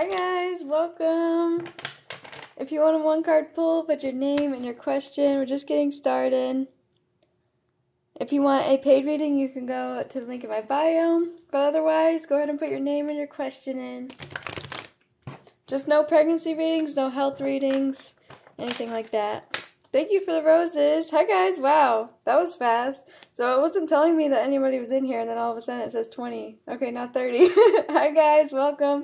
Hi guys, welcome. If you want a one-card pull, put your name and your question. We're just getting started. If you want a paid reading, you can go to the link in my bio. But otherwise, go ahead and put your name and your question in. Just no pregnancy readings, no health readings, anything like that. Thank you for the roses. Hi guys, wow, that was fast. So it wasn't telling me that anybody was in here, and then all of a sudden it says 20. Okay, not 30. Hi guys, welcome.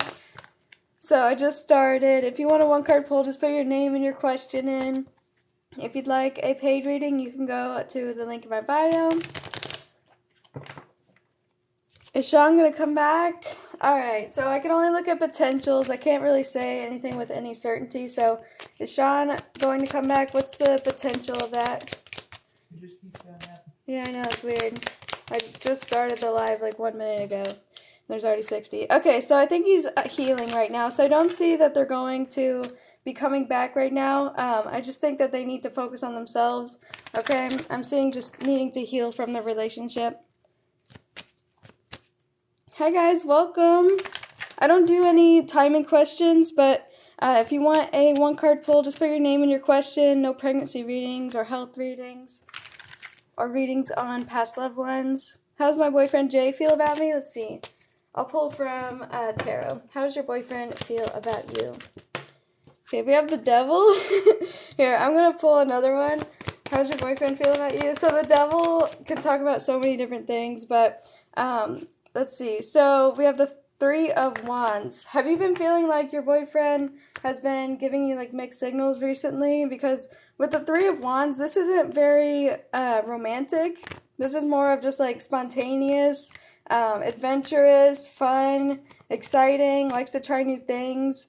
So I just started. If you want a one-card pull, just put your name and your question in. If you'd like a paid reading, you can go to the link in my bio. Is Sean going to come back? Alright, so I can only look at potentials. I can't really say anything with any certainty. So is Sean going to come back? What's the potential of that? Yeah, I know, it's weird. I just started the live like 1 minute ago. There's already 60. Okay, so I think he's healing right now. So I don't see that they're going to be coming back right now. I just think that they need to focus on themselves. Okay, I'm seeing just needing to heal from the relationship. Hi guys, welcome. I don't do any timing questions, but if you want a one-card pull, just put your name and your question. No pregnancy readings or health readings or readings on past loved ones. How's my boyfriend Jay feel about me? Let's see. I'll pull from tarot. How does your boyfriend feel about you? Okay, we have the devil. Here, I'm going to pull another one. How does your boyfriend feel about you? So the devil can talk about so many different things, but let's see. So we have the Three of Wands. Have you been feeling like your boyfriend has been giving you like mixed signals recently? Because with the Three of Wands, this isn't very romantic. This is more of just like spontaneous, adventurous, fun, exciting, likes to try new things.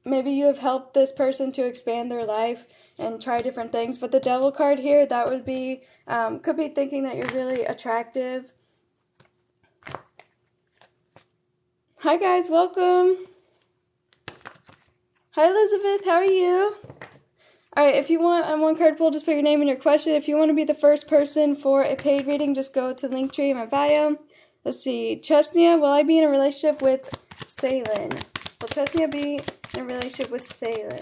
Maybe you have helped this person to expand their life and try different things. But the Devil card here, that would be, could be thinking that you're really attractive. Hi guys, welcome. Hi Elizabeth, how are you? Alright, if you want a one-card pull, just put your name and your question. If you want to be the first person for a paid reading, just go to the Linktree in my bio. Let's see. Chesnia, will I be in a relationship with Salin? Will Chesnia be in a relationship with Salin?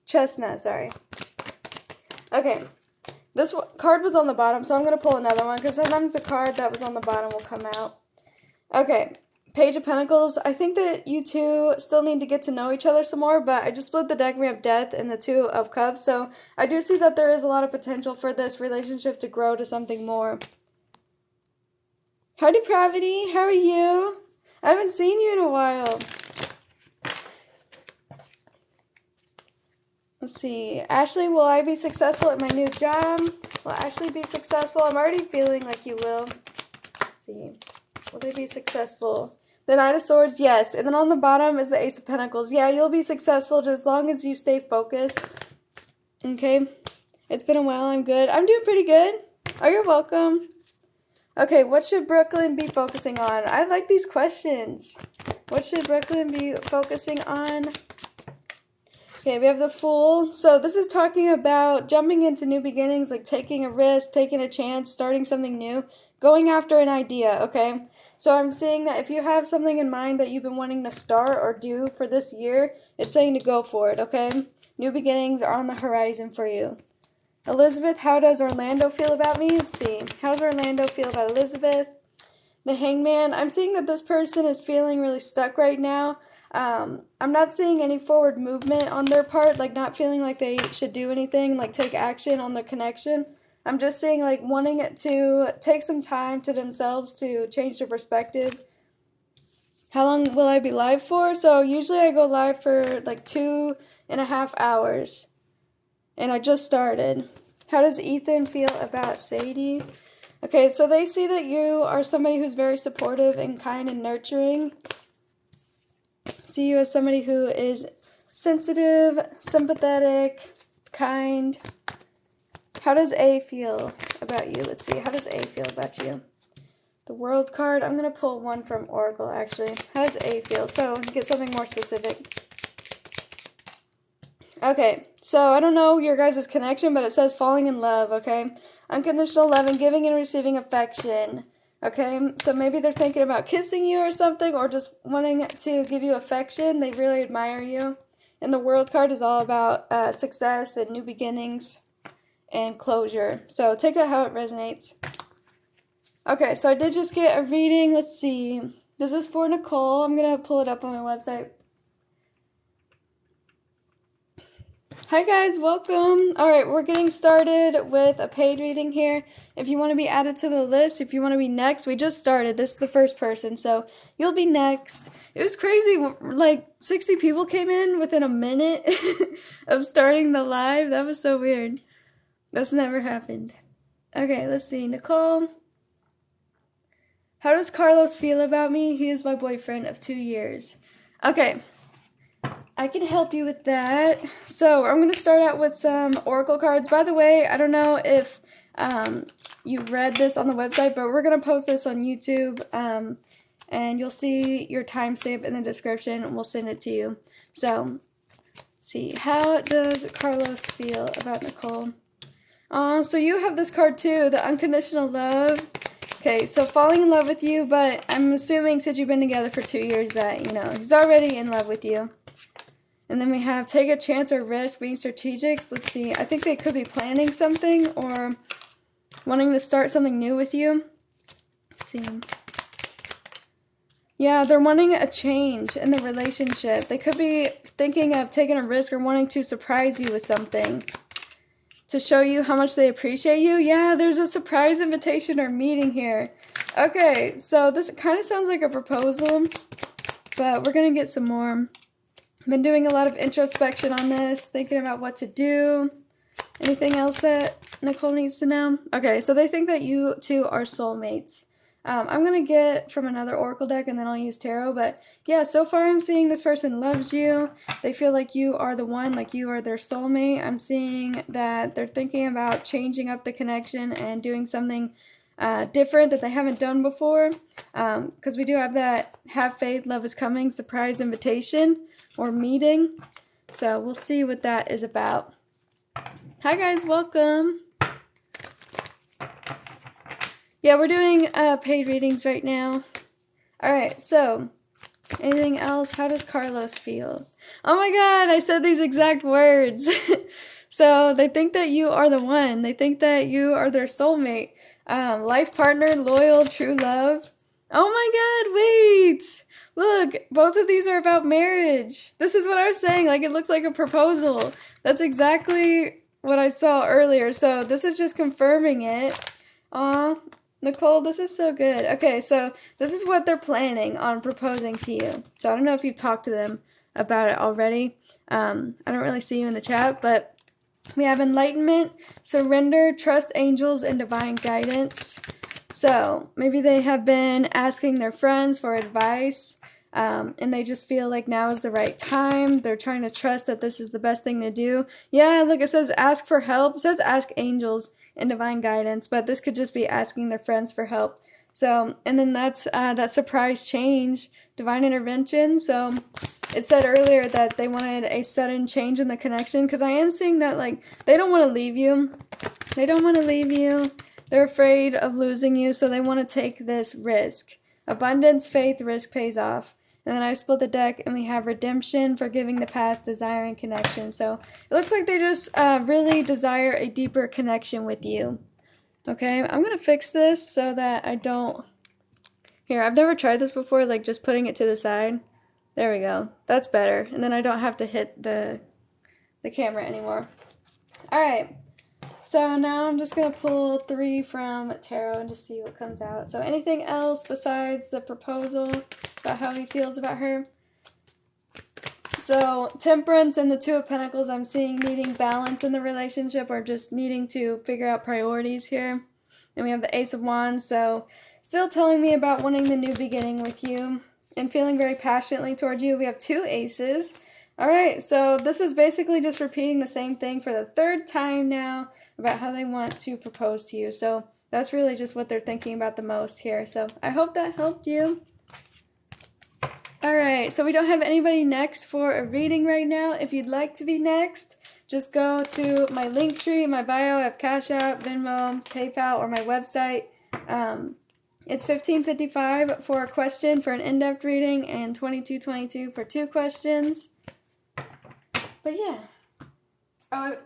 Chestnut, sorry. Okay. This card was on the bottom, so I'm going to pull another one, because sometimes the card that was on the bottom will come out. Okay. Page of Pentacles. I think that you two still need to get to know each other some more, but I just split the deck. We have Death and the Two of Cups, so I do see that there is a lot of potential for this relationship to grow to something more. Hi, Depravity. How are you? I haven't seen you in a while. Let's see. Ashley, will I be successful at my new job? Will Ashley be successful? I'm already feeling like you will. Let's see. Will they be successful? The Knight of Swords, yes. And then on the bottom is the Ace of Pentacles. Yeah, you'll be successful just as long as you stay focused. Okay. It's been a while. I'm good. I'm doing pretty good. Oh, you're welcome. Okay, what should Brooklyn be focusing on? I like these questions. What should Brooklyn be focusing on? Okay, we have the Fool. So this is talking about jumping into new beginnings, like taking a risk, taking a chance, starting something new, going after an idea, okay? So I'm seeing that if you have something in mind that you've been wanting to start or do for this year, it's saying to go for it, okay? New beginnings are on the horizon for you. Elizabeth, how does Orlando feel about me? Let's see. How does Orlando feel about Elizabeth? The Hangman, I'm seeing that this person is feeling really stuck right now. I'm not seeing any forward movement on their part, like not feeling like they should do anything, like take action on the connection. I'm just seeing like wanting it to take some time to themselves to change their perspective. How long will I be live for? So usually I go live for like 2.5 hours. And I just started. How does Ethan feel about Sadie? Okay, so they see that you are somebody who's very supportive and kind and nurturing. See you as somebody who is sensitive, sympathetic, kind. How does A feel about you? Let's see. How does A feel about you? The World card. I'm going to pull one from Oracle, actually. How does A feel? So, get something more specific. Okay, so I don't know your guys' connection, but it says falling in love, okay? Unconditional love and giving and receiving affection. Okay, so maybe they're thinking about kissing you or something, or just wanting to give you affection. They really admire you. And the World card is all about success and new beginnings and closure. So take that how it resonates. Okay, so I did just get a reading. Let's see. This is for Nicole. I'm going to pull it up on my website. Hi guys, welcome. Alright, we're getting started with a paid reading here. If you want to be added to the list, if you want to be next, we just started. This is the first person, so you'll be next. It was crazy, like 60 people came in within a minute of starting the live. That was so weird. That's never happened. Okay, let's see. Nicole. How does Carlos feel about me? He is my boyfriend of 2 years. Okay. I can help you with that. So I'm going to start out with some oracle cards. By the way, I don't know if you read this on the website, but we're going to post this on YouTube, and you'll see your timestamp in the description, and we'll send it to you. So, see, how does Carlos feel about Nicole? So you have this card too, the unconditional love. Okay, so falling in love with you, but I'm assuming since you've been together for 2 years that, you know, he's already in love with you. And then we have take a chance or risk, being strategic. Let's see. I think they could be planning something or wanting to start something new with you. Let's see. Yeah, they're wanting a change in the relationship. They could be thinking of taking a risk or wanting to surprise you with something to show you how much they appreciate you. Yeah, there's a surprise invitation or meeting here. Okay, so this kind of sounds like a proposal, but we're going to get some more. Been doing a lot of introspection on this, thinking about what to do. Anything else that Nicole needs to know? Okay, so they think that you two are soulmates. I'm going to get from another oracle deck and then I'll use tarot. But yeah, so far I'm seeing this person loves you. They feel like you are the one, like you are their soulmate. I'm seeing that they're thinking about changing up the connection and doing something different that they haven't done before. Because we do have that have faith, love is coming, surprise invitation or meeting. So we'll see what that is about. Hi guys, welcome. Yeah, we're doing paid readings right now. Alright, so anything else? How does Carlos feel? Oh my god, I said these exact words. So they think that you are the one. They think that you are their soulmate. Life partner, loyal, true love. Oh my god, wait! Look, both of these are about marriage. This is what I was saying, like it looks like a proposal. That's exactly what I saw earlier, so this is just confirming it. Aw, Nicole, this is so good. Okay, so this is what they're planning on proposing to you. So I don't know if you've talked to them about it already. I don't really see you in the chat, but we have enlightenment, surrender, trust angels, and divine guidance. So maybe they have been asking their friends for advice, and they just feel like now is the right time. They're trying to trust that this is the best thing to do. Yeah, look, it says ask for help. It says ask angels and divine guidance, but this could just be asking their friends for help. So, and then that's that surprise change, divine intervention. So it said earlier that they wanted a sudden change in the connection, because I am seeing that, like, they don't want to leave you. They don't want to leave you. They're afraid of losing you, so they want to take this risk. Abundance, faith, risk pays off. And then I split the deck, and we have redemption, forgiving the past, desiring connection. So it looks like they just really desire a deeper connection with you. Okay, I'm going to fix this so that I don't... Here, I've never tried this before, like just putting it to the side. There we go. That's better. And then I don't have to hit the camera anymore. Alright. So now I'm just going to pull 3 from tarot and just see what comes out. So anything else besides the proposal about how he feels about her? So temperance and the 2 of Pentacles, I'm seeing needing balance in the relationship or just needing to figure out priorities here. And we have the Ace of Wands, so still telling me about wanting the new beginning with you and feeling very passionately toward you. We have 2 aces. Alright, so this is basically just repeating the same thing for the 3rd time now about how they want to propose to you. So that's really just what they're thinking about the most here. So I hope that helped you. Alright, so we don't have anybody next for a reading right now. If you'd like to be next, just go to my link tree in my bio. I have Cash App, Venmo, PayPal, or my website. It's $15.55 for a question for an in-depth reading and $22.22 for 2 questions. But yeah.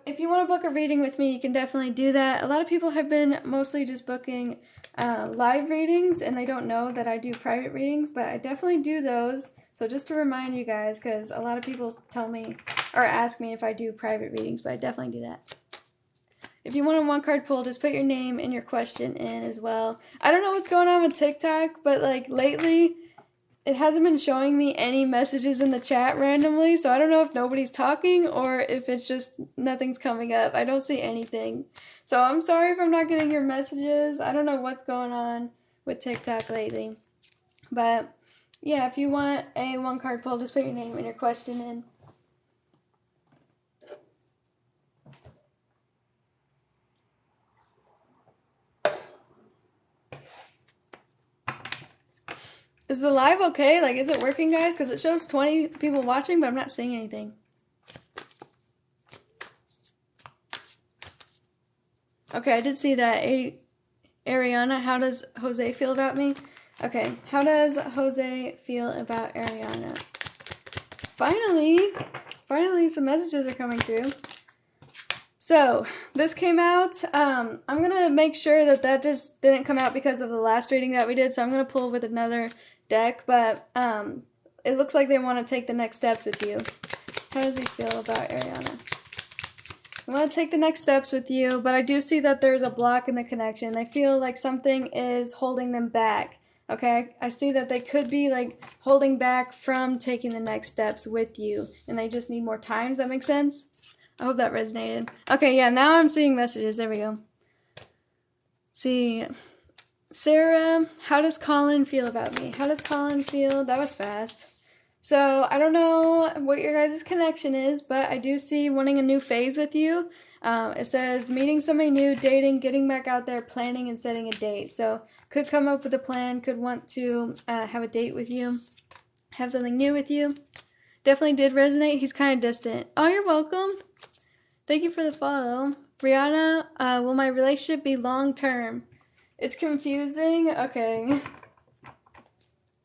If you want to book a reading with me, you can definitely do that. A lot of people have been mostly just booking live readings, and they don't know that I do private readings, but I definitely do those. So just to remind you guys, because a lot of people tell me or ask me if I do private readings, but I definitely do that. If you want a 1-card pull, just put your name and your question in as well. I don't know what's going on with TikTok, but like lately, it hasn't been showing me any messages in the chat randomly, so I don't know if nobody's talking or if it's just nothing's coming up. I don't see anything. So I'm sorry if I'm not getting your messages. I don't know what's going on with TikTok lately. But yeah, if you want a 1-card pull, just put your name and your question in. Is the live okay? Like, is it working, guys? Because it shows 20 people watching, but I'm not seeing anything. Okay, I did see that. Ariana, how does Jose feel about me? Okay, how does Jose feel about Ariana? Finally some messages are coming through. So, this came out. I'm going to make sure that just didn't come out because of the last reading that we did, so I'm going to pull with another deck, but it looks like they want to take the next steps with you. How does he feel about Ariana? I want to take the next steps with you, but I do see that there's a block in the connection. They feel like something is holding them back. Okay, I see that they could be like holding back from taking the next steps with you, and they just need more time. Does that make sense? I hope that resonated. Okay, yeah, now I'm seeing messages. There we go. See, Sarah, how does Colin feel about me? How does Colin feel? That was fast. So, I don't know what your guys' connection is, but I do see wanting a new phase with you. It says meeting somebody new, dating, getting back out there, planning, and setting a date. So, could come up with a plan, could want to have a date with you, have something new with you. Definitely did resonate. He's kind of distant. Oh, you're welcome. Thank you for the follow. Brianna, will my relationship be long-term? It's confusing. Okay.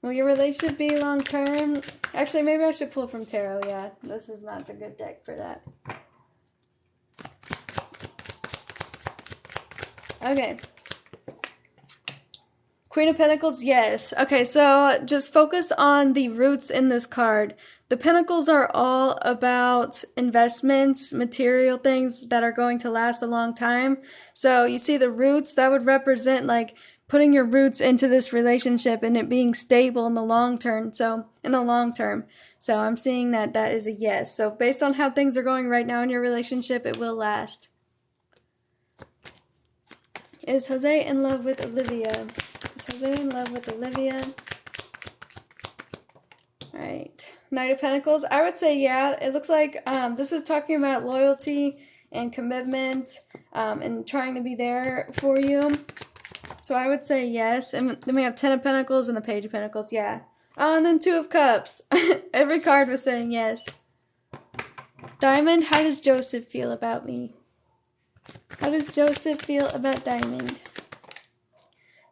Will your relationship be long-term? Actually, maybe I should pull from tarot. Yeah, this is not a good deck for that. Okay. Queen of Pentacles, yes. Okay, so just focus on the roots in this card. The Pentacles are all about investments, material things that are going to last a long time. So you see the roots, that would represent like putting your roots into this relationship and it being stable in the long term. So I'm seeing that is a yes. So based on how things are going right now in your relationship, it will last. Is Jose in love with Olivia? Is Jose in love with Olivia? Alright. Knight of Pentacles. I would say yeah. It looks like this is talking about loyalty and commitment and trying to be there for you. So I would say yes. And then we have 10 of Pentacles and the Page of Pentacles. Yeah. Oh, and then 2 of Cups. Every card was saying yes. Diamond, how does Joseph feel about me? How does Joseph feel about Diamond?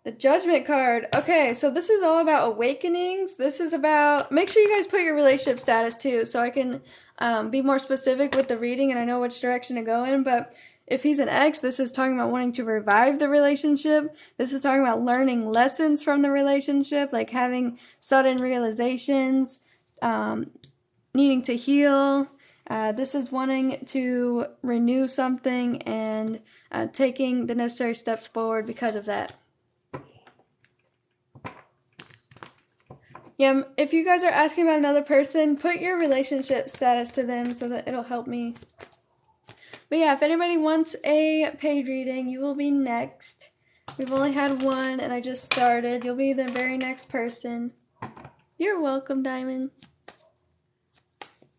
The Judgment card. Okay, so this is all about awakenings. This is about... Make sure you guys put your relationship status too, so I can be more specific with the reading and I know which direction to go in. But if he's an ex, this is talking about wanting to revive the relationship. This is talking about learning lessons from the relationship, like having sudden realizations, needing to heal. This is wanting to renew something and taking the necessary steps forward because of that. Yeah, if you guys are asking about another person, put your relationship status to them so that it'll help me. But yeah, if anybody wants a paid reading, you will be next. We've only had one and I just started. You'll be the very next person. You're welcome, Diamond.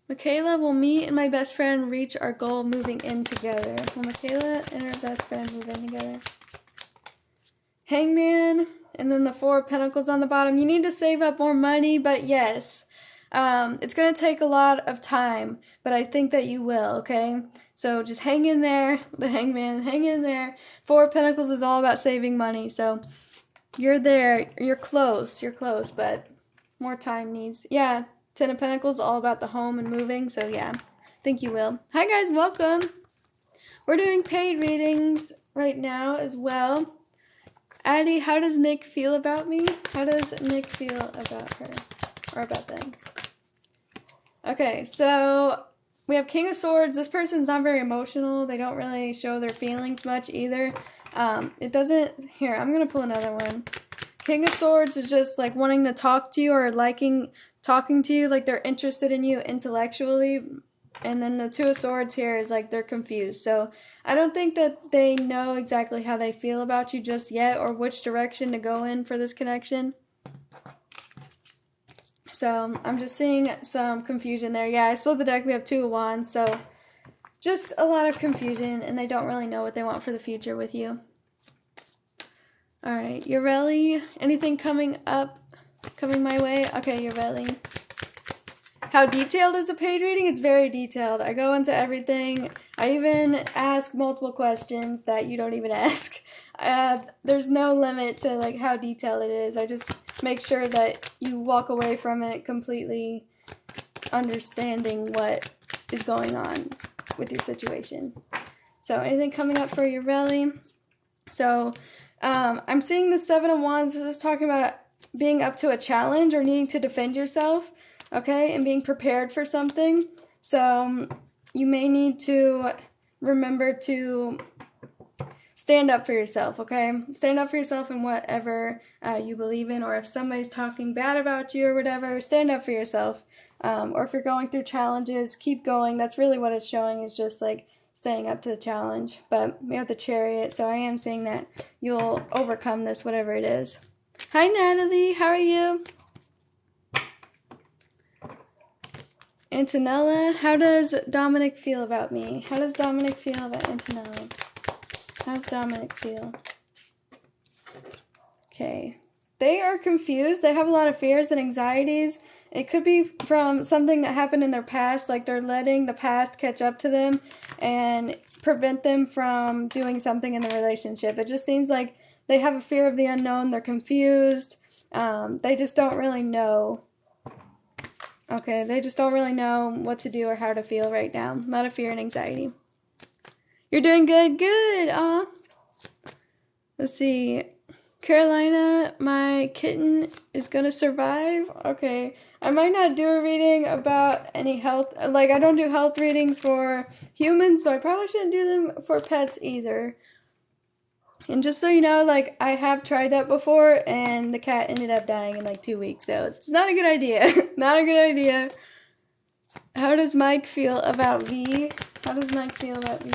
Michaela, will me and my best friend reach our goal moving in together? Will Michaela and her best friend move in together? Hangman, and then the 4 of Pentacles on the bottom. You need to save up more money, but yes. It's going to take a lot of time, but I think that you will, okay? So just hang in there. The Hangman, hang in there. 4 of Pentacles is all about saving money, so You're there. You're close. You're close, but more time needs. Yeah, Ten of Pentacles, all about the home and moving, so yeah. Think you will. Hi guys, welcome. We're doing paid readings right now as well. Addie, how does Nick feel about me? How does Nick feel about her? Or about them? Okay, so we have King of Swords. This person's not very emotional. They don't really show their feelings much either. It doesn't... Here, I'm going to pull another one. King of Swords is just like wanting to talk to you or liking talking to you, like they're interested in you intellectually. And then the Two of Swords here is like they're confused. So I don't think that they know exactly how they feel about you just yet or which direction to go in for this connection. So I'm just seeing some confusion there. Yeah, I split the deck. We have Two of Wands. So just a lot of confusion and they don't really know what they want for the future with you. Alright, Ureli, anything coming up, coming my way? Okay, Ureli. How detailed is a paid reading? It's very detailed. I go into everything. I even ask multiple questions that you don't even ask. There's no limit to like how detailed it is. I just make sure that you walk away from it completely understanding what is going on with your situation. So anything coming up for Ureli? So I'm seeing the Seven of Wands. This is talking about being up to a challenge or needing to defend yourself, okay, and being prepared for something. So you may need to remember to stand up for yourself, okay? Stand up for yourself in whatever you believe in, or if somebody's talking bad about you or whatever, stand up for yourself. Or if you're going through challenges, keep going. That's really what it's showing, is just like staying up to the challenge. But we have the Chariot, so I am saying that you'll overcome this, whatever it is. Hi, Natalie. How are you? Antonella, how does Dominic feel about me? How does Dominic feel about Antonella? How's Dominic feel? Okay. They are confused. They have a lot of fears and anxieties. It could be from something that happened in their past, like they're letting the past catch up to them and prevent them from doing something in the relationship. It just seems like they have a fear of the unknown. They're confused. They just don't really know. Okay, they just don't really know what to do or how to feel right now. A lot of fear and anxiety. You're doing good. Good. Aw. Let's see. Carolina, my kitten is gonna survive. Okay. I might not do a reading about any health. Like, I don't do health readings for humans, so I probably shouldn't do them for pets either. And just so you know, like, I have tried that before, and the cat ended up dying in like 2 weeks, so it's not a good idea. Not a good idea. How does Mike feel about V? How does Mike feel about V?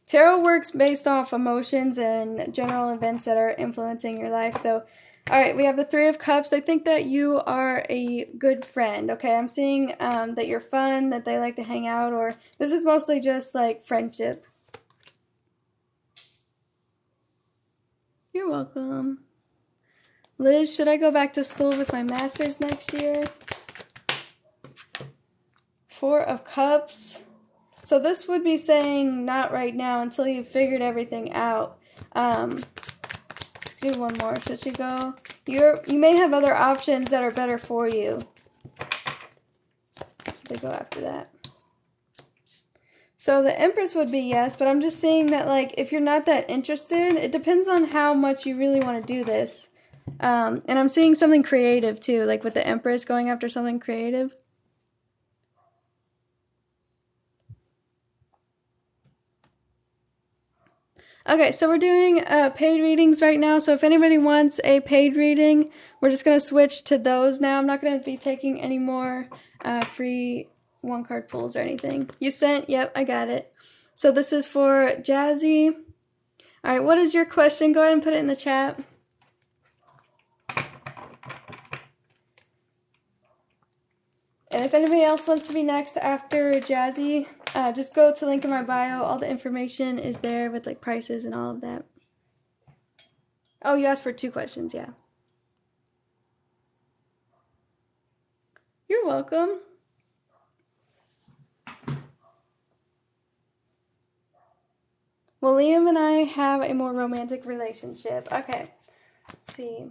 Tarot works based off emotions and general events that are influencing your life. So, alright, we have the Three of Cups. I think that you are a good friend, okay? I'm seeing that you're fun, that they like to hang out, or this is mostly just like friendship. You're welcome. Liz, should I go back to school with my master's next year? Four of Cups. So this would be saying not right now until you've figured everything out. Let's do one more. Should she go? You may have other options that are better for you. Should they go after that? So the Empress would be yes, but I'm just saying that, like, if you're not that interested, it depends on how much you really want to do this. And I'm seeing something creative too, like with the Empress going after something creative. Okay, so we're doing paid readings right now, so if anybody wants a paid reading, we're just going to switch to those now. I'm not going to be taking any more free one-card pulls or anything. You sent? Yep, I got it. So this is for Jazzy. Alright, what is your question? Go ahead and put it in the chat. And if anybody else wants to be next after Jazzy, just go to link in my bio. All the information is there with like prices and all of that. Oh, you asked for 2 questions, yeah. You're welcome. Well, Liam and I have a more romantic relationship. Okay, Let's see.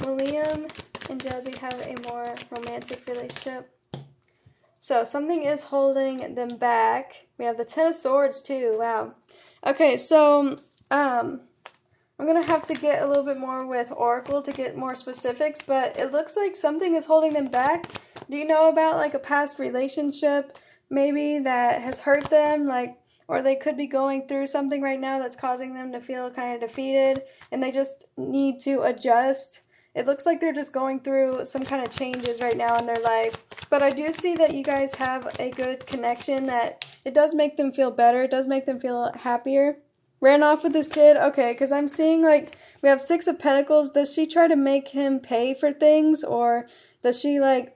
Will Liam and Jazzy have a more romantic relationship? So, something is holding them back. We have the Ten of Swords, too. Wow. Okay, so, I'm going to have to get a little bit more with Oracle to get more specifics, but it looks like something is holding them back. Do you know about, like, a past relationship, maybe, that has hurt them, like, or they could be going through something right now that's causing them to feel kind of defeated, and they just need to adjust. It looks like they're just going through some kind of changes right now in their life. But I do see that you guys have a good connection, that it does make them feel better. It does make them feel happier. Ran off with this kid? Okay, because I'm seeing, like, we have Six of Pentacles. Does she try to make him pay for things? Or does she, like,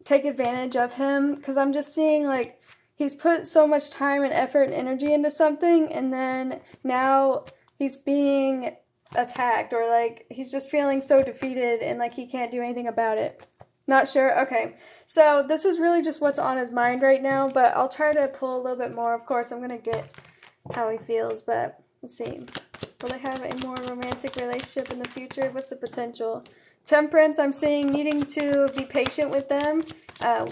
take advantage of him? Because I'm just seeing, like, he's put so much time and effort and energy into something, and then now he's being attacked, or like he's just feeling so defeated and like he can't do anything about it. Not sure. Okay, so this is really just what's on his mind right now, but I'll try to pull a little bit more. Of course, I'm gonna get how he feels, but let's see. Will they have a more romantic relationship in the future? What's the potential? Temperance, I'm seeing needing to be patient with them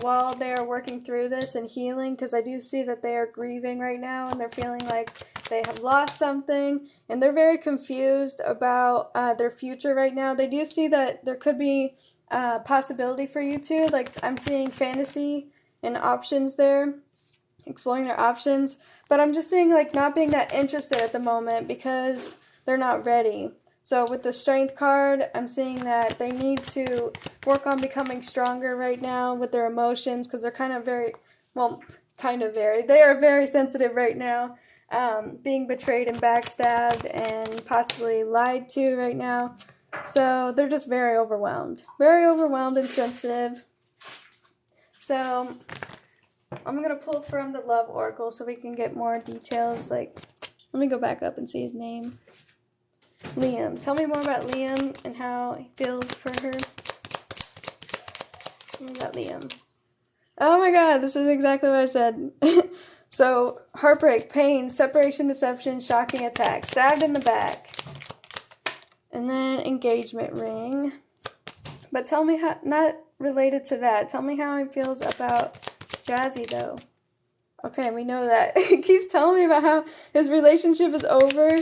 while they are working through this and healing, because I do see that they are grieving right now and they're feeling like they have lost something, and they're very confused about their future right now. They do see that there could be a possibility for you two. Like, I'm seeing fantasy and options there, exploring their options, but I'm just seeing like not being that interested at the moment because they're not ready. So with the Strength card, I'm seeing that they need to work on becoming stronger right now with their emotions, because they're kind of very, they are very sensitive right now, being betrayed and backstabbed and possibly lied to right now. So they're just very overwhelmed and sensitive. So I'm going to pull from the Love Oracle so we can get more details. Like, let me go back up and see his name. Liam. Tell me more about Liam and how he feels for her. Tell me about Liam. Oh my god, this is exactly what I said. So, heartbreak, pain, separation, deception, shocking attack, stabbed in the back. And then engagement ring. But tell me how, not related to that, tell me how he feels about Jazzy though. Okay, we know that. He keeps telling me about how his relationship is over.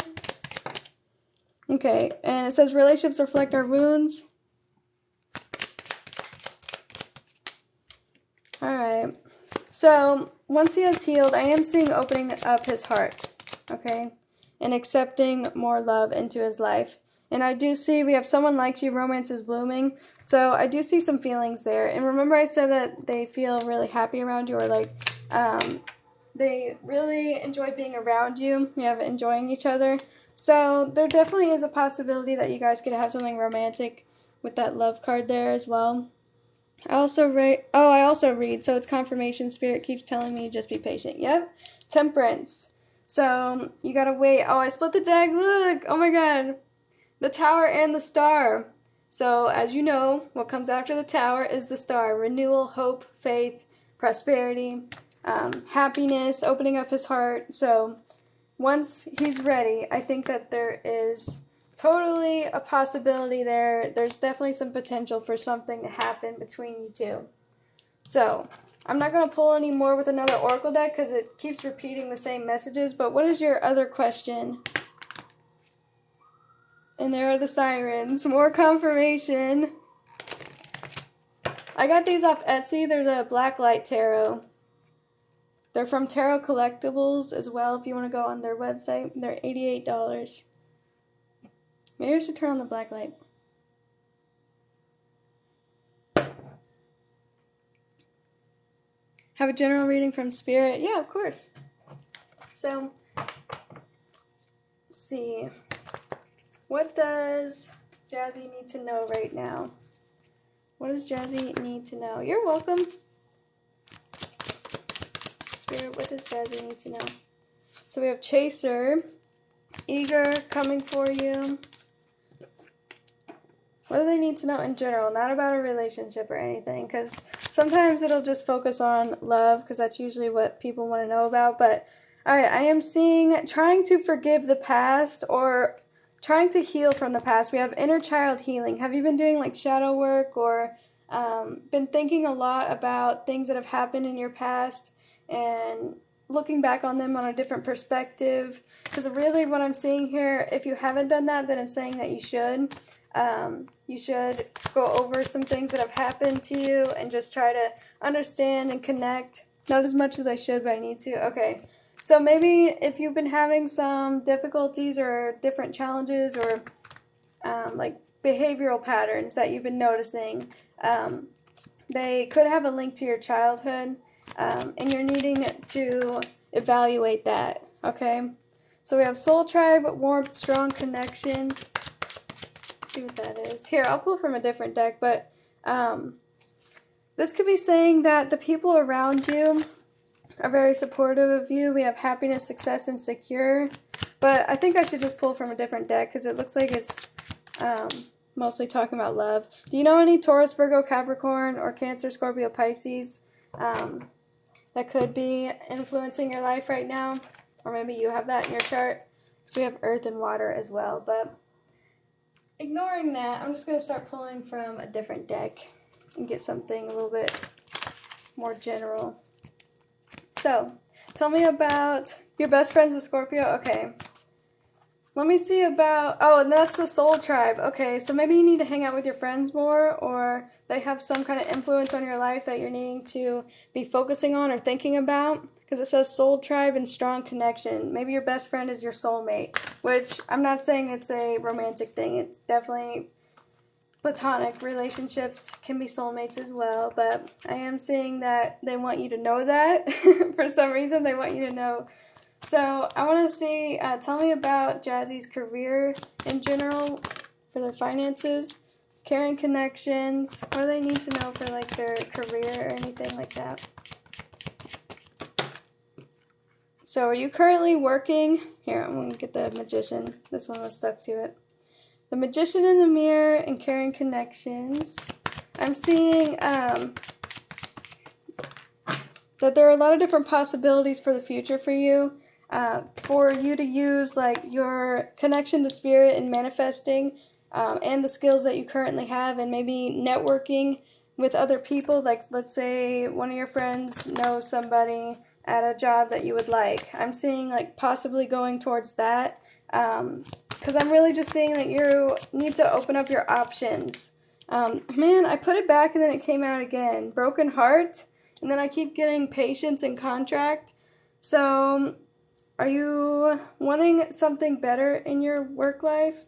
Okay, and it says relationships reflect our wounds. Alright, so once he has healed, I am seeing opening up his heart, okay, and accepting more love into his life. And I do see we have someone likes you, romance is blooming, so I do see some feelings there. And remember I said that they feel really happy around you, or like, they really enjoy being around you. You have enjoying each other. So there definitely is a possibility that you guys could have something romantic with that love card there as well. I also read, so it's confirmation. Spirit keeps telling me just be patient. Yep. Temperance. So you gotta wait. Oh, I split the deck. Look. Oh my god. The Tower and the Star. So as you know, what comes after the Tower is the Star. Renewal, hope, faith, prosperity, happiness, opening up his heart. So once he's ready, I think that there is totally a possibility there. There's definitely some potential for something to happen between you two. So I'm not going to pull any more with another Oracle deck because it keeps repeating the same messages. But what is your other question? And there are the sirens. More confirmation. I got these off Etsy. They're the Blacklight Tarot. They're from Tarot Collectibles as well, if you want to go on their website. They're $88. Maybe I should turn on the black light. Have a general reading from Spirit? Yeah, of course. So, let's see. What does Jazzy need to know right now? What does Jazzy need to know? You're welcome. Spirit, what does Jazzy need to know? So we have Chaser, Eager, coming for you. What do they need to know in general? Not about a relationship or anything, because sometimes it'll just focus on love, because that's usually what people want to know about, but Alright, I am seeing trying to forgive the past or trying to heal from the past. We have inner child healing. Have you been doing like shadow work or been thinking a lot about things that have happened in your past and looking back on them on a different perspective? Because really what I'm seeing here, if you haven't done that, then it's saying that you should. You should go over some things that have happened to you and just try to understand and connect. Not as much as I should, but I need to. Okay. So maybe if you've been having some difficulties or different challenges or like behavioral patterns that you've been noticing, they could have a link to your childhood, and you're needing to evaluate that, okay? So we have Soul Tribe, Warmth, Strong Connection. Let's see what that is. Here, I'll pull from a different deck, but this could be saying that the people around you are very supportive of you. We have happiness, success, and secure. But I think I should just pull from a different deck because it looks like it's mostly talking about love. Do you know any Taurus, Virgo, Capricorn, or Cancer, Scorpio, Pisces that could be influencing your life right now? Or maybe you have that in your chart. So we have Earth and Water as well. But ignoring that, I'm just going to start pulling from a different deck and get something a little bit more general. So, tell me about your best friend's a Scorpio. Okay. Let me see about, oh, and that's the Soul Tribe. Okay, so maybe you need to hang out with your friends more, or they have some kind of influence on your life that you're needing to be focusing on or thinking about, because it says Soul Tribe and Strong Connection. Maybe your best friend is your soulmate, which I'm not saying it's a romantic thing. It's definitely platonic. Relationships can be soulmates as well, but I am seeing that they want you to know that. For some reason, they want you to know. So I want to see, tell me about Jazzy's career in general for their finances, caring connections. What do they need to know for like their career or anything like that? So are you currently working? Here, I'm going to get the Magician. This one was stuck to it. The Magician in the Mirror and caring connections. I'm seeing that there are a lot of different possibilities for the future for you to use like your connection to spirit and manifesting and the skills that you currently have, and maybe networking with other people. Like, let's say one of your friends knows somebody at a job that you would like. I'm seeing like possibly going towards that. Because I'm really just seeing that you need to open up your options. Man, I put it back and then it came out again. Broken heart, and then I keep getting patience and contract. So, are you wanting something better in your work life?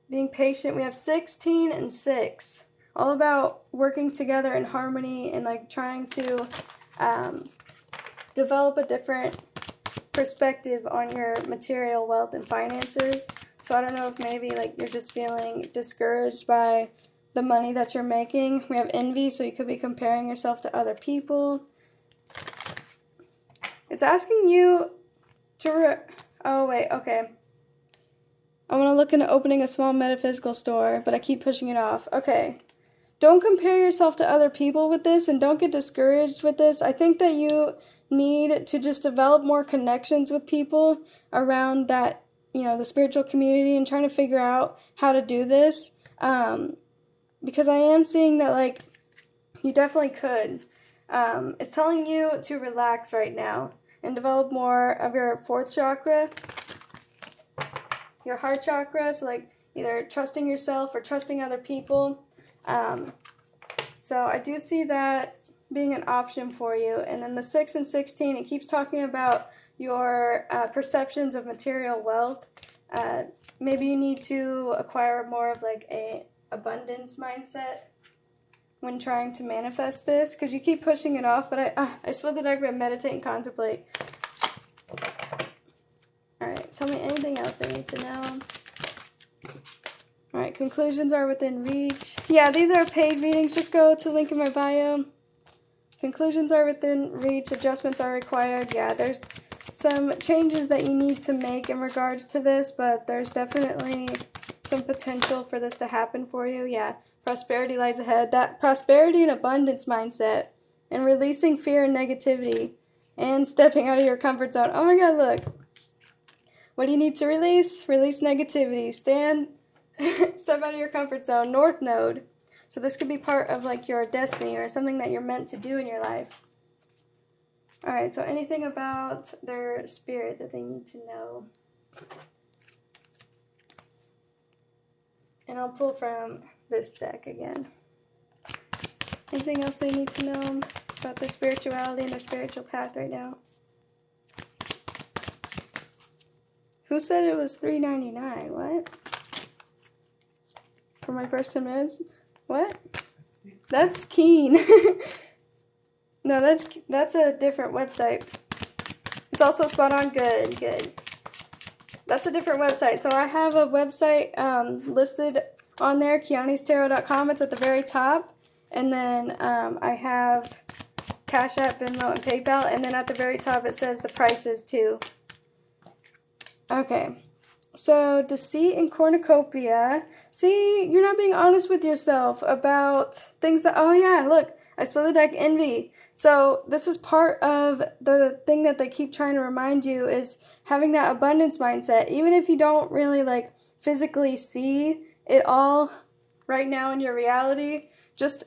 Being patient. We have 16 and 6. All about working together in harmony and like trying to develop a different perspective on your material wealth and finances. So I don't know if maybe like you're just feeling discouraged by the money that you're making. We have envy, so you could be comparing yourself to other people. It's asking you to oh wait, okay. I want to look into opening a small metaphysical store, but I keep pushing it off. Okay. Don't compare yourself to other people with this, and don't get discouraged with this. I think that you need to just develop more connections with people around that, you know, the spiritual community, and trying to figure out how to do this. Because I am seeing that, like, you definitely could. It's telling you to relax right now and develop more of your 4th chakra, your heart chakra, so, like, either trusting yourself or trusting other people. So I do see that being an option for you. And then the 6 and 16, it keeps talking about your perceptions of material wealth. Maybe you need to acquire more of like a abundance mindset when trying to manifest this, because you keep pushing it off. But I split the deck, but meditate and contemplate. Alright, tell me anything else they need to know. Alright, conclusions are within reach. Yeah, these are paid readings. Just go to the link in my bio. Conclusions are within reach. Adjustments are required. Yeah, there's some changes that you need to make in regards to this, but there's definitely some potential for this to happen for you. Yeah, prosperity lies ahead. That prosperity and abundance mindset and releasing fear and negativity. and stepping out of your comfort zone. Oh my God, look. What do you need to release? Release negativity. Step out of your comfort zone. North Node. So this could be part of like your destiny or something that you're meant to do in your life. Alright, so anything about their spirit that they need to know. And I'll pull from this deck again. Anything else they need to know about their spirituality and their spiritual path right now? Who said it was $3.99? What? For my first 10 minutes? What? That's Keen. No, that's a different website. It's also spot on. Good, good. That's a different website. So I have a website listed on there, Keani'sTarot.com. It's at the very top. And then I have Cash App, Venmo, and PayPal. And then at the very top it says the prices too. Okay. So, deceit and cornucopia. See, you're not being honest with yourself about things that, oh yeah, look, I spilled the deck, envy. So, this is part of the thing that they keep trying to remind you is having that abundance mindset. Even if you don't really, like, physically see it all right now in your reality, just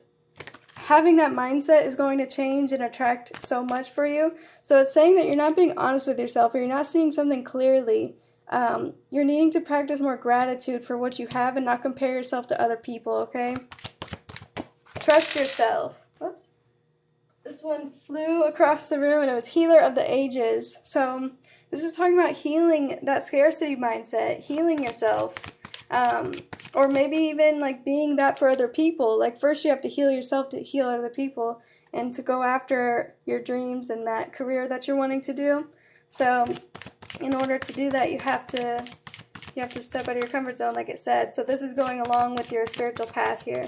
having that mindset is going to change and attract so much for you. So, it's saying that you're not being honest with yourself or you're not seeing something clearly. You're needing to practice more gratitude for what you have and not compare yourself to other people, okay? Trust yourself. Whoops. This one flew across the room and it was Healer of the Ages. So this is talking about healing that scarcity mindset, healing yourself. Or maybe even like being that for other people. Like first you have to heal yourself to heal other people and to go after your dreams and that career that you're wanting to do. So in order to do that, you have to step out of your comfort zone, like it said. So this is going along with your spiritual path here.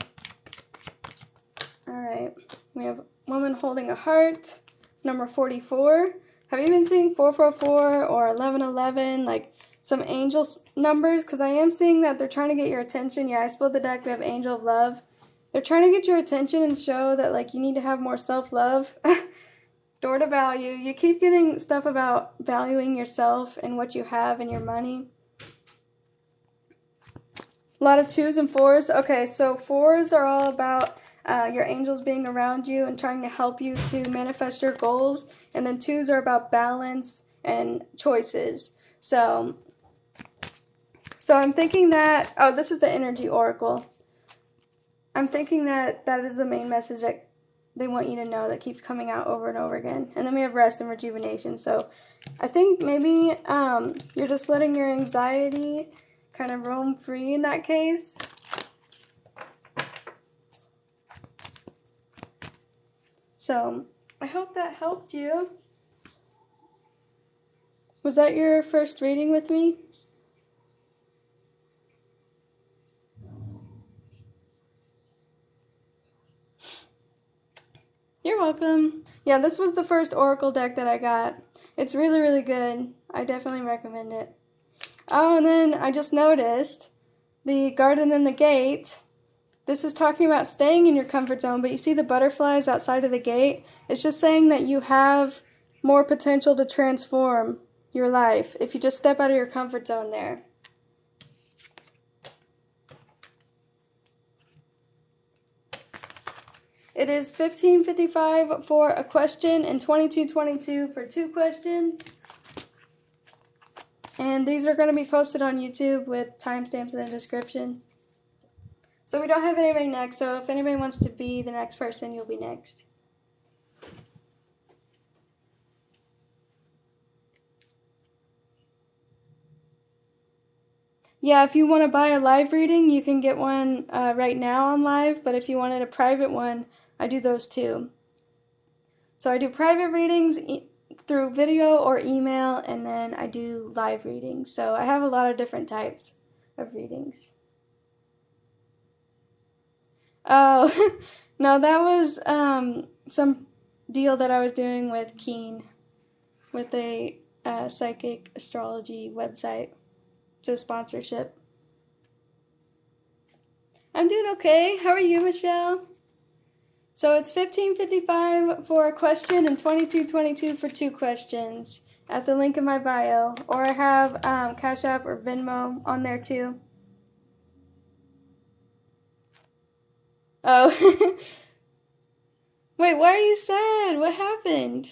All right. We have woman holding a heart, number 44. Have you been seeing 444 or 1111, like some angel numbers? Because I am seeing that they're trying to get your attention. Yeah, I spilled the deck. We have Angel of Love. They're trying to get your attention and show that like you need to have more self-love. Door to value. You keep getting stuff about valuing yourself and what you have and your money. A lot of 2s and 4s. Okay, so 4s are all about your angels being around you and trying to help you to manifest your goals. And then 2s are about balance and choices. So I'm thinking that, oh, this is the energy oracle. I'm thinking that that is the main message that they want you to know that keeps coming out over and over again. And then we have rest and rejuvenation. So I think maybe you're just letting your anxiety kind of roam free in that case. So I hope that helped you. Was that your first reading with me? You're welcome. Yeah, this was the first oracle deck that I got. It's really, really good. I definitely recommend it. Oh, and then I just noticed the garden and the gate. This is talking about staying in your comfort zone, but you see the butterflies outside of the gate? It's just saying that you have more potential to transform your life if you just step out of your comfort zone there. It is $15.55 for a question and $22.22 for 2 questions. And these are going to be posted on YouTube with timestamps in the description. So we don't have anybody next, so if anybody wants to be the next person, you'll be next. Yeah, if you want to buy a live reading, you can get one right now on live, but if you wanted a private one, I do those too. So I do private readings through video or email, and then I do live readings. So I have a lot of different types of readings. Oh, no, that was some deal that I was doing with Keen, with a psychic astrology website. It's a sponsorship. I'm doing okay. How are you, Michelle? So it's $15.55 for a question and $22.22 for 2 questions at the link in my bio. Or I have Cash App or Venmo on there too. Oh. Wait, why are you sad? What happened?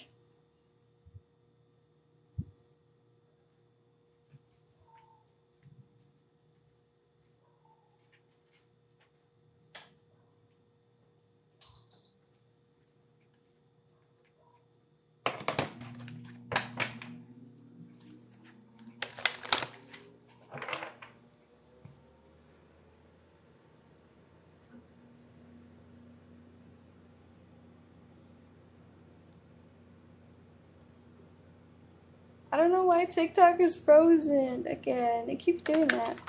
I don't know why TikTok is frozen again. It keeps doing that.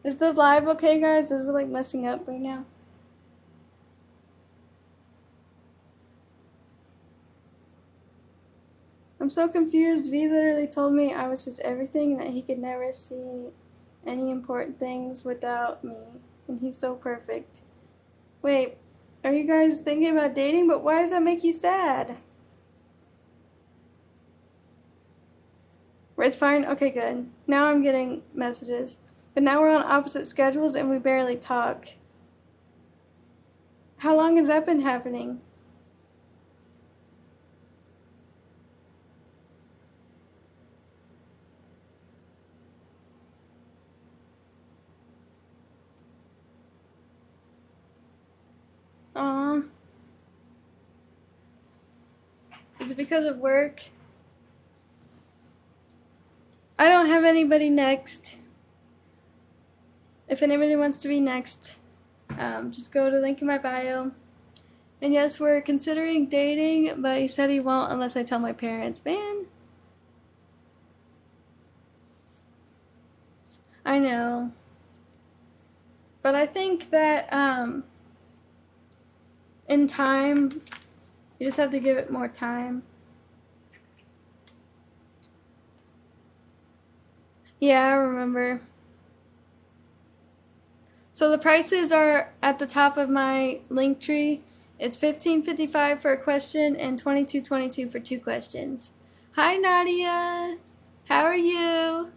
Is the live okay, guys? Is it like messing up right now? I'm so confused. V literally told me I was his everything and that he could never see any important things without me. And he's so perfect. Wait, are you guys thinking about dating? But why does that make you sad? It's fine? Okay, good. Now I'm getting messages. But now we're on opposite schedules and we barely talk. How long has that been happening? Aw. Is it because of work? I don't have anybody next. If anybody wants to be next, just go to link in my bio. And yes, we're considering dating, but he said he won't unless I tell my parents. Man. I know. But I think that in time, you just have to give it more time. Yeah, I remember. So the prices are at the top of my link tree. It's $15.55 for a question and $22.22 for 2 questions. Hi, Nadia. How are you?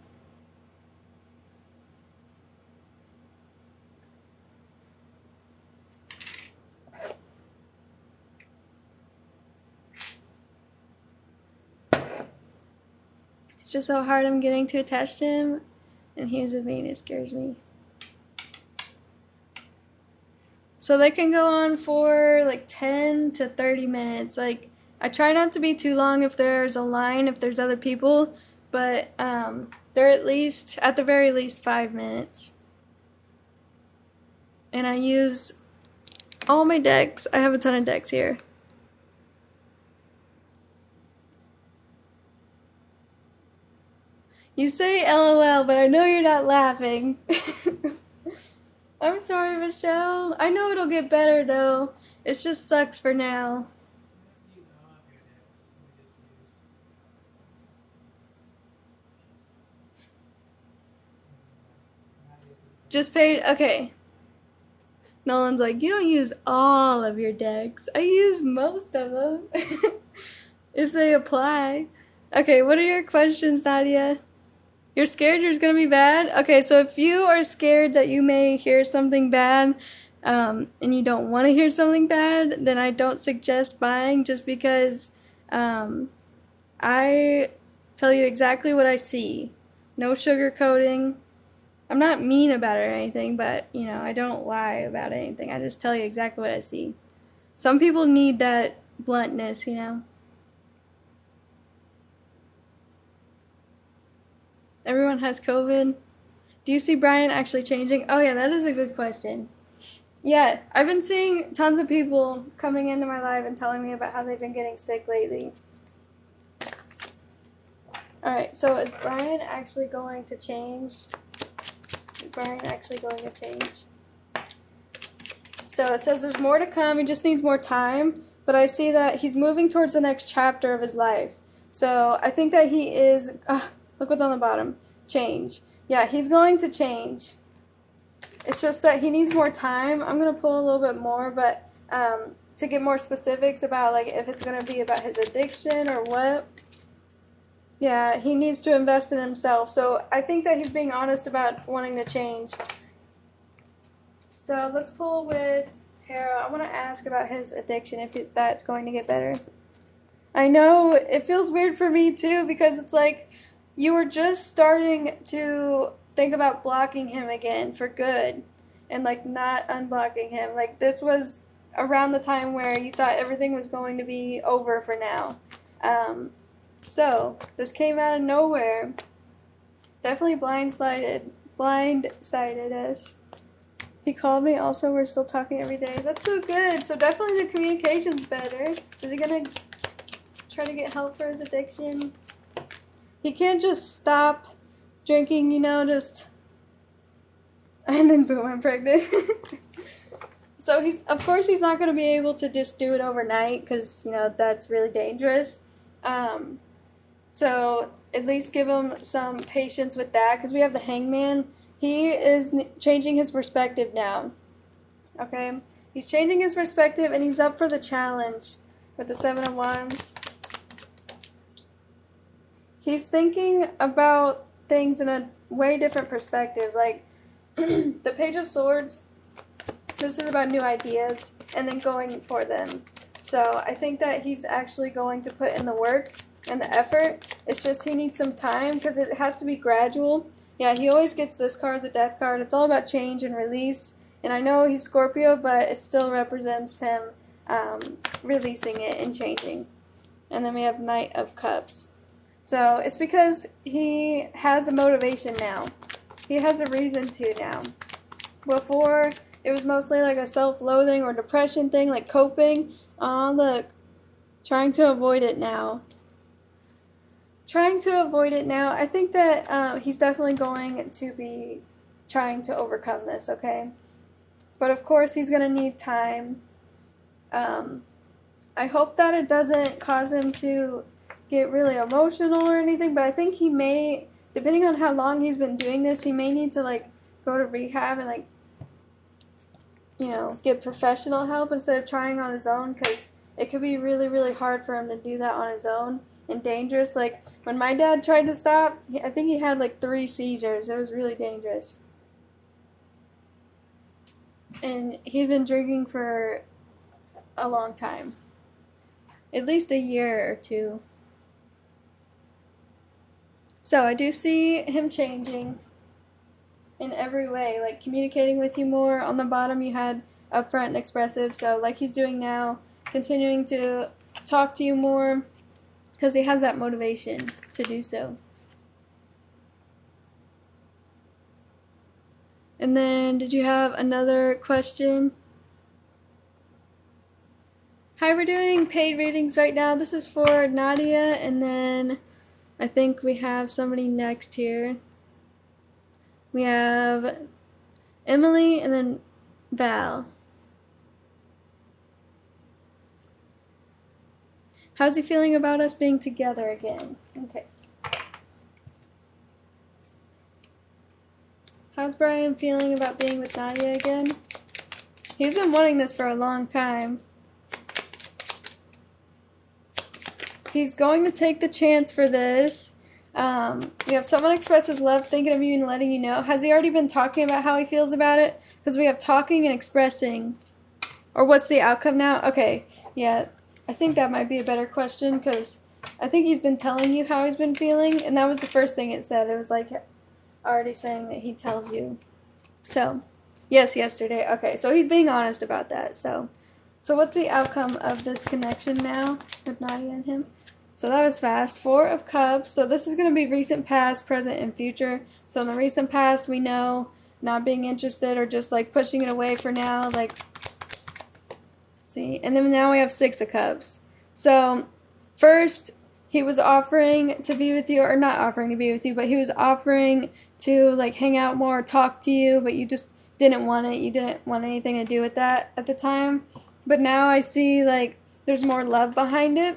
It's just so hard. I'm getting too attached to him. And here's the thing, it scares me. So they can go on for like 10 to 30 minutes. Like, I try not to be too long if there's a line, if there's other people, but they're at the very least 5 minutes. And I use all my decks. I have a ton of decks here. You say LOL, but I know you're not laughing. I'm sorry, Michelle. I know it'll get better, though. It just sucks for now. Just paid? Okay. Nolan's like, you don't use all of your decks. I use most of them. If they apply. Okay, what are your questions, Nadia? You're scared yours gonna be bad? Okay, so if you are scared that you may hear something bad, and you don't want to hear something bad, then I don't suggest buying just because I tell you exactly what I see. No sugarcoating. I'm not mean about it or anything, but, I don't lie about anything. I just tell you exactly what I see. Some people need that bluntness, Everyone has COVID. Do you see Brian actually changing? Oh, yeah, that is a good question. Yeah, I've been seeing tons of people coming into my live and telling me about how they've been getting sick lately. Alright, so is Brian actually going to change? Is Brian actually going to change? So it says there's more to come, he just needs more time, but I see that he's moving towards the next chapter of his life. So I think that he is, look what's on the bottom, change. Yeah, he's going to change. It's just that he needs more time. I'm going to pull a little bit more, but to get more specifics about, like, if it's going to be about his addiction or what. Yeah, he needs to invest in himself. So I think that he's being honest about wanting to change. So let's pull with Tarot. I want to ask about his addiction, if that's going to get better. I know, it feels weird for me too, because it's like you were just starting to think about blocking him again for good and like not unblocking him. Like this was around the time where you thought everything was going to be over for now. So this came out of nowhere. Definitely blindsided us. He called me. Also, we're still talking every day. That's so good. So definitely the communication's better. Is he gonna try to get help for his addiction? He can't just stop drinking, you know, just... And then boom, I'm pregnant. So of course he's not going to be able to just do it overnight because, you know, that's really dangerous. So at least give him some patience with that, because we have the Hangman. He is changing his perspective now. Okay? He's changing his perspective and he's up for the challenge with the Seven of Wands. He's thinking about things in a way different perspective. Like, the Page of Swords, this is about new ideas and then going for them. So I think that he's actually going to put in the work and the effort. It's just he needs some time because it has to be gradual. Yeah, he always gets this card, the Death card. It's all about change and release. And I know he's Scorpio, but it still represents him releasing it and changing. And then we have Knight of Cups. So it's because he has a motivation now. He has a reason to now. Before, it was mostly like a self-loathing or depression thing, like coping. Aw, look. Trying to avoid it now. I think that he's definitely going to be trying to overcome this, okay? But of course, he's going to need time. I hope that it doesn't cause him to get really emotional or anything, but I think he may, depending on how long he's been doing this, he may need to, like, go to rehab and, like, you know, get professional help instead of trying on his own, because it could be really, really hard for him to do that on his own and dangerous. Like, when my dad tried to stop, I think he had, like, 3 seizures. It was really dangerous. And he'd been drinking for a long time. At least a year or 2. So I do see him changing in every way, like communicating with you more. On the bottom you had upfront and expressive, so like he's doing now, continuing to talk to you more because he has that motivation to do so. And then, did you have another question? Hi, we're doing paid readings right now. This is for Nadia, and then I think we have somebody next here. We have Emily and then Val. How's he feeling about us being together again? Okay. How's Brian feeling about being with Nadia again? He's been wanting this for a long time. He's going to take the chance for this. We have someone expresses love, thinking of you and letting you know. Has he already been talking about how he feels about it? Because we have talking and expressing. Or what's the outcome now? Okay, yeah. I think that might be a better question, because I think he's been telling you how he's been feeling, and that was the first thing it said. It was like already saying that he tells you. So, yes, yesterday. Okay, so he's being honest about that. So what's the outcome of this connection now with Nadia and him? So that was fast. 4 of Cups. So this is going to be recent past, present, and future. So in the recent past, we know not being interested or just like pushing it away for now. Like, see. And then now we have 6 of Cups. So first, he was offering to be with you, or not offering to be with you, but he was offering to like hang out more, talk to you, but you just didn't want it. You didn't want anything to do with that at the time. But now I see like there's more love behind it.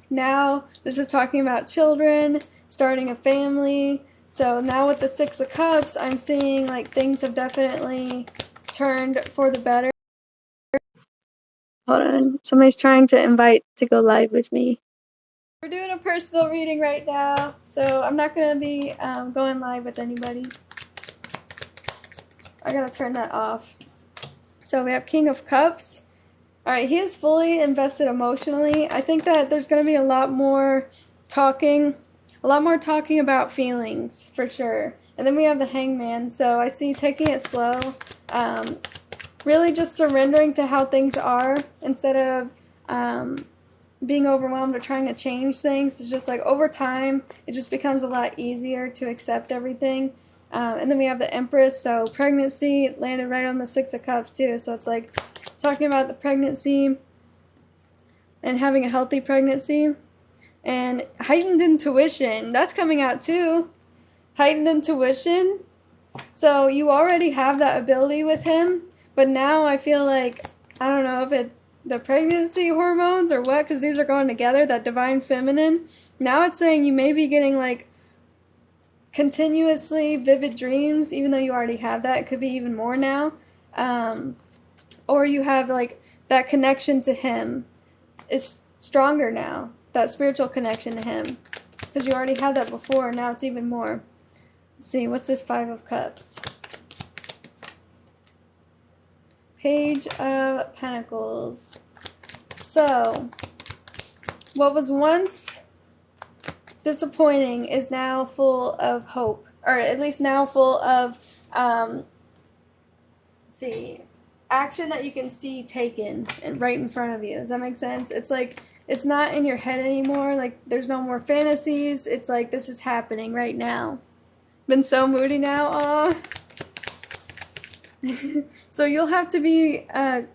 Now, this is talking about children, starting a family. So now with the Six of Cups, I'm seeing like things have definitely turned for the better. Hold on. Somebody's trying to invite to go live with me. We're doing a personal reading right now, so I'm not going to be going live with anybody. I gotta turn that off. So we have King of Cups. Alright, he is fully invested emotionally. I think that there's going to be a lot more talking about feelings, for sure. And then we have the Hangman, so I see taking it slow. Really just surrendering to how things are instead of being overwhelmed or trying to change things. It's just like over time, it just becomes a lot easier to accept everything. And then we have the Empress, so pregnancy landed right on the Six of Cups too. So it's like talking about the pregnancy and having a healthy pregnancy. And heightened intuition, that's coming out too. Heightened intuition. So you already have that ability with him, but now I feel like, I don't know if it's the pregnancy hormones or what, because these are going together, that divine feminine. Now it's saying you may be getting like continuously vivid dreams, even though you already have that. It could be even more now. Or you have like that connection to him is stronger now. That spiritual connection to him. Because you already had that before, now it's even more. Let's see, what's this Five of Cups? Page of Pentacles. So, what was once disappointing is now full of hope, or at least now full of action that you can see taken and right in front of you. Does that make sense? It's like it's not in your head anymore. Like there's no more fantasies. It's like this is happening right now. Been so moody now. Aw. So you'll have to be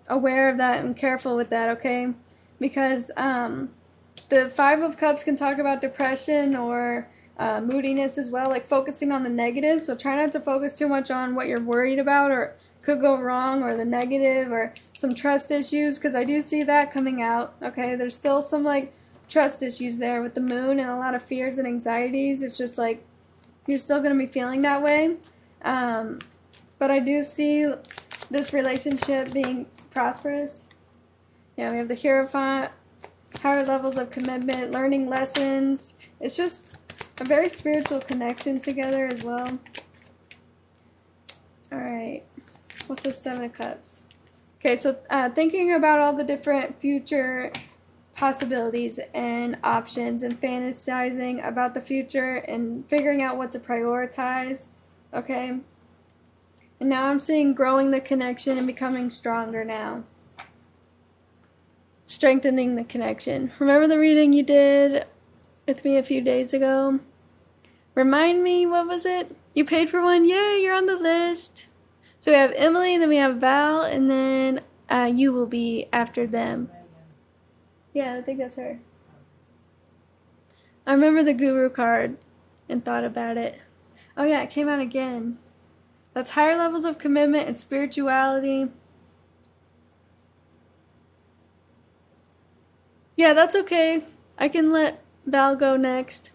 aware of that and careful with that, okay? Because the Five of Cups can talk about depression or moodiness as well, like focusing on the negative. So try not to focus too much on what you're worried about or could go wrong or the negative or some trust issues, because I do see that coming out, okay? There's still some like trust issues there with the moon and a lot of fears and anxieties. It's just like you're still going to be feeling that way. But I do see this relationship being prosperous. Yeah, we have the Hierophant, higher levels of commitment, learning lessons. It's just a very spiritual connection together as well. Alright, what's the Seven of Cups? Okay, so thinking about all the different future possibilities and options and fantasizing about the future and figuring out what to prioritize, okay? And now I'm seeing growing the connection and becoming stronger now. Strengthening the connection. Remember the reading you did with me a few days ago? Remind me, what was it? You paid for one? Yay, you're on the list. So we have Emily, then we have Val, and then you will be after them. Yeah, I think that's her. I remember the Guru card and thought about it. Oh yeah, it came out again. That's higher levels of commitment and spirituality. Yeah, that's okay. I can let Val go next.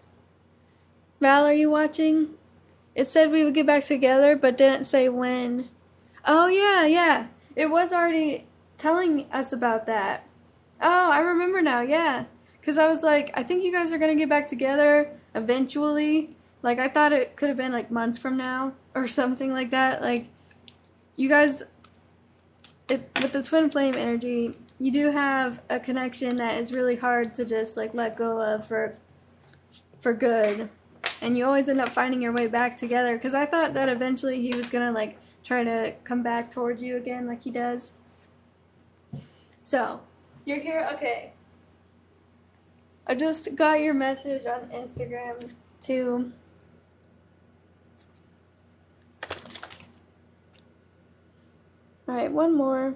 Val, are you watching? It said we would get back together, but didn't say when. Oh, yeah. It was already telling us about that. Oh, I remember now, yeah. Because I was like, I think you guys are going to get back together eventually. Like, I thought it could have been, like, months from now or something like that. Like, you guys, with the twin flame energy, you do have a connection that is really hard to just, like, let go of for good. And you always end up finding your way back together. Because I thought that eventually he was going to, like, try to come back towards you again like he does. So, you're here? Okay. I just got your message on Instagram, too. Alright, one more.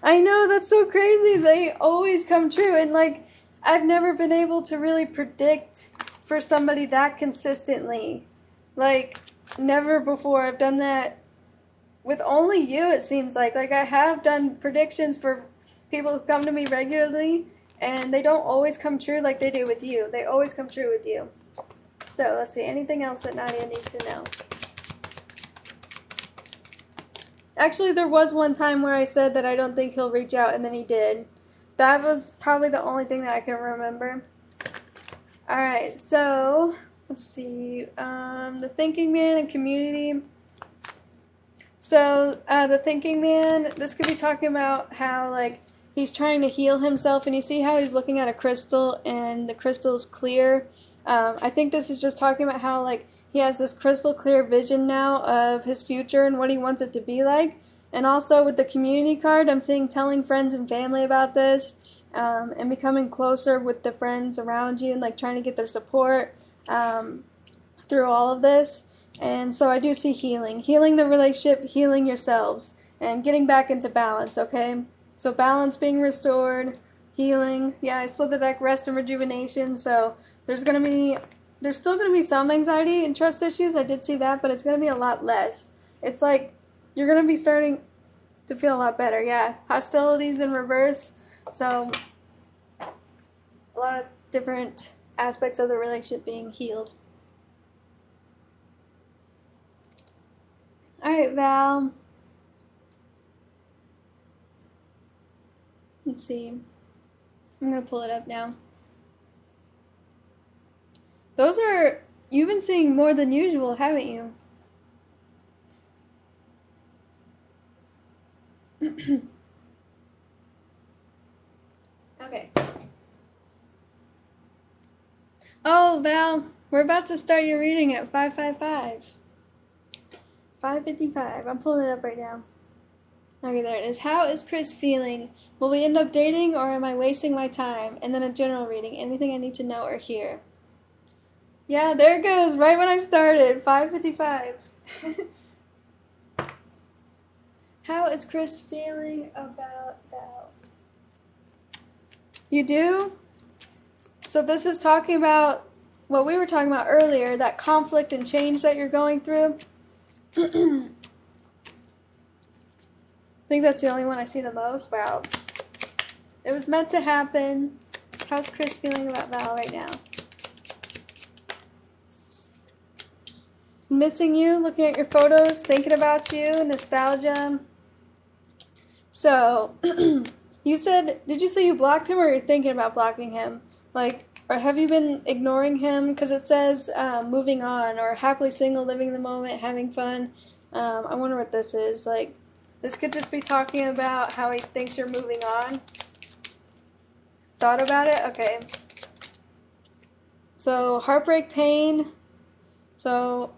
I know, that's so crazy. They always come true. And, like, I've never been able to really predict for somebody that consistently. Like, never before. I've done that with only you, it seems like. Like, I have done predictions for people who come to me regularly, and they don't always come true like they do with you. They always come true with you. So, let's see. Anything else that Nadia needs to know? Actually, there was one time where I said that I don't think he'll reach out, and then he did. That was probably the only thing that I can remember. Alright, so, let's see. The Thinking Man and Community. So, the Thinking Man, this could be talking about how, like, he's trying to heal himself, and you see how he's looking at a crystal, and the crystal's clear. I think this is just talking about how, like, he has this crystal clear vision now of his future and what he wants it to be like. And also with the community card, I'm seeing telling friends and family about this, and becoming closer with the friends around you and, like, trying to get their support through all of this. And so I do see healing. Healing the relationship, healing yourselves, and getting back into balance, okay? So balance being restored, healing. Yeah, I split the deck, rest and rejuvenation. So there's still going to be some anxiety and trust issues. I did see that, but it's going to be a lot less. It's like you're going to be starting to feel a lot better. Yeah, hostilities in reverse. So a lot of different aspects of the relationship being healed. Alright, Val. Let's see. I'm going to pull it up now. You've been seeing more than usual, haven't you? Okay. Oh, Val, we're about to start your reading at 5:55. 5:55. I'm pulling it up right now. Okay, there it is. How is Chris feeling? Will we end up dating, or am I wasting my time? And then a general reading. Anything I need to know or hear. Yeah, there it goes. Right when I started. 5:55. How is Chris feeling about Val? You do? So this is talking about what we were talking about earlier, that conflict and change that you're going through. I think that's the only one I see the most. Wow. It was meant to happen. How's Chris feeling about Val right now? Missing you, looking at your photos, thinking about you, nostalgia. So, did you say you blocked him, or you're thinking about blocking him? Like, or have you been ignoring him? Because it says moving on, or happily single, living in the moment, having fun. I wonder what this is. Like, this could just be talking about how he thinks you're moving on. Thought about it? Okay. So, heartbreak, pain. So,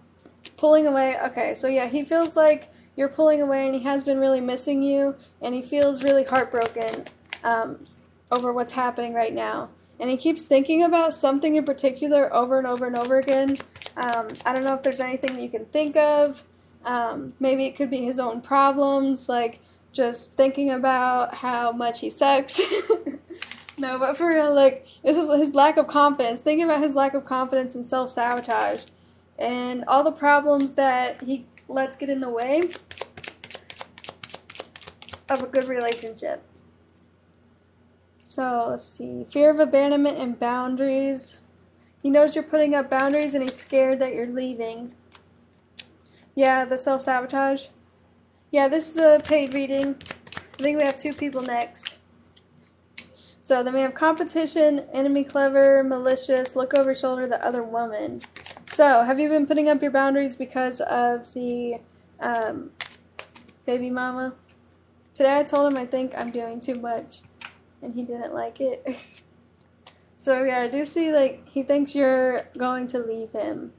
pulling away. Okay, so yeah, he feels like you're pulling away, and he has been really missing you, and he feels really heartbroken over what's happening right now. And he keeps thinking about something in particular over and over and over again. I don't know if there's anything you can think of. Maybe it could be his own problems, like just thinking about how much he sucks. No, but for real, like, this is his lack of confidence. Thinking about his lack of confidence and self-sabotage. And all the problems that he lets get in the way of a good relationship. So, let's see. Fear of abandonment and boundaries. He knows you're putting up boundaries, and he's scared that you're leaving. Yeah, the self-sabotage. Yeah, this is a paid reading. I think we have 2 people next. So then we have competition, enemy clever, malicious, look over shoulder, the other woman. So, have you been putting up your boundaries because of the baby mama? Today I told him I think I'm doing too much, and he didn't like it. So yeah, I do see, like, he thinks you're going to leave him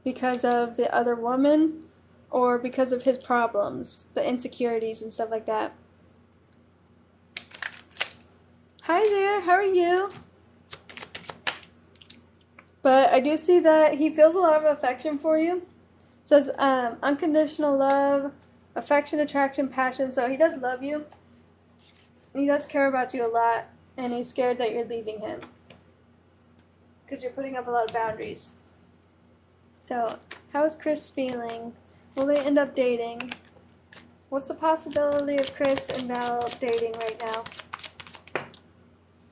because of the other woman, or because of his problems, the insecurities and stuff like that. Hi there, how are you? But I do see that he feels a lot of affection for you. It says unconditional love, affection, attraction, passion. So he does love you. And he does care about you a lot. And he's scared that you're leaving him, because you're putting up a lot of boundaries. So, how is Chris feeling? Will they end up dating? What's the possibility of Chris and Val dating right now?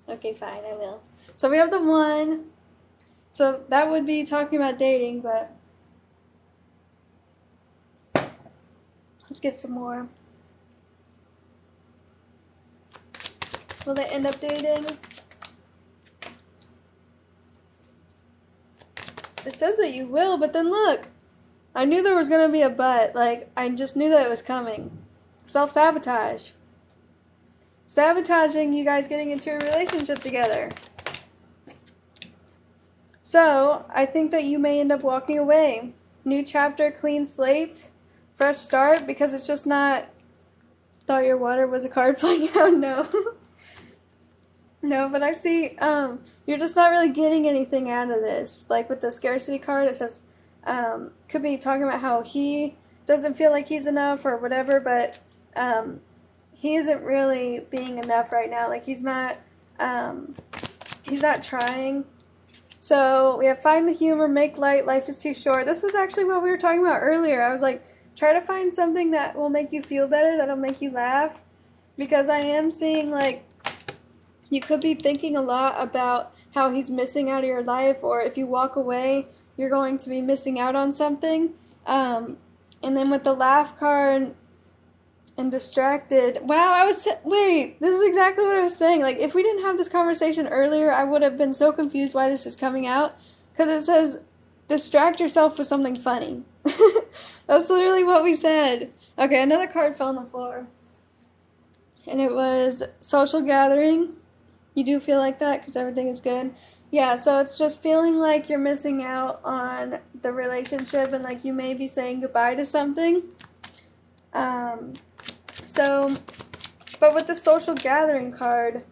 Okay, fine, I will. So we have the 1. So that would be talking about dating, but let's get some more. Will they end up dating? It says that you will, but then look. I knew there was going to be a but. Like, I just knew that it was coming. Self-sabotage. Sabotaging you guys getting into a relationship together. So, I think that you may end up walking away. New chapter, clean slate, fresh start, because it's just not... Thought your water was a card playing out? No. No, but I see, you're just not really getting anything out of this. Like with the scarcity card, it says, could be talking about how he doesn't feel like he's enough or whatever, but, he isn't really being enough right now. Like he's not trying. So we have find the humor, make light, life is too short. This was actually what we were talking about earlier. I was like, try to find something that will make you feel better, that'll make you laugh, because I am seeing like, you could be thinking a lot about how he's missing out of your life, or if you walk away, you're going to be missing out on something. And then with the laugh card and distracted, wow, wait, this is exactly what I was saying. Like, if we didn't have this conversation earlier, I would have been so confused why this is coming out, because it says, distract yourself with something funny. That's literally what we said. Okay, another card fell on the floor. And it was social gathering. You do feel like that because everything is good? Yeah, so it's just feeling like you're missing out on the relationship and like you may be saying goodbye to something. But with the social gathering card,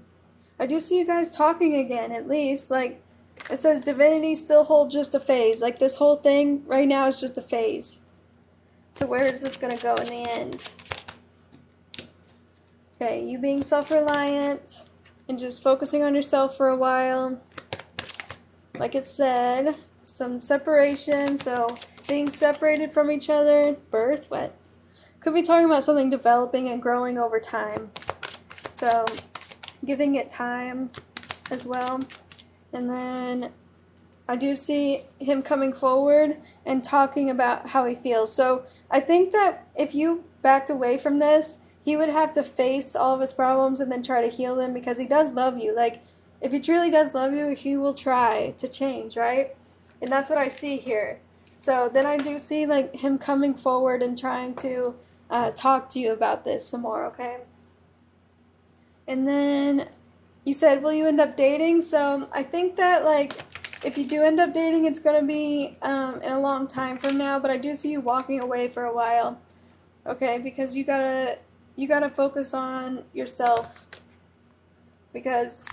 I do see you guys talking again, at least. Like, it says divinity still hold just a phase. Like, this whole thing right now is just a phase. So where is this going to go in the end? Okay, you being self-reliant and just focusing on yourself for a while. Like it said, some separation, so being separated from each other. Birth, what? Could be talking about something developing and growing over time. So, giving it time as well. And then I do see him coming forward and talking about how he feels. So, I think that if you backed away from this, he would have to face all of his problems and then try to heal them, because he does love you. Like, if he truly does love you, he will try to change, right? And that's what I see here. So then I do see like him coming forward and trying to talk to you about this some more, okay? And then you said, will you end up dating? So I think that like if you do end up dating, it's going to be in a long time from now, but I do see you walking away for a while, okay? Because you gotta focus on yourself, because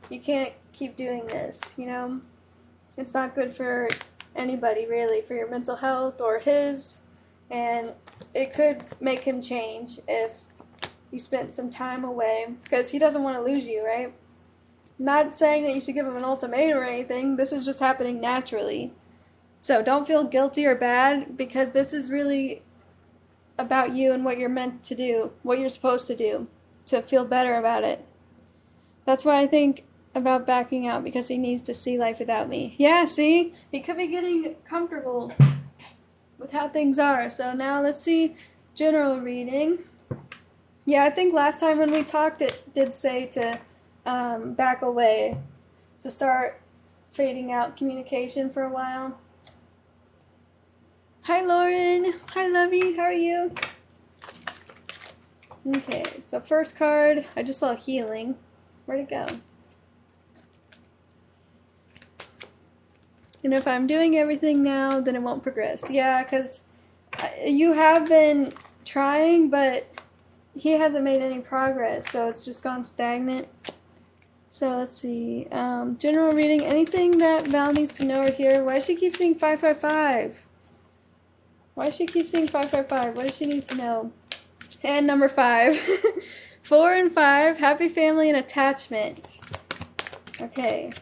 you can't keep doing this, you know? It's not good for anybody, really, for your mental health or his, and it could make him change if you spent some time away, because he doesn't want to lose you, right? Not saying that you should give him an ultimatum or anything. This is just happening naturally. So don't feel guilty or bad, because this is really about you and what you're meant to do, what you're supposed to do, to feel better about it. That's why I think about backing out, because he needs to see life without me. Yeah, see? He could be getting comfortable with how things are. So now let's see general reading. Yeah, I think last time when we talked, it did say to back away, to start fading out communication for a while. Hi, Lauren. Hi, Lovey. How are you? Okay, so first card, I just saw healing. Where'd it go? And if I'm doing everything now, then it won't progress. Yeah, because you have been trying, but he hasn't made any progress, so it's just gone stagnant. So let's see. General reading, anything that Val needs to know or hear. Why does she keep seeing 555? Why does she keep seeing 555? What does she need to know? And number 5. 4 and 5, happy family and attachment. Okay.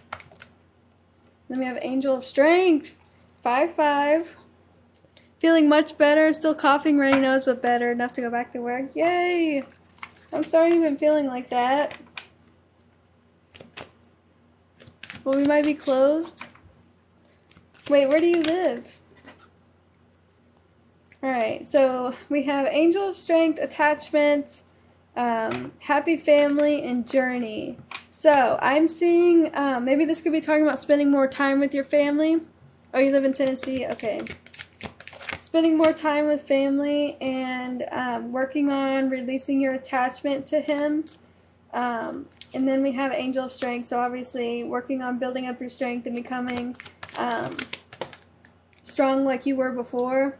Then we have Angel of Strength. 5-5. Feeling much better. Still coughing, runny nose, but better. Enough to go back to work. Yay! I'm sorry you've been feeling like that. Well, we might be closed. Wait, where do you live? Alright, so we have Angel of Strength, Attachment, Happy Family, and Journey. So, I'm seeing, maybe this could be talking about spending more time with your family. Oh, you live in Tennessee? Okay. Spending more time with family and working on releasing your attachment to him. And then we have Angel of Strength, so obviously working on building up your strength and becoming strong like you were before.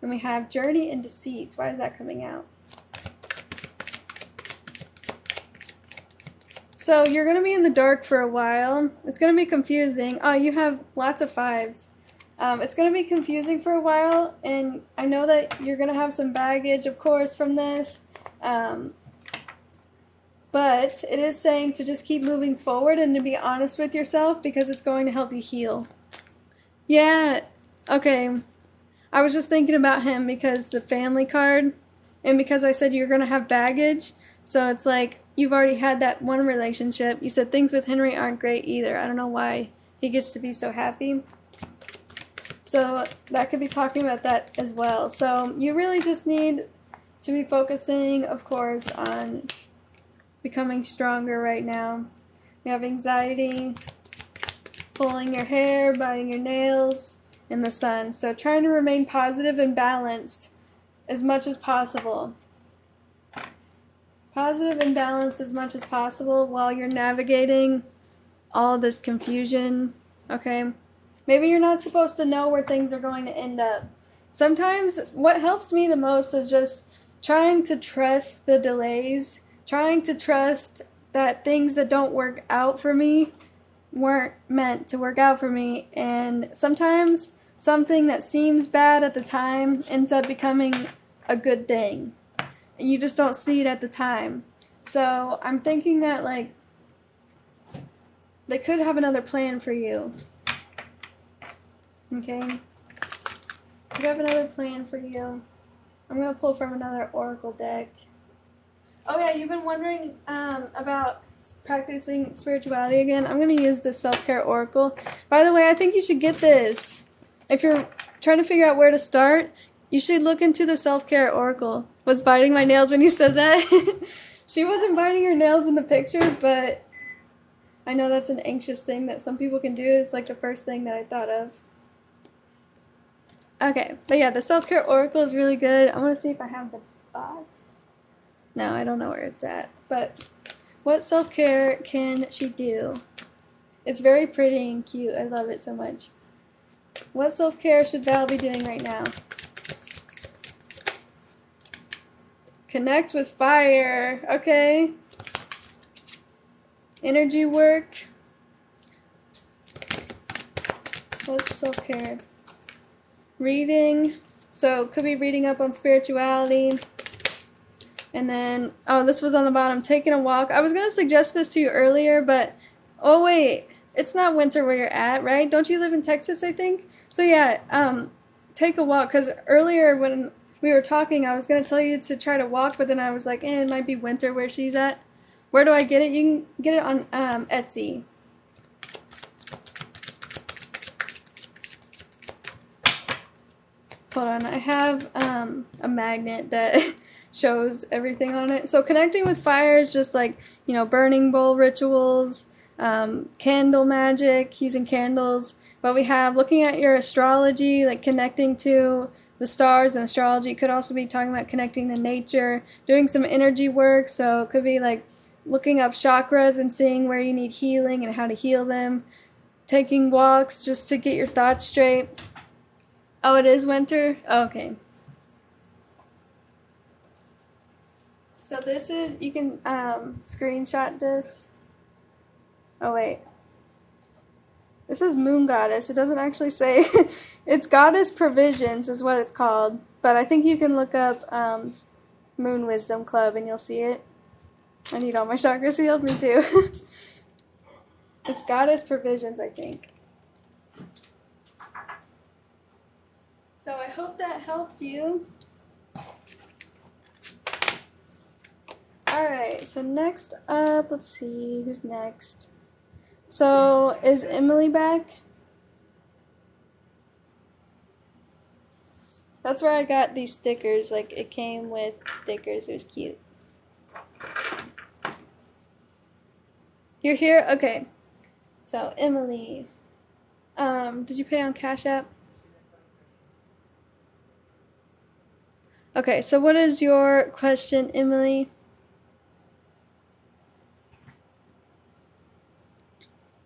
And we have Journey and Deceit. Why is that coming out? So you're going to be in the dark for a while. It's going to be confusing. Oh, you have lots of 5s. It's going to be confusing for a while, and I know that you're going to have some baggage, of course, from this. But it is saying to just keep moving forward and to be honest with yourself because it's going to help you heal. Yeah, okay. I was just thinking about him because the family card, and because I said you're going to have baggage, so it's like you've already had that one relationship. You said things with Henry aren't great either. I don't know why he gets to be so happy. So that could be talking about that as well. So you really just need to be focusing, of course, on becoming stronger right now. You have anxiety, pulling your hair, biting your nails, in the sun. So trying to remain positive and balanced as much as possible. Positive and balanced as much as possible while you're navigating all this confusion, okay? Maybe you're not supposed to know where things are going to end up. Sometimes what helps me the most is just trying to trust the delays, trying to trust that things that don't work out for me weren't meant to work out for me, and sometimes something that seems bad at the time ends up becoming a good thing. You just don't see it at the time. So I'm thinking that, like, they could have another plan for you. Okay? Could have another plan for you. I'm going to pull from another oracle deck. Oh yeah, you've been wondering about practicing spirituality again. I'm going to use this self-care oracle. By the way, I think you should get this. If you're trying to figure out where to start, you should look into the self-care oracle. Was biting my nails when you said that? She wasn't biting her nails in the picture, but I know that's an anxious thing that some people can do. It's like the first thing that I thought of. Okay, but yeah, the self-care oracle is really good. I want to see if I have the box. No, I don't know where it's at. But what self-care can she do? It's very pretty and cute. I love it so much. What self-care should Val be doing right now? Connect with fire. Okay. Energy work. What's self-care? Reading. So, could be reading up on spirituality. And then, oh, this was on the bottom, taking a walk. I was going to suggest this to you earlier, but, oh wait, it's not winter where you're at, right? Don't you live in Texas, I think? So yeah, take a walk, because earlier when we were talking, I was going to tell you to try to walk, but then I was like, it might be winter where she's at. Where do I get it? You can get it on Etsy. Hold on, I have a magnet that shows everything on it. So connecting with fire is just like, you know, burning bowl rituals, candle magic, using candles. But we have looking at your astrology, like connecting to the stars, and astrology could also be talking about connecting to nature, doing some energy work. So it could be like looking up chakras and seeing where you need healing and how to heal them. Taking walks just to get your thoughts straight. Oh, it is winter? Oh, okay. So this is, you can screenshot this. Oh, wait. This is Moon Goddess. It doesn't actually say. It's Goddess Provisions is what it's called. But I think you can look up Moon Wisdom Club and you'll see it. I need all my chakras healed. Me too. It's Goddess Provisions, I think. So I hope that helped you. Alright, so next up, let's see, who's next? So, is Emily back? That's where I got these stickers. Like, it came with stickers. It was cute. You're here? Okay. So, Emily. Did you pay on Cash App? Okay, so what is your question, Emily?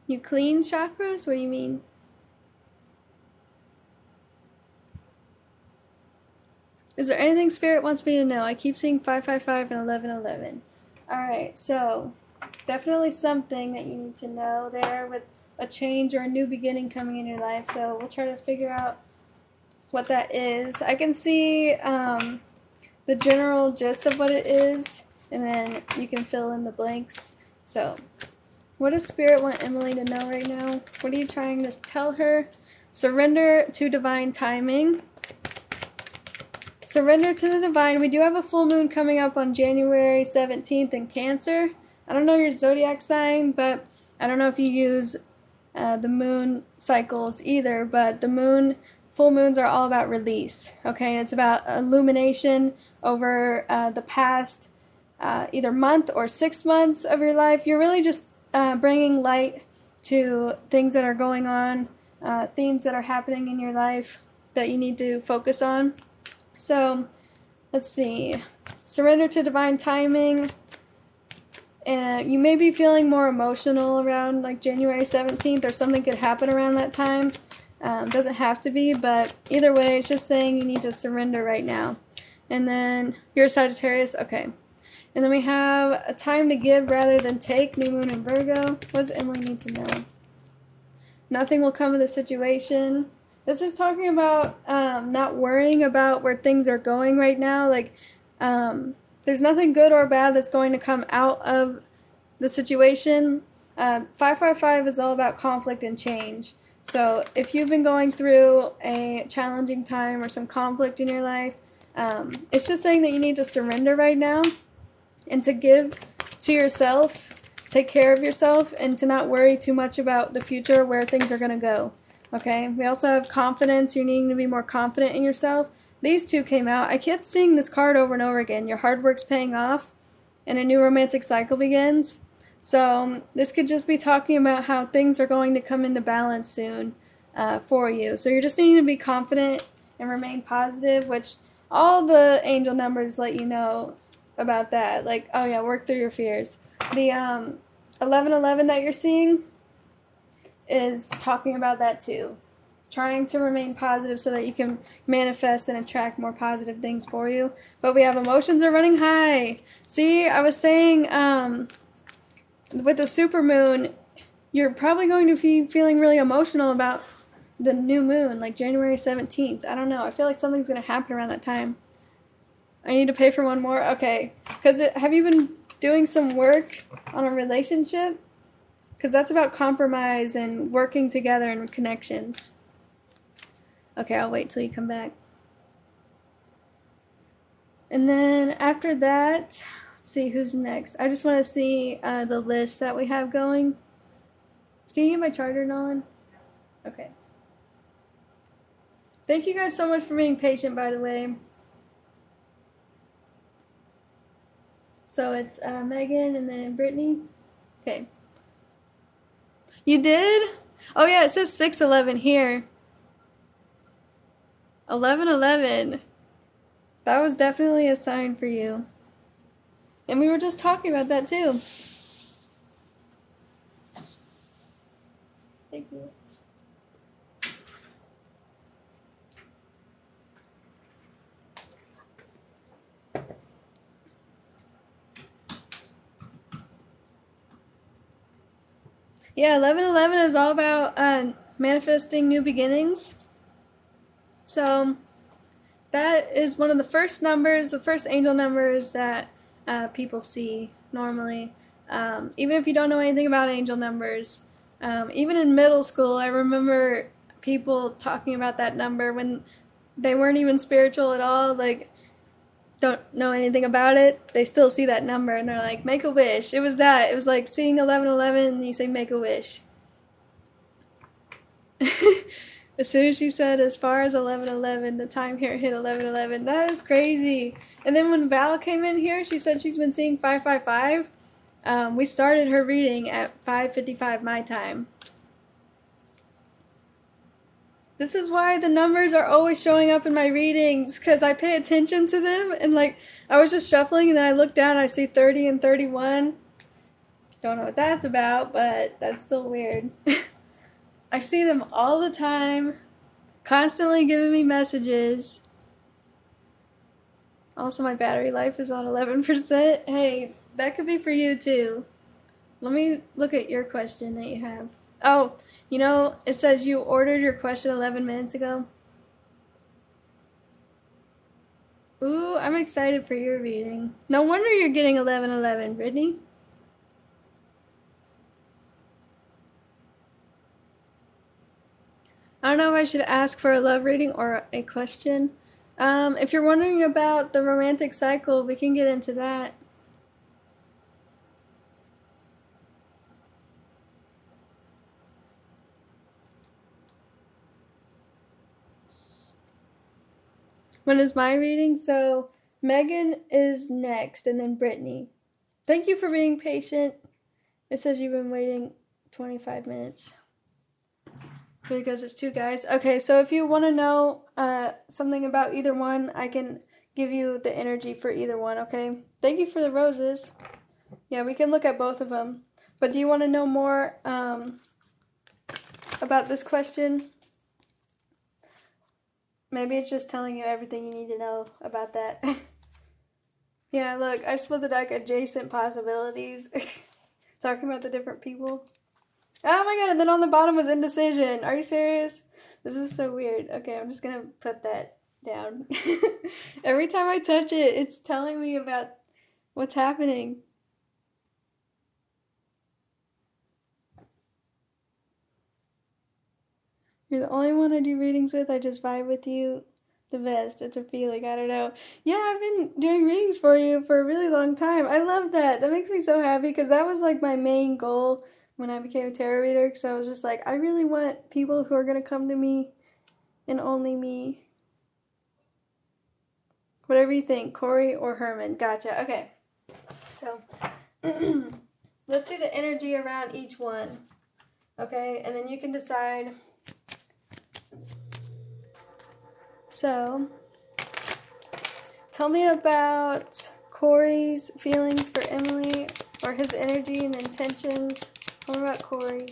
You clean chakras? What do you mean? Is there anything Spirit wants me to know? I keep seeing 555 and 1111. Alright, so definitely something that you need to know there with a change or a new beginning coming in your life. So we'll try to figure out what that is. I can see the general gist of what it is, and then you can fill in the blanks. So, what does Spirit want Emily to know right now? What are you trying to tell her? Surrender to divine timing. Surrender to the divine. We do have a full moon coming up on January 17th in Cancer. I don't know your zodiac sign, but I don't know if you use the moon cycles either, but full moons are all about release, okay? And it's about illumination over the past either month or 6 months of your life. You're really just bringing light to things that are going on, themes that are happening in your life that you need to focus on. So, let's see. Surrender to divine timing. And you may be feeling more emotional around like January 17th, or something could happen around that time. Doesn't have to be, but either way, it's just saying you need to surrender right now. And then you're a Sagittarius, okay. And then we have a time to give rather than take, new moon in Virgo. What does Emily need to know? Nothing will come of the situation. This is talking about not worrying about where things are going right now. Like, there's nothing good or bad that's going to come out of the situation. 555 is all about conflict and change. So if you've been going through a challenging time or some conflict in your life, it's just saying that you need to surrender right now and to give to yourself, take care of yourself, and to not worry too much about the future, where things are going to go. Okay? We also have confidence. You're needing to be more confident in yourself. These two came out. I kept seeing this card over and over again. Your hard work's paying off, and a new romantic cycle begins. So this could just be talking about how things are going to come into balance soon for you. So you're just needing to be confident and remain positive, which all the angel numbers let you know about that. Like, oh yeah, work through your fears. The 1111 that you're seeing is talking about that too. Trying to remain positive so that you can manifest and attract more positive things for you. But we have emotions are running high. See, I was saying with the supermoon, you're probably going to be feeling really emotional about the new moon, like January 17th. I don't know. I feel like something's going to happen around that time. I need to pay for one more? Okay. Because have you been doing some work on a relationship? Because that's about compromise and working together and connections. Okay, I'll wait till you come back. And then after that, let's see who's next. I just want to see the list that we have going. Can you get my charger, Nolan? Okay. Thank you guys so much for being patient, by the way. So it's Megan and then Brittany. Okay. You did? Oh yeah, it says 611 here. 1111. That was definitely a sign for you. And we were just talking about that too. Thank you. Yeah, 1111 is all about manifesting new beginnings. So that is one of the first numbers, the first angel numbers that people see normally. Even if you don't know anything about angel numbers, even in middle school, I remember people talking about that number when they weren't even spiritual at all, like don't know anything about it. They still see that number and they're like, make a wish. It was that. It was like seeing 1111 and you say make a wish. As soon as she said as far as 11:11, the time here hit 11:11. That is crazy. And then when Val came in here, she said she's been seeing 555. We started her reading at 5:55 my time. This is why the numbers are always showing up in my readings, because I pay attention to them, and like, I was just shuffling, and then I look down, and I see 30 and 31. Don't know what that's about, but that's still weird. I see them all the time, constantly giving me messages. Also, my battery life is on 11%. Hey, that could be for you too. Let me look at your question that you have. Oh, you know, it says you ordered your question 11 minutes ago. Ooh, I'm excited for your reading. No wonder you're getting 11:11, Brittany. I don't know if I should ask for a love reading or a question. If you're wondering about the romantic cycle, we can get into that. When is my reading? So, Megan is next, and then Brittany. Thank you for being patient. It says you've been waiting 25 minutes. Because it's two guys. Okay, so if you want to know something about either one, I can give you the energy for either one, okay? Thank you for the roses. Yeah, we can look at both of them. But do you want to know more about this question? Maybe it's just telling you everything you need to know about that. Yeah, look, I split the deck adjacent possibilities. Talking about the different people. Oh my god, and then on the bottom was indecision. Are you serious? This is so weird. Okay, I'm just gonna put that down. Every time I touch it, it's telling me about what's happening. You're the only one I do readings with. I just vibe with you the best. It's a feeling. I don't know. Yeah, I've been doing readings for you for a really long time. I love that. That makes me so happy because that was like my main goal when I became a tarot reader. So I was just like, I really want people who are going to come to me and only me. Whatever you think, Corey or Herman. Gotcha. Okay. So, let's see the energy around each one. Okay, and then you can decide. So, tell me about Corey's feelings for Emily, or his energy and intentions. Tell me about Corey.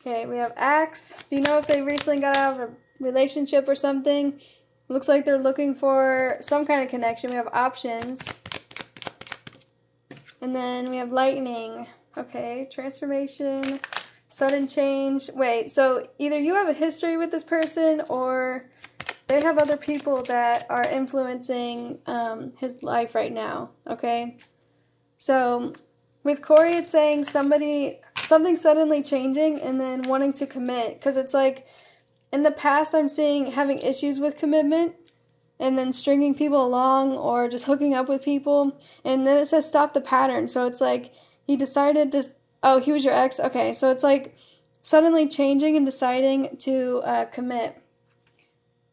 Okay, we have Axe. Do you know if they recently got out of a relationship or something? Looks like they're looking for some kind of connection. We have Options. And then we have Lightning. Okay, Transformation, Sudden Change. Wait, so either you have a history with this person or they have other people that are influencing his life right now, okay? So with Corey, it's saying something suddenly changing and then wanting to commit. Because it's like, in the past, I'm seeing having issues with commitment and then stringing people along or just hooking up with people. And then it says stop the pattern. So it's like he decided to, oh, he was your ex? Okay, so it's like suddenly changing and deciding to commit.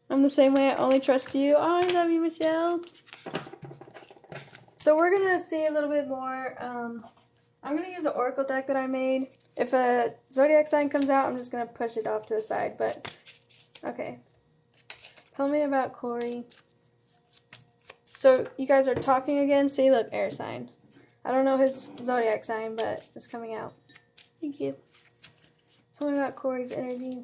I'm the same way. I only trust you. Oh, I love you, Michelle. So we're going to see a little bit more. I'm going to use an oracle deck that I made. If a zodiac sign comes out, I'm just going to push it off to the side. But, okay. Tell me about Corey. So you guys are talking again. See, look, air sign. I don't know his zodiac sign, but it's coming out. Thank you. Tell me about Corey's energy.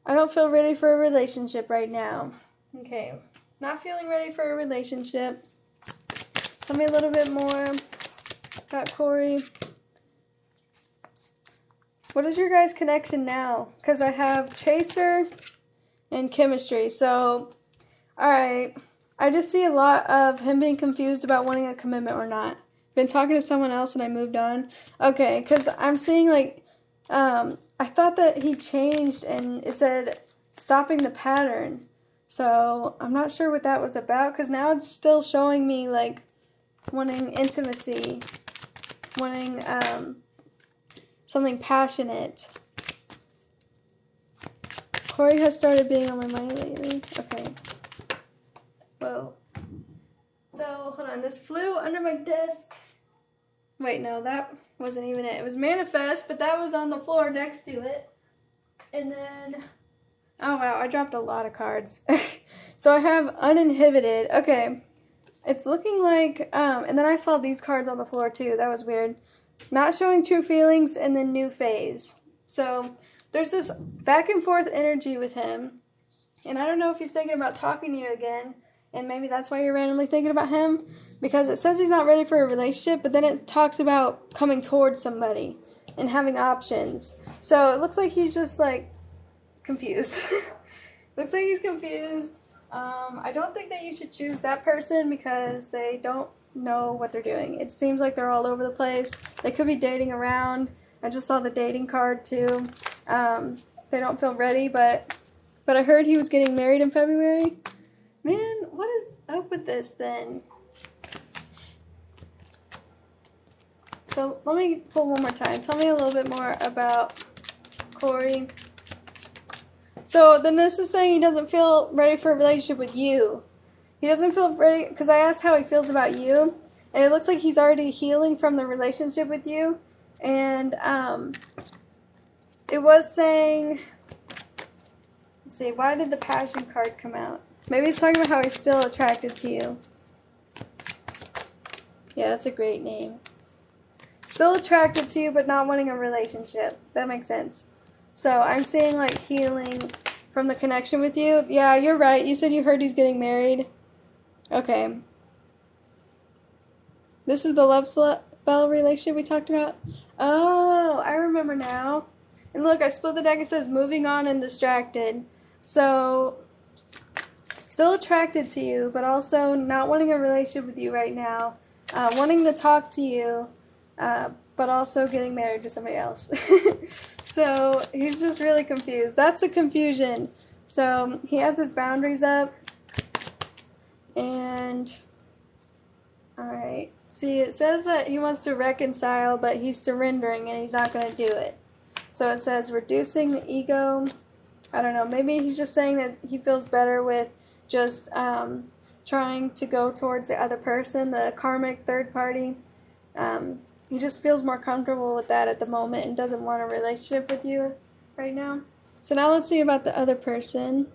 I don't feel ready for a relationship right now. Okay. Not feeling ready for a relationship. Tell me a little bit more about Corey. What is your guys' connection now? Because I have Chaser and Chemistry. So, alright. I just see a lot of him being confused about wanting a commitment or not. Been talking to someone else and I moved on. Okay, because I'm seeing like, I thought that he changed and it said stopping the pattern. So, I'm not sure what that was about because now it's still showing me like wanting intimacy, wanting, something passionate. Corey has started being on my mind lately. Okay. Whoa. So, hold on. This flew under my desk. Wait, no, that wasn't even it. It was manifest, but that was on the floor next to it. And then, oh wow, I dropped a lot of cards. So I have uninhibited. Okay. It's looking like, and then I saw these cards on the floor too. That was weird. Not showing true feelings and then new phase. So there's this back and forth energy with him. And I don't know if he's thinking about talking to you again. And maybe that's why you're randomly thinking about him. Because it says he's not ready for a relationship, but then it talks about coming towards somebody and having options. So it looks like he's just like confused. Looks like he's confused. I don't think that you should choose that person because they don't know what they're doing. It seems like they're all over the place. They could be dating around. I just saw the dating card too. They don't feel ready, but I heard he was getting married in February. Man, what is up with this then? So let me pull one more time. Tell me a little bit more about Corey. So then this is saying he doesn't feel ready for a relationship with you. He doesn't feel ready, because I asked how he feels about you, and it looks like he's already healing from the relationship with you. And it was saying, let's see, why did the passion card come out? Maybe he's talking about how he's still attracted to you. Yeah, that's a great name. Still attracted to you, but not wanting a relationship. That makes sense. So I'm seeing like healing from the connection with you. Yeah, you're right. You said you heard he's getting married. Okay. This is the love spell relationship we talked about? Oh, I remember now. And look, I split the deck. It says moving on and distracted. So, still attracted to you, but also not wanting a relationship with you right now. Wanting to talk to you, but also getting married to somebody else. So, he's just really confused. That's the confusion. So, he has his boundaries up. And, alright. See, it says that he wants to reconcile, but he's surrendering and he's not going to do it. So it says reducing the ego. I don't know. Maybe he's just saying that he feels better with just trying to go towards the other person, the karmic third party. He just feels more comfortable with that at the moment and doesn't want a relationship with you right now. So now let's see about the other person.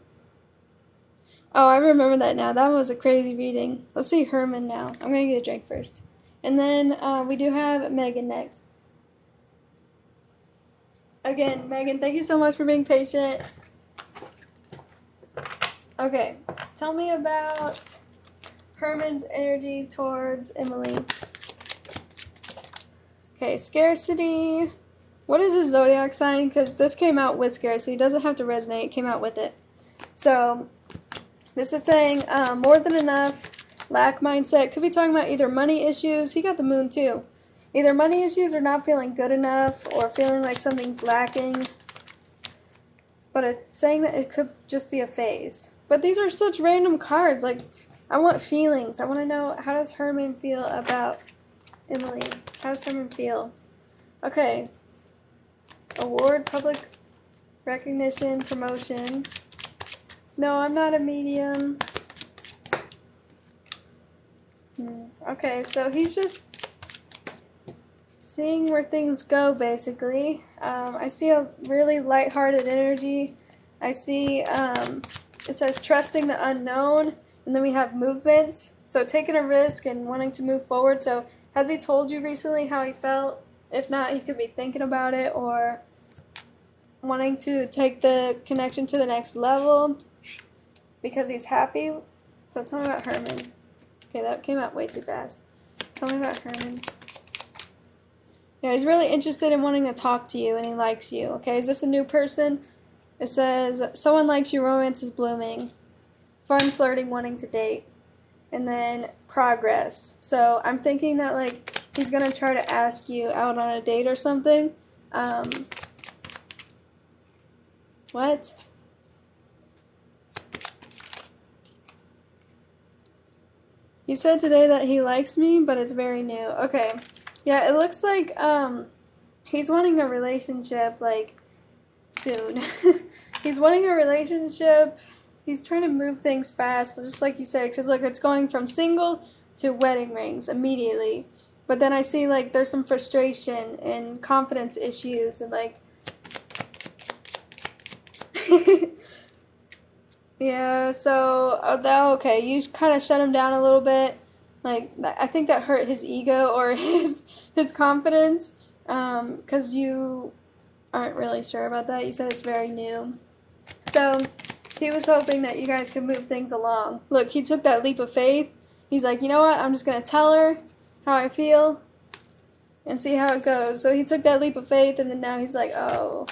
Oh, I remember that now. That was a crazy reading. Let's see Herman now. I'm going to get a drink first. And then we do have Megan next. Again, Megan, thank you so much for being patient. Okay, tell me about Herman's energy towards Emily. Okay, scarcity. What is his zodiac sign? Because this came out with scarcity. It doesn't have to resonate. It came out with it. So, this is saying more than enough, lack mindset. Could be talking about either money issues. He got the moon too. Either money issues or not feeling good enough or feeling like something's lacking. But it's saying that it could just be a phase. But these are such random cards. Like, I want feelings. I want to know, how does Herman feel about Emily? How does Herman feel? Okay. Award, public recognition, promotion. No, I'm not a medium. Okay, so he's just seeing where things go, basically. I see a really lighthearted energy. I see, it says trusting the unknown, and then we have movement. So taking a risk and wanting to move forward. So has he told you recently how he felt? If not, he could be thinking about it or wanting to take the connection to the next level because he's happy. So tell me about Herman. Okay, that came out way too fast. Tell me about Herman. Yeah, he's really interested in wanting to talk to you, and he likes you. Okay, is this a new person? It says, someone likes you, romance is blooming. Fun, flirting, wanting to date. And then progress. So I'm thinking that, like, he's going to try to ask you out on a date or something. What? He said today that he likes me, but it's very new. Okay. Yeah, it looks like He's wanting a relationship, like, soon. He's wanting a relationship. He's trying to move things fast, just like you said, because, look, it's going from single to wedding rings immediately. But then I see, like, there's some frustration and confidence issues, and, like, yeah, so, okay, you kind of shut him down a little bit. Like, I think that hurt his ego or his confidence, because you aren't really sure about that. You said it's very new. So, he was hoping that you guys could move things along. Look, he took that leap of faith. He's like, you know what, I'm just going to tell her how I feel and see how it goes. So, he took that leap of faith, and then now he's like, oh.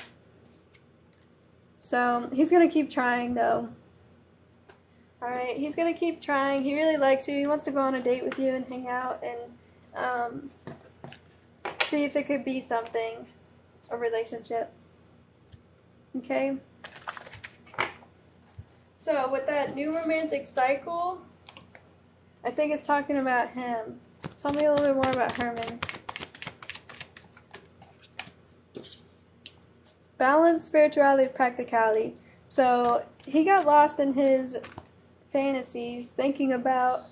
So, he's going to keep trying, though. Alright, he's going to keep trying. He really likes you. He wants to go on a date with you and hang out and see if it could be something, a relationship. Okay? So, with that new romantic cycle, I think it's talking about him. Tell me a little bit more about Herman. Balance, spirituality, practicality. So, he got lost in his fantasies, thinking about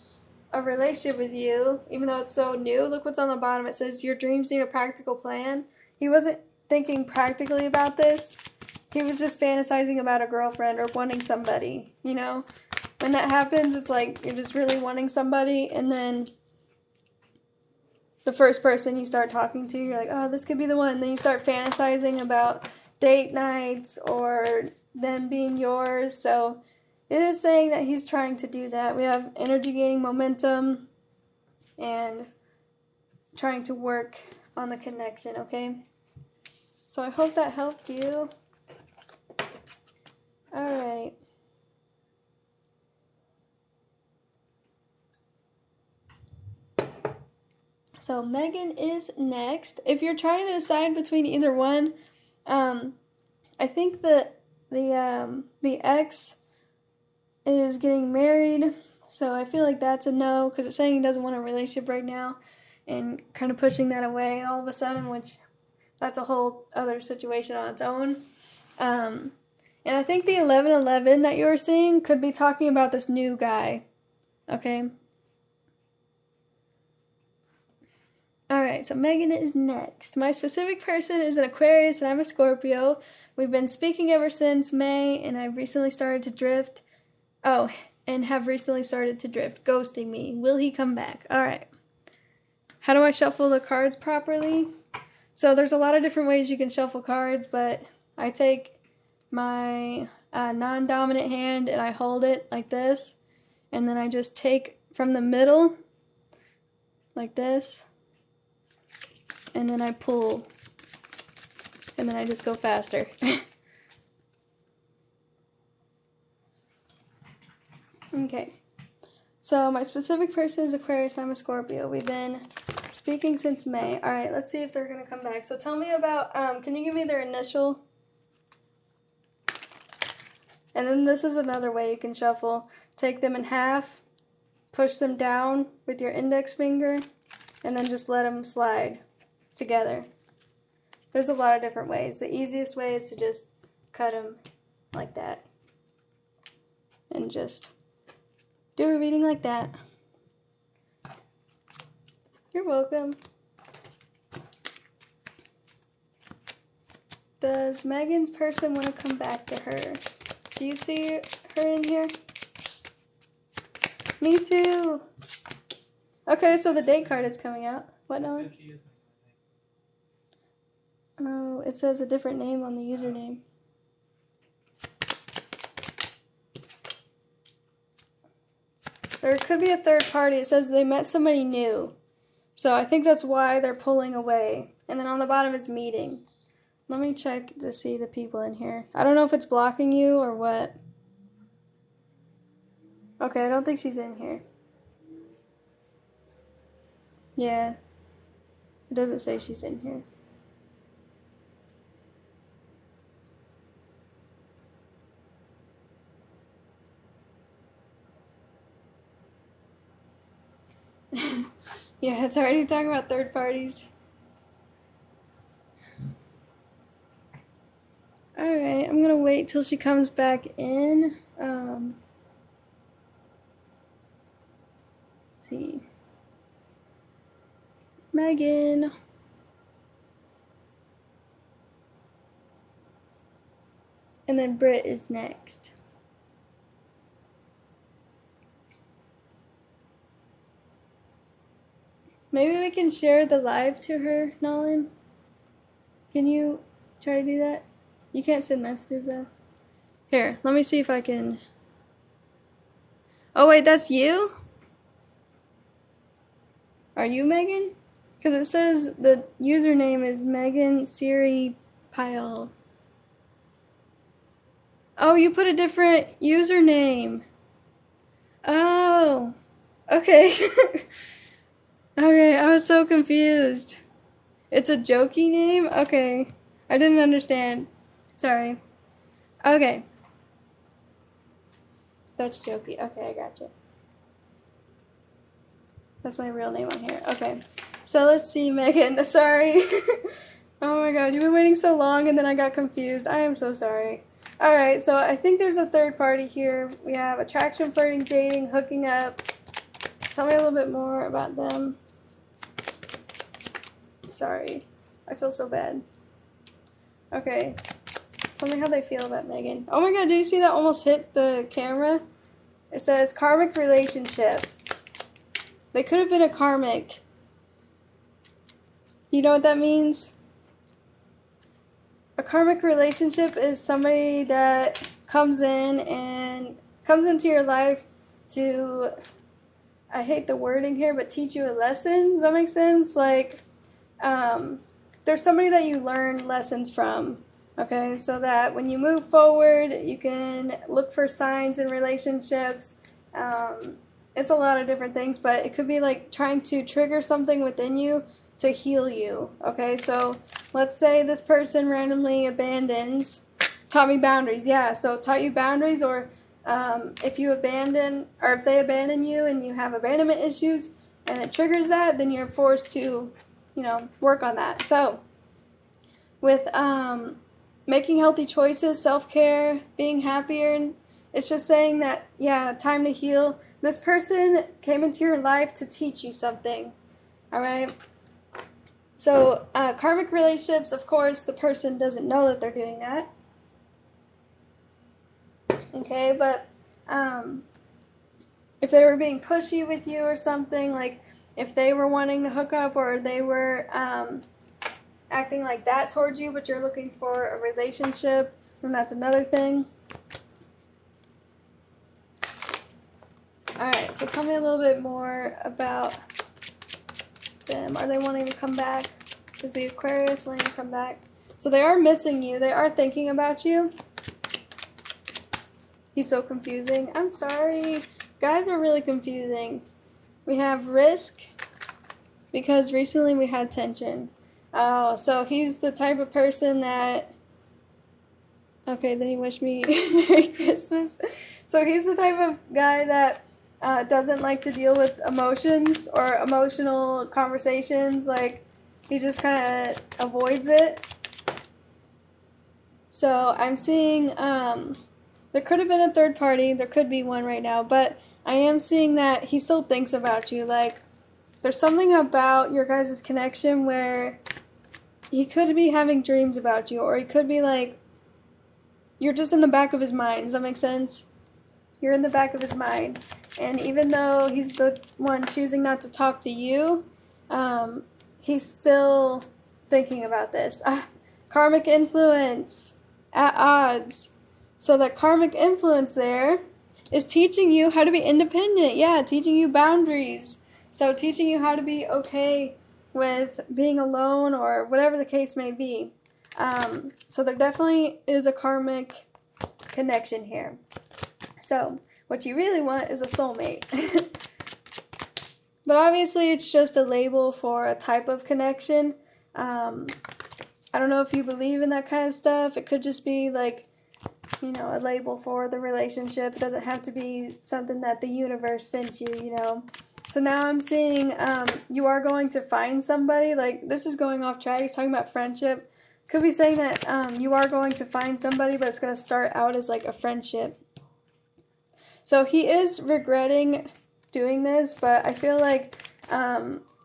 a relationship with you, even though it's so new. Look what's on the bottom. It says, your dreams need a practical plan. He wasn't thinking practically about this. He was just fantasizing about a girlfriend or wanting somebody, you know? When that happens, it's like you're just really wanting somebody, and then the first person you start talking to, you're like, oh, this could be the one. Then you start fantasizing about date nights or them being yours. So it is saying that he's trying to do that. We have energy gaining momentum and trying to work on the connection, okay? So I hope that helped you. Alright. So Megan is next. If you're trying to decide between either one, I think that the ex is getting married, so I feel like that's a no, because it's saying he doesn't want a relationship right now, and kind of pushing that away all of a sudden, which that's a whole other situation on its own. And I think the 1111 that you were seeing could be talking about this new guy, okay? Alright, so Megan is next. My specific person is an Aquarius and I'm a Scorpio. We've been speaking ever since May, and I've recently started to drift. Oh, and have recently started to drift. Ghosting me. Will he come back? Alright. How do I shuffle the cards properly? So there's a lot of different ways you can shuffle cards, but I take my non-dominant hand and I hold it like this. And then I just take from the middle, like this. And then I pull, and then I just go faster. Okay, so my specific person is Aquarius, and I'm a Scorpio. We've been speaking since May. Alright, let's see if they're going to come back. So tell me about, can you give me their initial? And then this is another way you can shuffle. Take them in half, push them down with your index finger, and then just let them slide together. There's a lot of different ways. The easiest way is to just cut them like that. And just do a reading like that. You're welcome. Does Megan's person want to come back to her? Do you see her in here? Me too. Okay, so the date card is coming out. What now? Oh, it says a different name on the username. There could be a third party. It says they met somebody new. So I think that's why they're pulling away. And then on the bottom is meeting. Let me check to see the people in here. I don't know if it's blocking you or what. Okay, I don't think she's in here. Yeah. It doesn't say she's in here. Yeah, it's already talking about third parties. Alright, I'm gonna wait till she comes back in. Let's see. Megan. And then Britt is next. Maybe we can share the live to her, Nolan. Can you try to do that? You can't send messages though. Here, let me see if I can. Oh wait, that's you? Are you Megan? Because it says the username is Megan Siri Pile. Oh, you put a different username. Oh, okay. Okay, I was so confused. It's a jokey name? Okay. I didn't understand. Sorry. Okay. That's jokey. Okay, I gotcha. That's my real name on here. Okay. So let's see, Megan. Sorry. Oh my god, you've been waiting so long and then I got confused. I am so sorry. Alright, so I think there's a third party here. We have attraction, flirting, dating, hooking up. Tell me a little bit more about them. Sorry. I feel so bad. Okay. Tell me how they feel about Megan. Oh my god, did you see that almost hit the camera? It says karmic relationship. They could have been a karmic. You know what that means? A karmic relationship is somebody that comes into your life to, I hate the wording here, but teach you a lesson. Does that make sense? Like, there's somebody that you learn lessons from, okay? So that when you move forward, you can look for signs in relationships. It's a lot of different things, but it could be like trying to trigger something within you to heal you, okay? So let's say this person randomly taught me boundaries, yeah, so taught you boundaries, or if they abandon you and you have abandonment issues and it triggers that, then you're forced to, work on that. So with making healthy choices, self-care, being happier, it's just saying that, yeah, time to heal. This person came into your life to teach you something, all right? So, karmic relationships, of course, the person doesn't know that they're doing that. Okay, but if they were being pushy with you or something, like if they were wanting to hook up or they were acting like that towards you, but you're looking for a relationship, then that's another thing. Alright, so tell me a little bit more about them. Are they wanting to come back? Is the Aquarius wanting to come back? So they are missing you. They are thinking about you. He's so confusing. I'm sorry. Guys are really confusing. We have risk because recently we had tension. Oh, so he's the type of person that... Okay, then he wished me Merry Christmas. So he's the type of guy that doesn't like to deal with emotions or emotional conversations. Like, he just kind of avoids it. So I'm seeing, there could have been a third party. There could be one right now. But I am seeing that he still thinks about you. Like, there's something about your guys' connection where he could be having dreams about you. Or he could be like, you're just in the back of his mind. Does that make sense? You're in the back of his mind. And even though he's the one choosing not to talk to you, he's still thinking about this. Karmic influence. At odds. So that karmic influence there is teaching you how to be independent. Yeah, teaching you boundaries. So teaching you how to be okay with being alone or whatever the case may be. So there definitely is a karmic connection here. So what you really want is a soulmate. But obviously it's just a label for a type of connection. I don't know if you believe in that kind of stuff. It could just be like, a label for the relationship. It doesn't have to be something that the universe sent you, So now I'm seeing you are going to find somebody. Like, this is going off track. He's talking about friendship. Could be saying that you are going to find somebody, but it's going to start out as like a friendship. So he is regretting doing this, but I feel like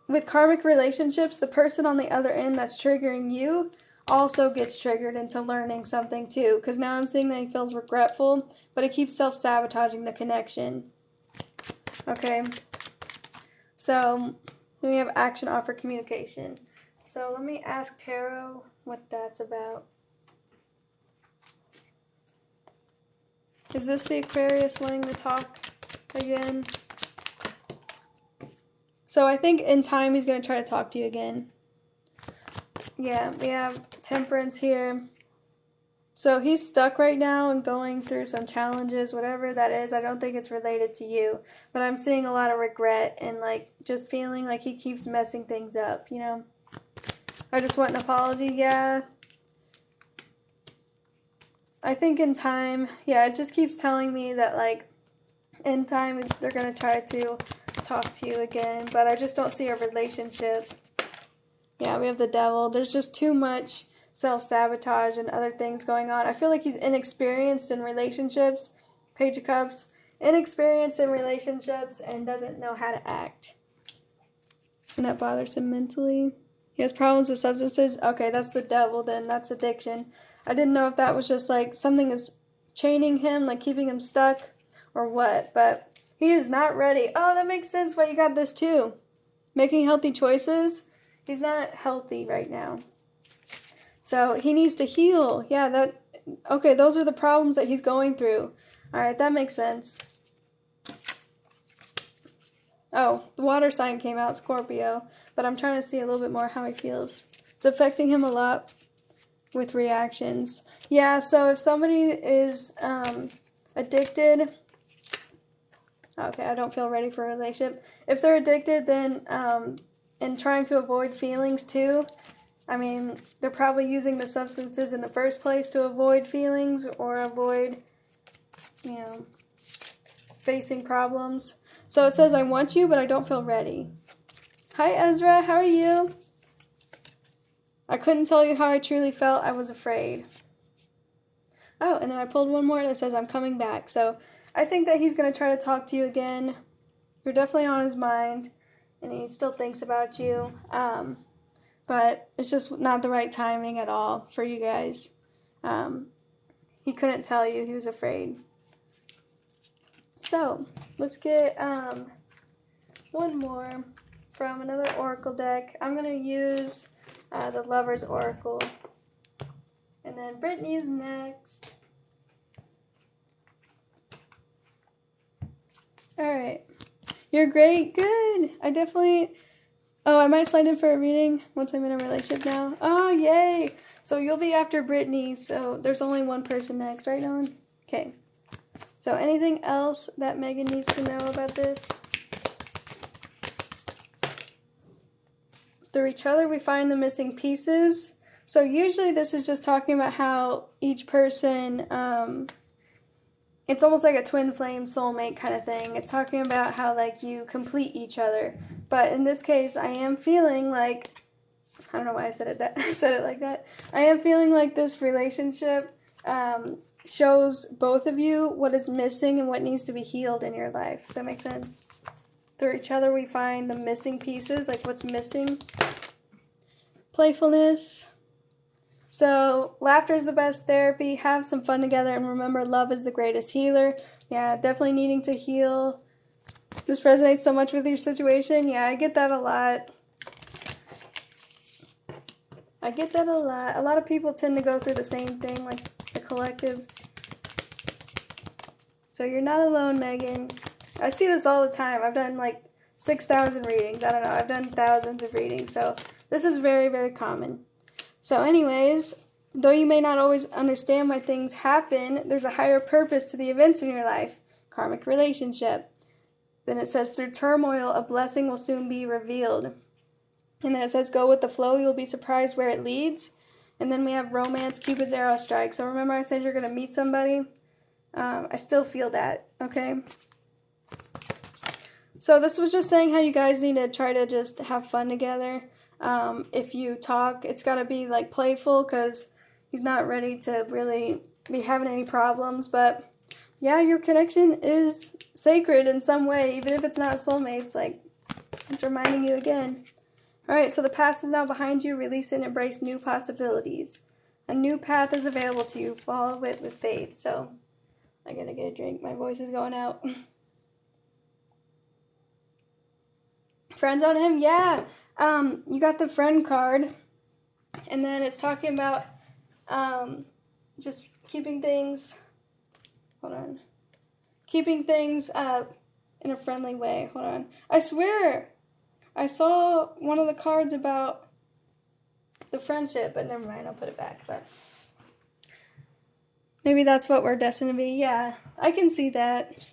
with karmic relationships, the person on the other end that's triggering you also gets triggered into learning something too. Because now I'm seeing that he feels regretful, but he keeps self-sabotaging the connection. Okay. So then we have action, offer, communication. So let me ask Tarot what that's about. Is this the Aquarius wanting to talk again? So I think in time he's going to try to talk to you again. Yeah, we have Temperance here. So he's stuck right now and going through some challenges, whatever that is. I don't think it's related to you. But I'm seeing a lot of regret and like just feeling like he keeps messing things up, you know? I just want an apology, yeah. I think in time, yeah, it just keeps telling me that like in time they're going to try to talk to you again. But I just don't see a relationship. Yeah, we have the Devil. There's just too much self-sabotage and other things going on. I feel like he's inexperienced in relationships. Page of Cups. Inexperienced in relationships and doesn't know how to act. And that bothers him mentally. He has problems with substances. Okay, that's the Devil then. That's addiction. I didn't know if that was just like something is chaining him, like keeping him stuck or what. But he is not ready. Oh, that makes sense why you got this too. Making healthy choices. He's not healthy right now. So he needs to heal. Yeah, okay, those are the problems that he's going through. Alright, that makes sense. Oh, the water sign came out, Scorpio. But I'm trying to see a little bit more how he feels. It's affecting him a lot with reactions. Yeah, so if somebody is addicted... Okay, I don't feel ready for a relationship. If they're addicted, then... and trying to avoid feelings too. I mean, they're probably using the substances in the first place to avoid feelings or avoid, you know, facing problems. So it says, I want you, but I don't feel ready. Hi, Ezra. How are you? I couldn't tell you how I truly felt. I was afraid. Oh, and then I pulled one more that says, I'm coming back. So I think that he's going to try to talk to you again. You're definitely on his mind. And he still thinks about you, but it's just not the right timing at all for you guys. He couldn't tell you, he was afraid. So, let's get one more from another oracle deck. I'm going to use the Lover's Oracle. And then Brittany's next. Alright. You're great. Good. I might slide in for a reading once I'm in a relationship now. Oh, yay. So you'll be after Brittany. So there's only one person next, right, Ellen? Okay. So anything else that Megan needs to know about this? Through each other, we find the missing pieces. So usually this is just talking about how each person... it's almost like a twin flame soulmate kind of thing. It's talking about how, like, you complete each other. But in this case, I am feeling like, I don't know why I said it like that. I am feeling like this relationship shows both of you what is missing and what needs to be healed in your life. Does that make sense? Through each other, we find the missing pieces, like what's missing. Playfulness. So, laughter is the best therapy. Have some fun together, and remember, love is the greatest healer. Yeah, definitely needing to heal. This resonates so much with your situation. Yeah, I get that a lot. A lot of people tend to go through the same thing, like the collective. So you're not alone, Megan. I see this all the time. I've done like 6,000 readings. I don't know. I've done thousands of readings. So this is very, very common. So anyways, though you may not always understand why things happen, there's a higher purpose to the events in your life. Karmic relationship. Then it says, through turmoil, a blessing will soon be revealed. And then it says, go with the flow, you'll be surprised where it leads. And then we have romance, Cupid's arrow strike. So remember I said you're going to meet somebody? I still feel that, okay? So this was just saying how you guys need to try to just have fun together. If you talk, it's got to be like playful because he's not ready to really be having any problems. But yeah, your connection is sacred in some way, even if it's not soulmates. Like, it's reminding you again. Alright, so the past is now behind you. Release and embrace new possibilities. A new path is available to you. Follow it with faith. So, I gotta get a drink. My voice is going out. Friends on him? Yeah. You got the friend card. And then it's talking about just keeping things... Hold on. Keeping things in a friendly way. Hold on. I swear, I saw one of the cards about the friendship, but never mind, I'll put it back. But maybe that's what we're destined to be. Yeah, I can see that.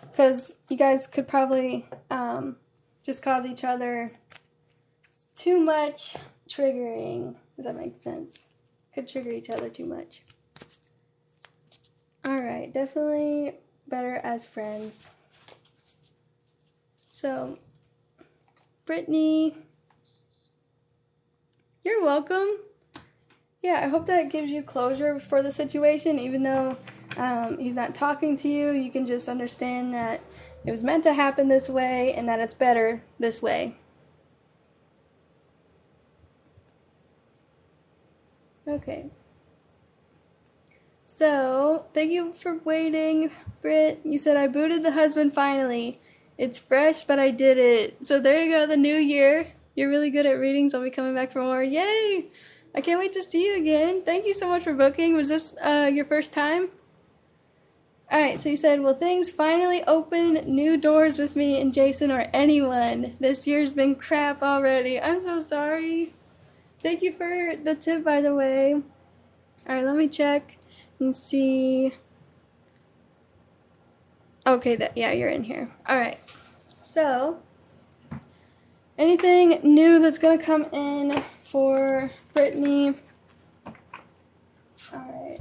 Because you guys could probably just cause each other too much triggering. Does that make sense? Could trigger each other too much. Alright, definitely better as friends. So, Brittany, you're welcome. Yeah, I hope that gives you closure for the situation, even though he's not talking to you. You can just understand that it was meant to happen this way and that it's better this way. Okay. So, thank you for waiting, Britt. You said, I booted the husband finally. It's fresh, but I did it. So there you go, the new year. You're really good at readings. I'll be coming back for more. Yay! I can't wait to see you again. Thank you so much for booking. Was this your first time? Alright, so you said, will things finally open new doors with me and Jason or anyone? This year's been crap already. I'm so sorry. Thank you for the tip, by the way. Alright, let me check and see. Okay, yeah, you're in here. Alright, so anything new that's going to come in for Brittany? Alright.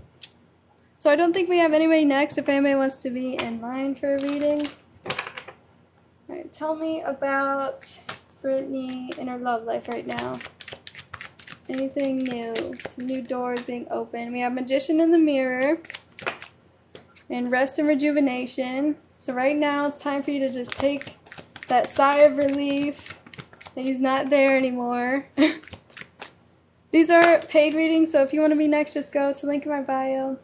So I don't think we have anybody next if anybody wants to be in line for a reading. Alright, tell me about Brittany and her love life right now. Anything new? Some new doors being opened. We have Magician in the Mirror. And Rest and Rejuvenation. So right now it's time for you to just take that sigh of relief that he's not there anymore. These are paid readings, so if you want to be next, just go to the link in my bio.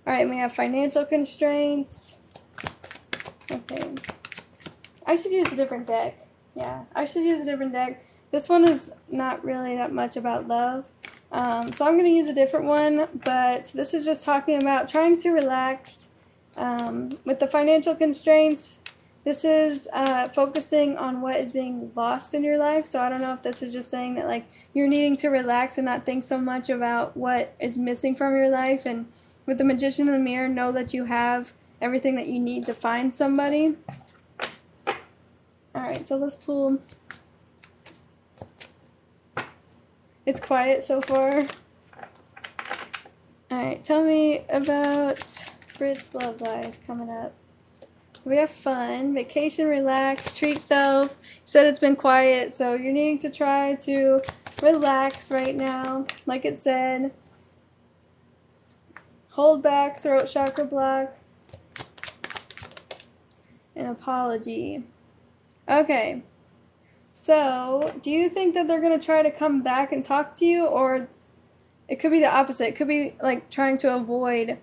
Alright, we have Financial Constraints. Okay. I should use a different deck. Yeah, I should use a different deck. This one is not really that much about love. So I'm going to use a different one, but this is just talking about trying to relax. With the financial constraints, this is focusing on what is being lost in your life. So I don't know if this is just saying that like you're needing to relax and not think so much about what is missing from your life. And with the Magician in the Mirror, know that you have everything that you need to find somebody. Alright, so let's pull. It's quiet so far. Alright, tell me about Britt's love life coming up. So we have fun, vacation, relax, treat self. You said it's been quiet, so you're needing to try to relax right now, like it said. Hold back, throat chakra block. An apology. Okay. So, do you think that they're going to try to come back and talk to you, or it could be the opposite? It could be like trying to avoid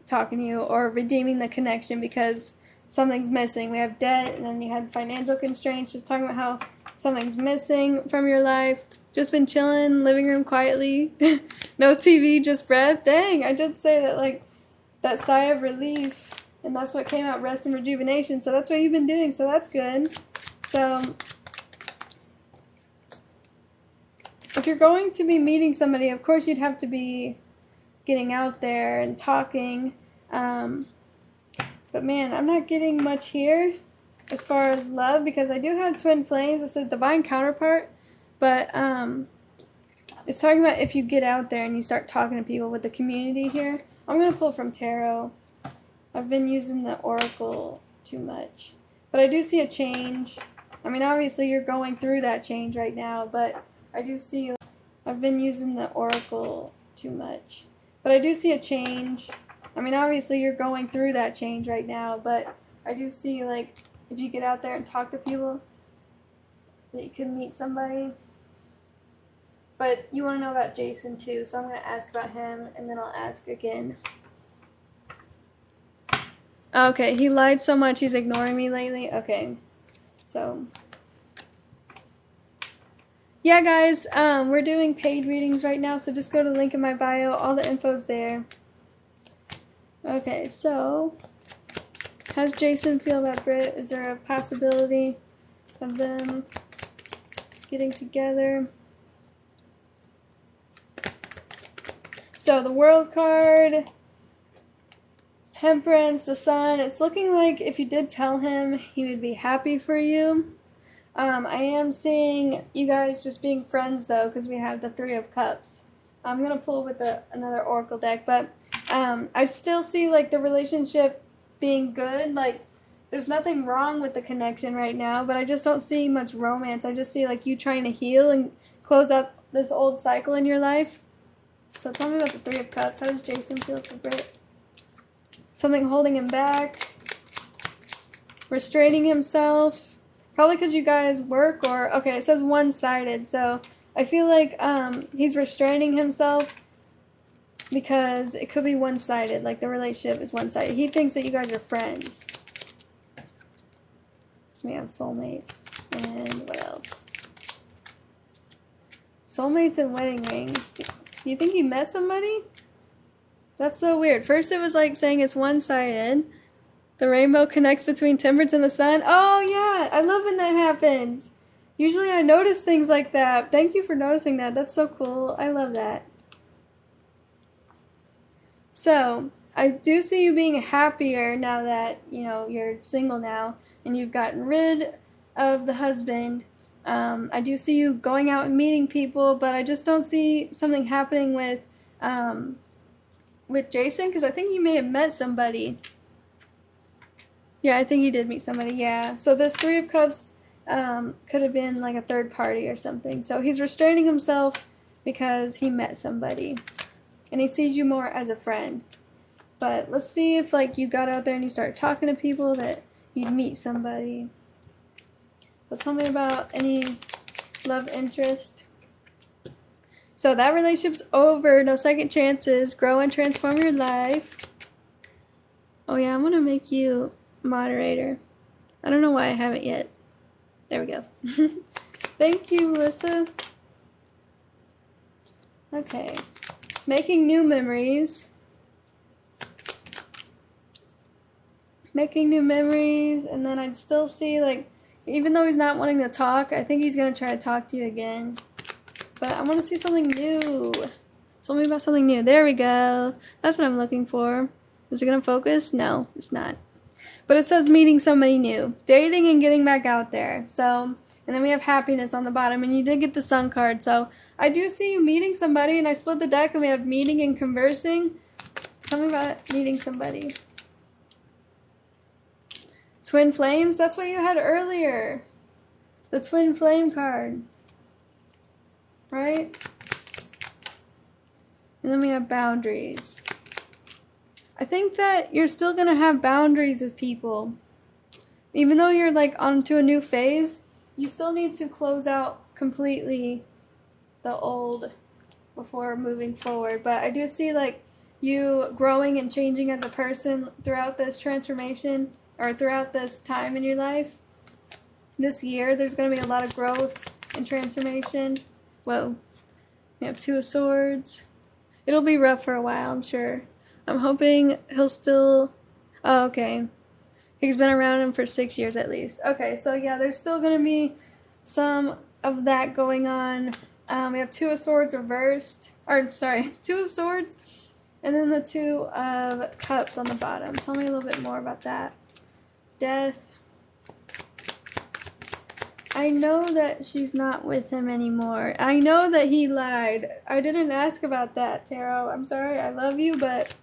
talking to you or redeeming the connection because something's missing. We have debt, and then you had financial constraints, just talking about how something's missing from your life. Just been chilling, living room quietly. No TV, just breath. Dang, I did say that, like, that sigh of relief, and that's what came out, rest and rejuvenation. So that's what you've been doing, so that's good. So if you're going to be meeting somebody, of course you'd have to be getting out there and talking. But man, I'm not getting much here as far as love because I do have twin flames. It says divine counterpart. But it's talking about if you get out there and you start talking to people with the community here. I'm going to pull from tarot. I've been using the oracle too much. But I do see a change. I mean, obviously you're going through that change right now, but I do see, I've been using the oracle too much. But I do see a change. I mean, obviously you're going through that change right now, but I do see, like, if you get out there and talk to people, that you could meet somebody. But you want to know about Jason too, so I'm going to ask about him, and then I'll ask again. Okay, he lied so much he's ignoring me lately. Okay, so yeah, guys, we're doing paid readings right now, so just go to the link in my bio. All the info's there. Okay, so how does Jason feel about Britt? Is there a possibility of them getting together? So the World card, Temperance, the Sun. It's looking like if you did tell him, he would be happy for you. I am seeing you guys just being friends, though, because we have the Three of Cups. I'm going to pull with another Oracle deck, but I still see, like, the relationship being good. Like, there's nothing wrong with the connection right now, but I just don't see much romance. I just see, like, you trying to heal and close out this old cycle in your life. So tell me about the Three of Cups. How does Jason feel for Britt? Something holding him back. Restraining himself. Probably because you guys work or... Okay, it says one-sided. So I feel like he's restraining himself because it could be one-sided. Like the relationship is one-sided. He thinks that you guys are friends. We have soulmates. And what else? Soulmates and wedding rings. Do you think he met somebody? That's so weird. First it was like saying it's one-sided. The rainbow connects between Temperance and the Sun. Oh, yeah. I love when that happens. Usually I notice things like that. Thank you for noticing that. That's so cool. I love that. So, I do see you being happier now that, you know, you're single now and you've gotten rid of the husband. I do see you going out and meeting people, but I just don't see something happening with Jason, because I think he may have met somebody. Yeah, I think he did meet somebody, yeah. So this Three of Cups could have been like a third party or something. So he's restraining himself because he met somebody. And he sees you more as a friend. But let's see if like you got out there and you started talking to people that you'd meet somebody. So tell me about any love interest. So that relationship's over. No second chances. Grow and transform your life. Oh yeah, I'm going to make you moderator. I don't know why I haven't yet. There we go. Thank you, Melissa. Okay. Making new memories. Making new memories. And then I'd still see, like, even though he's not wanting to talk, I think he's going to try to talk to you again. But I want to see something new. Tell me about something new. There we go. That's what I'm looking for. Is it going to focus? No, it's not. But it says meeting somebody new. Dating and getting back out there. So, and then we have happiness on the bottom. And you did get the Sun card. So, I do see you meeting somebody. And I split the deck and we have meeting and conversing. Tell me about meeting somebody. Twin flames? That's what you had earlier. The twin flame card. Right? And then we have boundaries. I think that you're still going to have boundaries with people. Even though you're like onto a new phase, you still need to close out completely the old before moving forward. But I do see like you growing and changing as a person throughout this transformation or throughout this time in your life. This year, there's going to be a lot of growth and transformation. Whoa. We have Two of Swords. It'll be rough for a while, I'm sure. I'm hoping he'll still... Oh, okay. He's been around him for 6 years at least. Okay, so yeah, there's still going to be some of that going on. We have Two of Swords reversed. Or, sorry, Two of Swords. And then the Two of Cups on the bottom. Tell me a little bit more about that. Death. I know that she's not with him anymore. I know that he lied. I didn't ask about that, Tarot. I'm sorry. I love you, but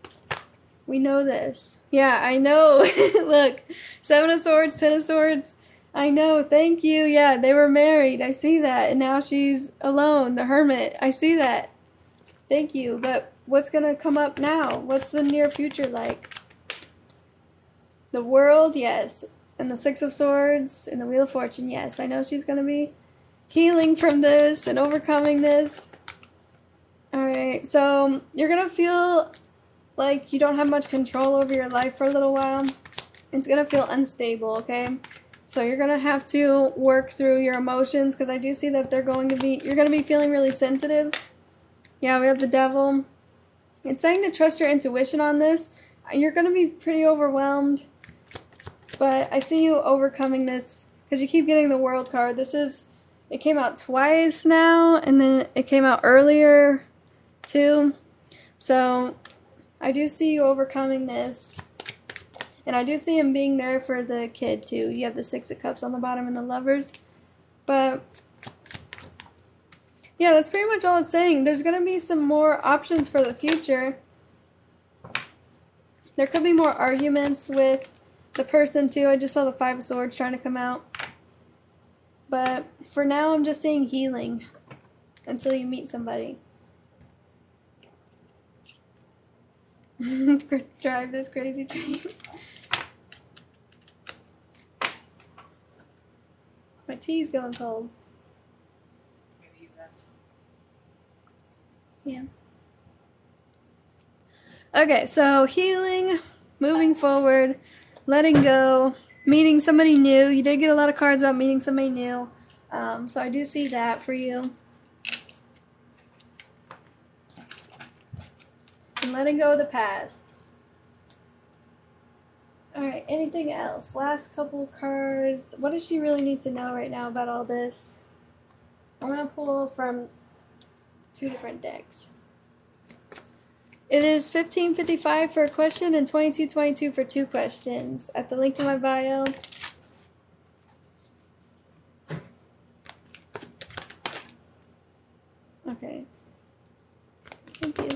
we know this. Yeah, I know. Look, Seven of Swords, Ten of Swords. I know, thank you. Yeah, they were married. I see that. And now she's alone, the hermit. I see that. Thank you. But what's going to come up now? What's the near future like? The World, yes. And the Six of Swords and the Wheel of Fortune, yes. I know she's going to be healing from this and overcoming this. Alright, so you're going to feel like you don't have much control over your life for a little while. It's going to feel unstable, okay? So you're going to have to work through your emotions, because I do see that you're going to be feeling really sensitive. Yeah, we have the Devil. It's saying to trust your intuition on this. You're going to be pretty overwhelmed, but I see you overcoming this, because you keep getting the World card. It came out twice now, and then it came out earlier too. So I do see you overcoming this. And I do see him being there for the kid, too. You have the Six of Cups on the bottom and the Lovers. But, yeah, that's pretty much all it's saying. There's going to be some more options for the future. There could be more arguments with the person, too. I just saw the Five of Swords trying to come out. But, for now, I'm just seeing healing until you meet somebody. Drive this crazy train. My tea's going cold. Yeah. Okay, so healing, moving forward, letting go, meeting somebody new. You did get a lot of cards about meeting somebody new. So I do see that for you. And letting go of the past. Alright, anything else? Last couple of cards. What does she really need to know right now about all this? I'm going to pull from 2 different decks. It is $15.55 for a question and $22.22 for 2 questions at the link to my bio. Okay. Thank you.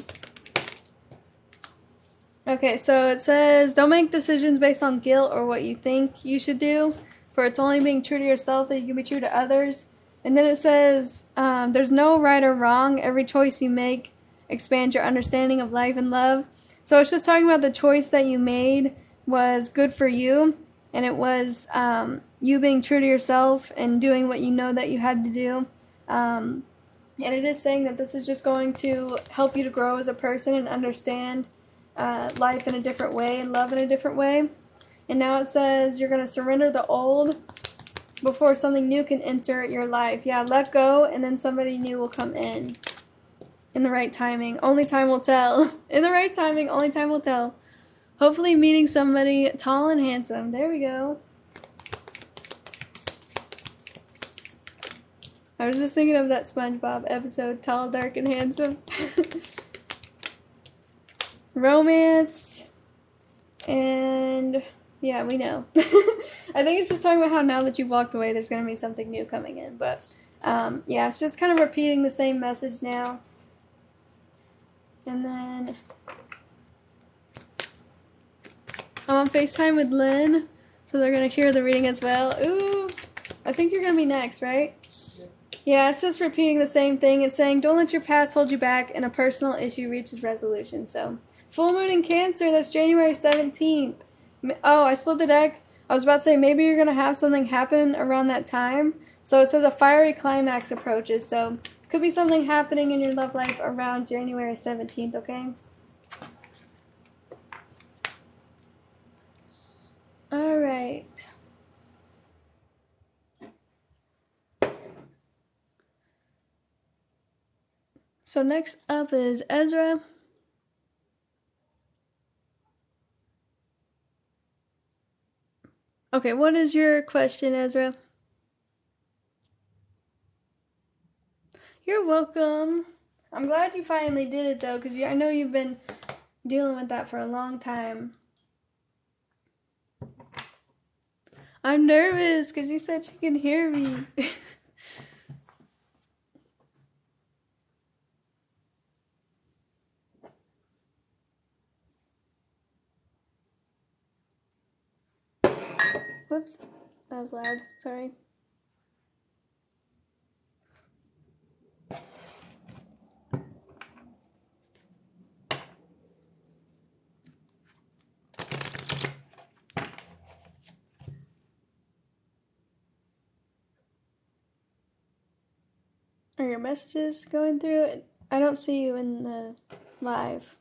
Okay, so it says, don't make decisions based on guilt or what you think you should do, for it's only being true to yourself that you can be true to others. And then it says, there's no right or wrong. Every choice you make expands your understanding of life and love. So it's just talking about the choice that you made was good for you, and it was you being true to yourself and doing what you know that you had to do. And it is saying that this is just going to help you to grow as a person and understand life in a different way and love in a different way. And now it says you're going to surrender the old before something new can enter your life. Yeah, let go, and then somebody new will come in the right timing. Only time will tell. In the right timing, only time will tell. Hopefully meeting somebody tall and handsome. There we go. I was just thinking of that SpongeBob episode, Tall, Dark, and Handsome. Romance. And yeah, we know. I think it's just talking about how now that you've walked away, there's going to be something new coming in. But yeah, it's just kind of repeating the same message now. And then I'm on FaceTime with Lynn, so they're going to hear the reading as well. Ooh, I think you're going to be next, right? Yeah, it's just repeating the same thing. It's saying, don't let your past hold you back, and a personal issue reaches resolution. So, full moon in Cancer, that's January 17th. Oh, I split the deck. I was about to say, maybe you're going to have something happen around that time. So, it says a fiery climax approaches. So, could be something happening in your love life around January 17th, okay? Alright. So next up is Ezra. Okay, what is your question, Ezra? You're welcome. I'm glad you finally did it, though, because I know you've been dealing with that for a long time. I'm nervous because you said she can hear me. Whoops. That was loud. Sorry. Are your messages going through? I don't see you in the live.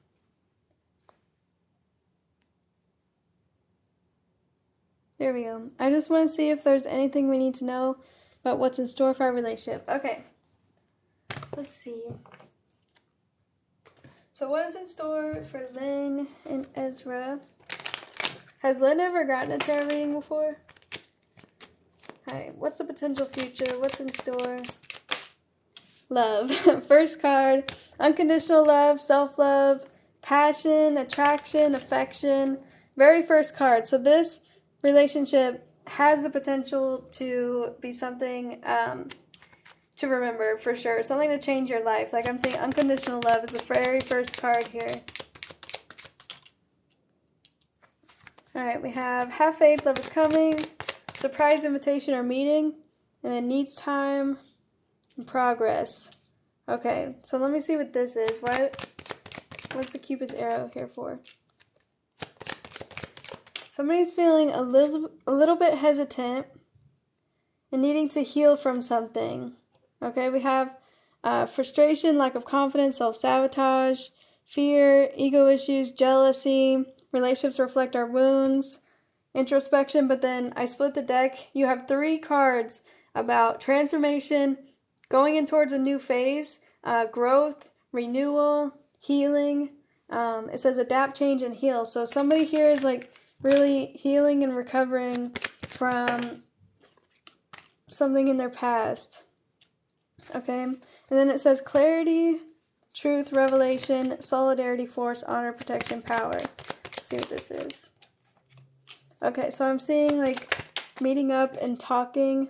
There we go. I just want to see if there's anything we need to know about what's in store for our relationship. Okay. Let's see. So what is in store for Lynn and Ezra? Has Lynn ever gotten a tarot reading before? Alright, what's the potential future? What's in store? Love. First card, unconditional love, self-love, passion, attraction, affection. Very first card. So this relationship has the potential to be something to remember for sure. Something to change your life. Like I'm saying, unconditional love is the very first card here. Alright, we have faith, love is coming, surprise invitation or meeting, and then needs time and progress. Okay, so let me see what this is. What's the Cupid's arrow here for? Somebody's feeling a little bit hesitant and needing to heal from something. Okay, we have frustration, lack of confidence, self-sabotage, fear, ego issues, jealousy. Relationships reflect our wounds, introspection, but then I split the deck. You have 3 cards about transformation, going in towards a new phase, growth, renewal, healing. It says adapt, change, and heal. So somebody here is like really healing and recovering from something in their past. Okay, and then it says clarity, truth, revelation, solidarity, force, honor, protection, power. Let's see what this is. Okay, so I'm seeing like meeting up and talking.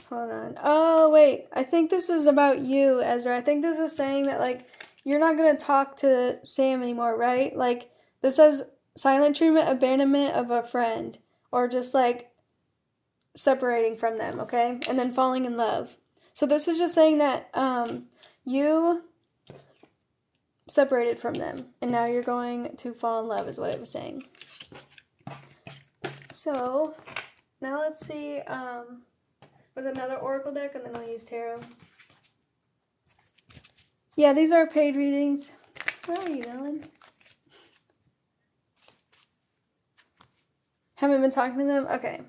Hold on. Oh, wait. I think this is about you, Ezra. I think this is saying that, like, you're not going to talk to Sam anymore, right? Like, this says silent treatment, abandonment of a friend, or just, like, separating from them, okay? And then falling in love. So this is just saying that you separated from them, and now you're going to fall in love, is what it was saying. So, now let's see with another oracle deck, and then I'll use tarot. Yeah, these are paid readings. Where are you, Ellen? Haven't been talking to them? Okay.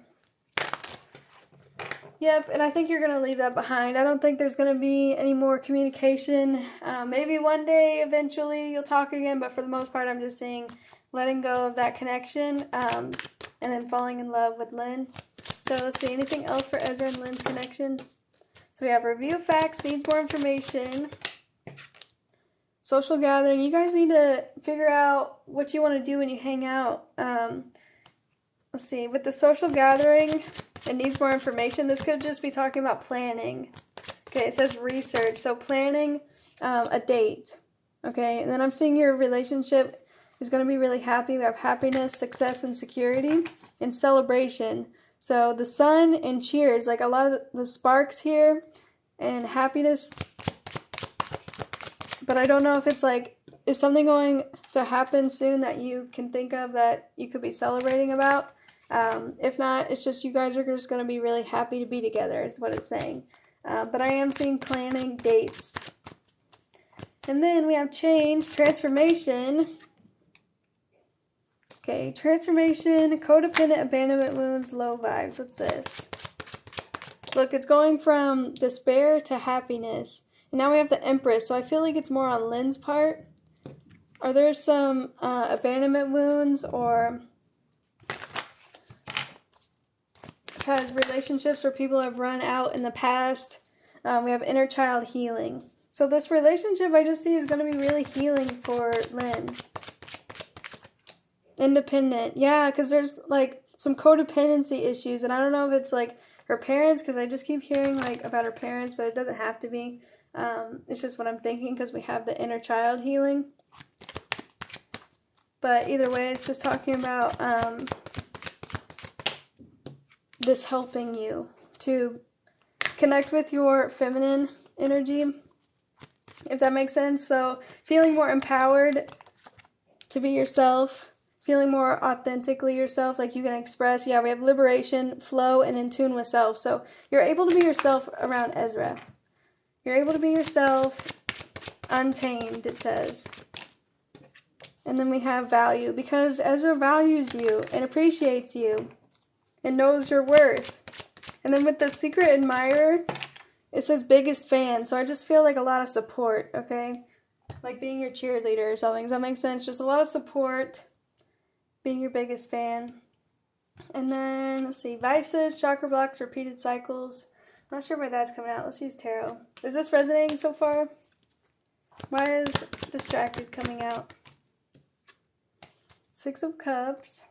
Yep, and I think you're going to leave that behind. I don't think there's going to be any more communication. Maybe one day, eventually, you'll talk again, but for the most part, I'm just saying letting go of that connection and then falling in love with Lynn. So let's see, anything else for Ezra and Lynn's connection? So we have review facts, needs more information, social gathering. You guys need to figure out what you want to do when you hang out. Let's see, with the social gathering, it needs more information. This could just be talking about planning. Okay, it says research. So planning a date. Okay, and then I'm seeing your relationship is going to be really happy. We have happiness, success, and security, and celebration. So the sun and cheers, like a lot of the sparks here, and happiness. But I don't know if it's like, is something going to happen soon that you can think of that you could be celebrating about? If not, it's just you guys are just going to be really happy to be together is what it's saying. But I am seeing planning, dates. And then we have change, transformation. Okay, transformation, codependent, abandonment wounds, low vibes. What's this? Look, it's going from despair to happiness. And now we have the Empress, so I feel like it's more on Lynn's part. Are there some abandonment wounds or had relationships where people have run out in the past? We have inner child healing. So this relationship I just see is going to be really healing for Lynn. Independent. Yeah, because there's like some codependency issues, and I don't know if it's like her parents, because I just keep hearing like about her parents, but it doesn't have to be. It's just what I'm thinking because we have the inner child healing. But either way, it's just talking about this helping you to connect with your feminine energy, if that makes sense. So feeling more empowered to be yourself, feeling more authentically yourself, like you can express. Yeah, we have liberation, flow, and in tune with self. So you're able to be yourself around Ezra. You're able to be yourself, untamed, it says. And then we have value, because Ezra values you and appreciates you and knows your worth. And then with the secret admirer, it says biggest fan. So I just feel like a lot of support, okay? Like being your cheerleader or something. Does that make sense? Just a lot of support, being your biggest fan. And then, let's see, vices, chakra blocks, repeated cycles. I'm not sure why that's coming out. Let's use tarot. Is this resonating so far? Why is distracted coming out? Six of Cups.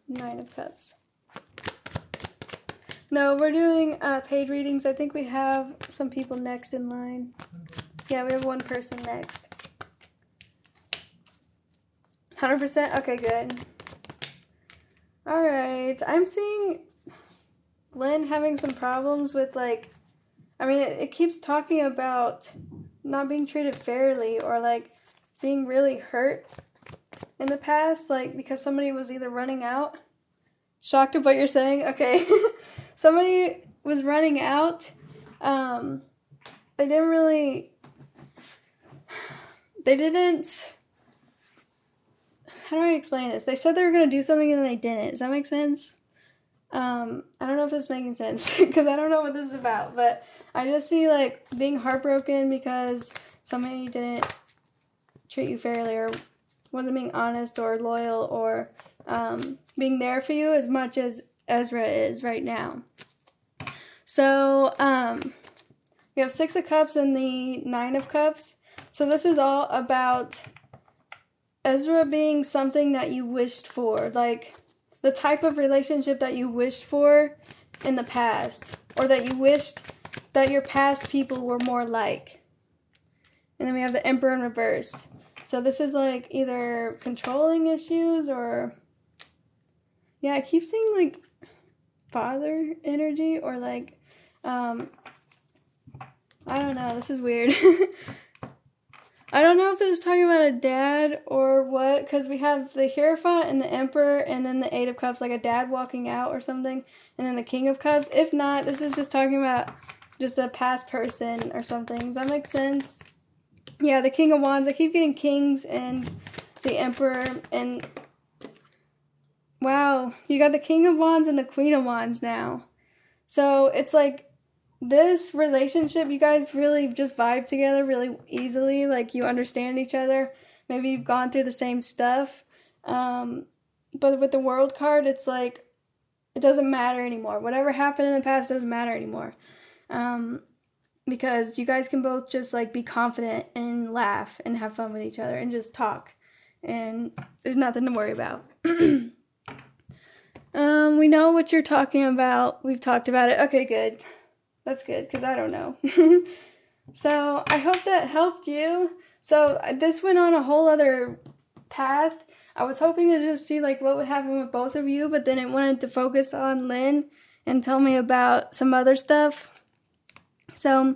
Nine of Cups. No, we're doing paid readings. I think we have some people next in line. Yeah, we have one person next. 100%? Okay, good. Alright, I'm seeing Lynn having some problems with, like, I mean, it keeps talking about not being treated fairly, or, like, being really hurt in the past, like, because somebody was either running out. Shocked of what you're saying? Okay. Somebody was running out. They didn't, how do I explain this? They said they were going to do something and then they didn't. Does that make sense? I don't know if this is making sense, because I don't know what this is about, but I just see, like, being heartbroken because somebody didn't treat you fairly, or wasn't being honest or loyal, or being there for you as much as Ezra is right now. So, we have Six of Cups and the Nine of Cups. So this is all about Ezra being something that you wished for, like the type of relationship that you wished for in the past, or that you wished that your past people were more like. And then we have the Emperor in reverse. So this is like either controlling issues, or, yeah, I keep seeing like father energy, or like, I don't know, this is weird. I don't know if this is talking about a dad or what, because we have the Hierophant and the Emperor, and then the Eight of Cups, like a dad walking out or something, and then the King of Cups. If not, this is just talking about just a past person or something. Does that make sense? Yeah, the King of Wands. I keep getting Kings and the Emperor, and wow, you got the King of Wands and the Queen of Wands now. So it's like this relationship, you guys really just vibe together really easily. Like, you understand each other. Maybe you've gone through the same stuff. But with the World card, it's like, it doesn't matter anymore. Whatever happened in the past doesn't matter anymore. Because you guys can both just, like, be confident and laugh and have fun with each other and just talk. And there's nothing to worry about. We know what you're talking about. We've talked about it. Okay, good. That's good, because I don't know. So, I hope that helped you. So, this went on a whole other path. I was hoping to just see, like, what would happen with both of you, but then it wanted to focus on Lynn and tell me about some other stuff. So,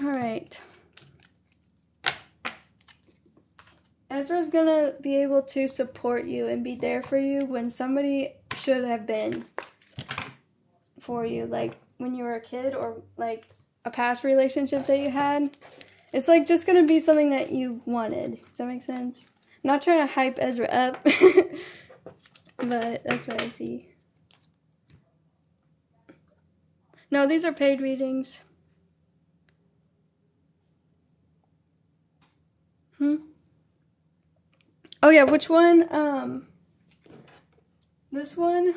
alright. Ezra's gonna be able to support you and be there for you when somebody should have been for you, like when you were a kid, or like a past relationship that you had. It's like just gonna be something that you wanted. Does that make sense? I'm not trying to hype Ezra up, but that's what I see. No, these are paid readings. Oh yeah, which one? This one.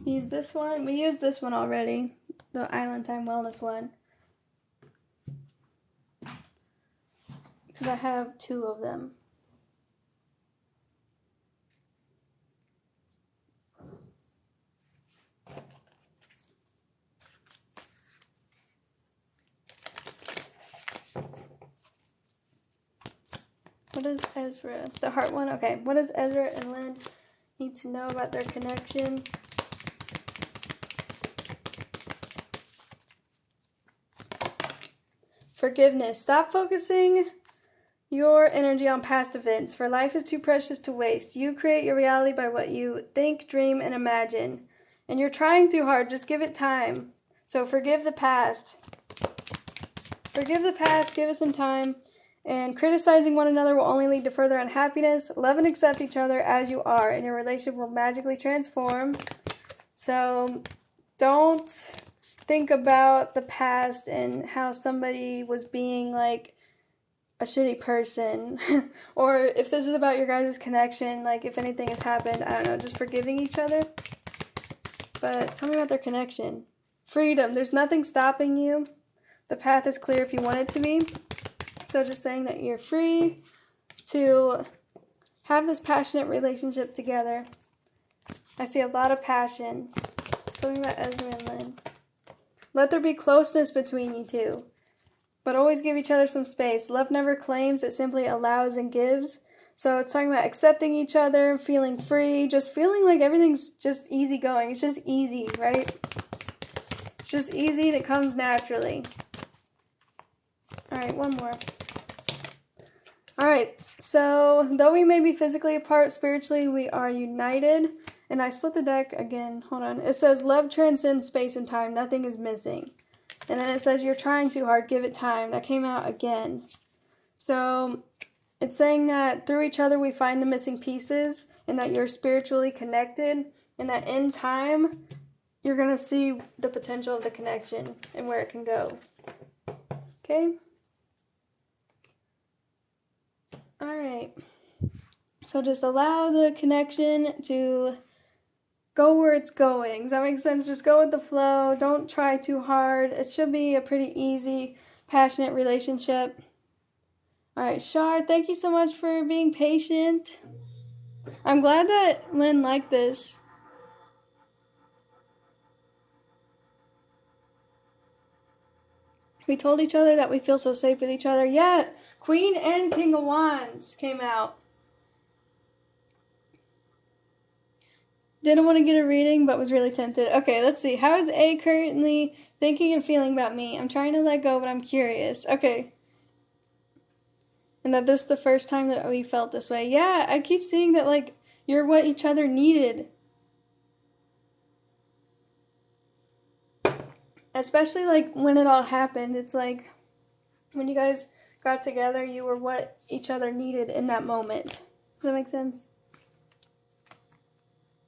Use this one. We used this one already. The Island Time Wellness one. Because I have two of them. does Ezra, the heart one? Okay, what does Ezra and Lynn need to know about their connection? Forgiveness. Stop focusing your energy on past events, for life is too precious to waste. You create your reality by what you think, dream, and imagine. And you're trying too hard. Just give it time. So forgive the past. Forgive the past. Give it some time. And criticizing one another will only lead to further unhappiness. Love and accept each other as you are, and your relationship will magically transform. So don't think about the past and how somebody was being like a shitty person. Or if this is about your guys' connection, like if anything has happened, I don't know, just forgiving each other. But tell me about their connection. Freedom. There's nothing stopping you. The path is clear if you want it to be. So just saying that you're free to have this passionate relationship together. I see a lot of passion. Tell me about Ezra and Lynn. Let there be closeness between you two, but always give each other some space. Love never claims, it simply allows and gives. So it's talking about accepting each other, feeling free, just feeling like everything's just easy going. It's just easy, right? It's just easy and it comes naturally. Alright, one more. Alright, so though we may be physically apart, spiritually we are united. And I split the deck again. Hold on. It says, love transcends space and time. Nothing is missing. And then it says, you're trying too hard. Give it time. That came out again. So it's saying that through each other we find the missing pieces, and that you're spiritually connected, and that in time you're going to see the potential of the connection and where it can go. Okay? Alright. So just allow the connection to go where it's going. Does that make sense? Just go with the flow. Don't try too hard. It should be a pretty easy, passionate relationship. Alright, Shar, thank you so much for being patient. I'm glad that Lynn liked this. We told each other that we feel so safe with each other. Yeah, Queen and King of Wands came out. Didn't want to get a reading, but was really tempted. Okay, let's see. How is A currently thinking and feeling about me? I'm trying to let go, but I'm curious. Okay. And that this is the first time that we felt this way. Yeah, I keep seeing that, like, you're what each other needed. Especially, like, when it all happened. It's like, when you guys got together, you were what each other needed in that moment. Does that make sense?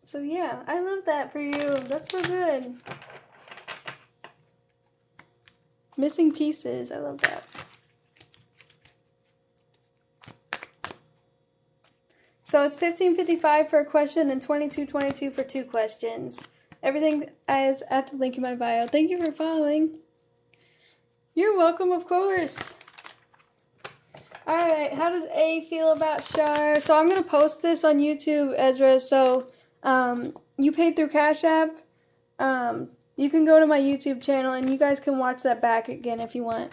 So yeah, I love that for you. That's so good. Missing pieces. I love that. So it's $15.55 for a question and $22.22 for 2 questions. Everything is at the link in my bio. Thank you for following. You're welcome, of course. Alright, how does A feel about Shar? So I'm going to post this on YouTube, Ezra, so you paid through Cash App. You can go to my YouTube channel and you guys can watch that back again if you want.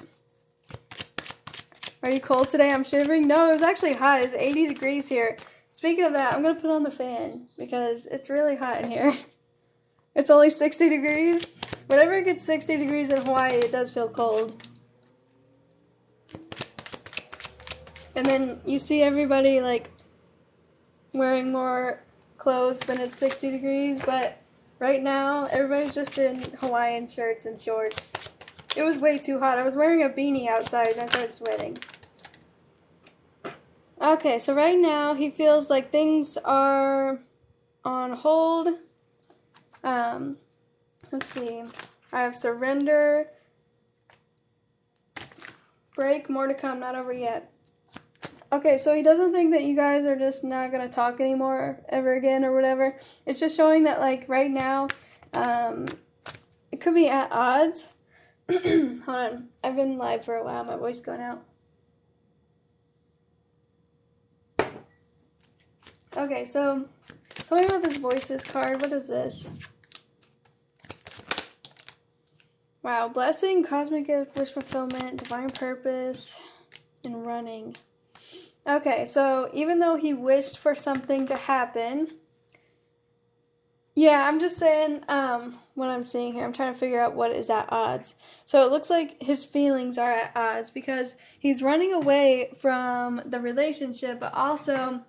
Are you cold today? I'm shivering. No, it was actually hot. It's 80 degrees here. Speaking of that, I'm going to put on the fan because it's really hot in here. It's only 60 degrees. Whenever it gets 60 degrees in Hawaii, it does feel cold. And then you see everybody like wearing more clothes when it's 60 degrees, but right now everybody's just in Hawaiian shirts and shorts. It was way too hot. I was wearing a beanie outside and I started sweating. Okay, so right now he feels like things are on hold. Let's see. I have surrender, break, more to come, not over yet. Okay, so he doesn't think that you guys are just not going to talk anymore ever again or whatever. It's just showing that, like, right now, it could be at odds. Hold on. I've been live for a while. My voice going out. Okay, so tell me about this voices card. What is this? Wow, blessing, cosmic gift, wish fulfillment, divine purpose, and running. Okay, so even though he wished for something to happen, yeah, I'm just saying, what I'm seeing here, I'm trying to figure out what is at odds. So it looks like his feelings are at odds because he's running away from the relationship, but also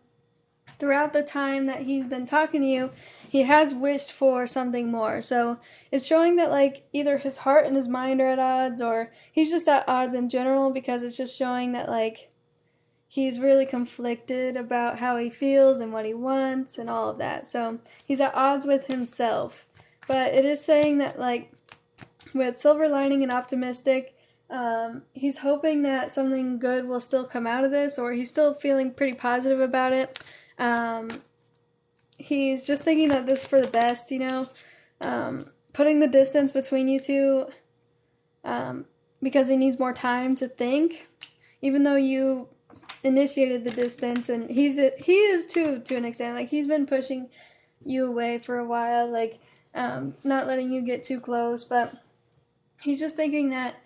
throughout the time that he's been talking to you, he has wished for something more. So it's showing that, like, either his heart and his mind are at odds, or he's just at odds in general, because it's just showing that, like, he's really conflicted about how he feels and what he wants and all of that. So he's at odds with himself. But it is saying that, like, with silver lining and optimistic, he's hoping that something good will still come out of this, or he's still feeling pretty positive about it. He's just thinking that this is for the best, you know. Putting the distance between you two, because he needs more time to think, even though you initiated the distance, and he is too, to an extent. Like, he's been pushing you away for a while, like, not letting you get too close, but he's just thinking that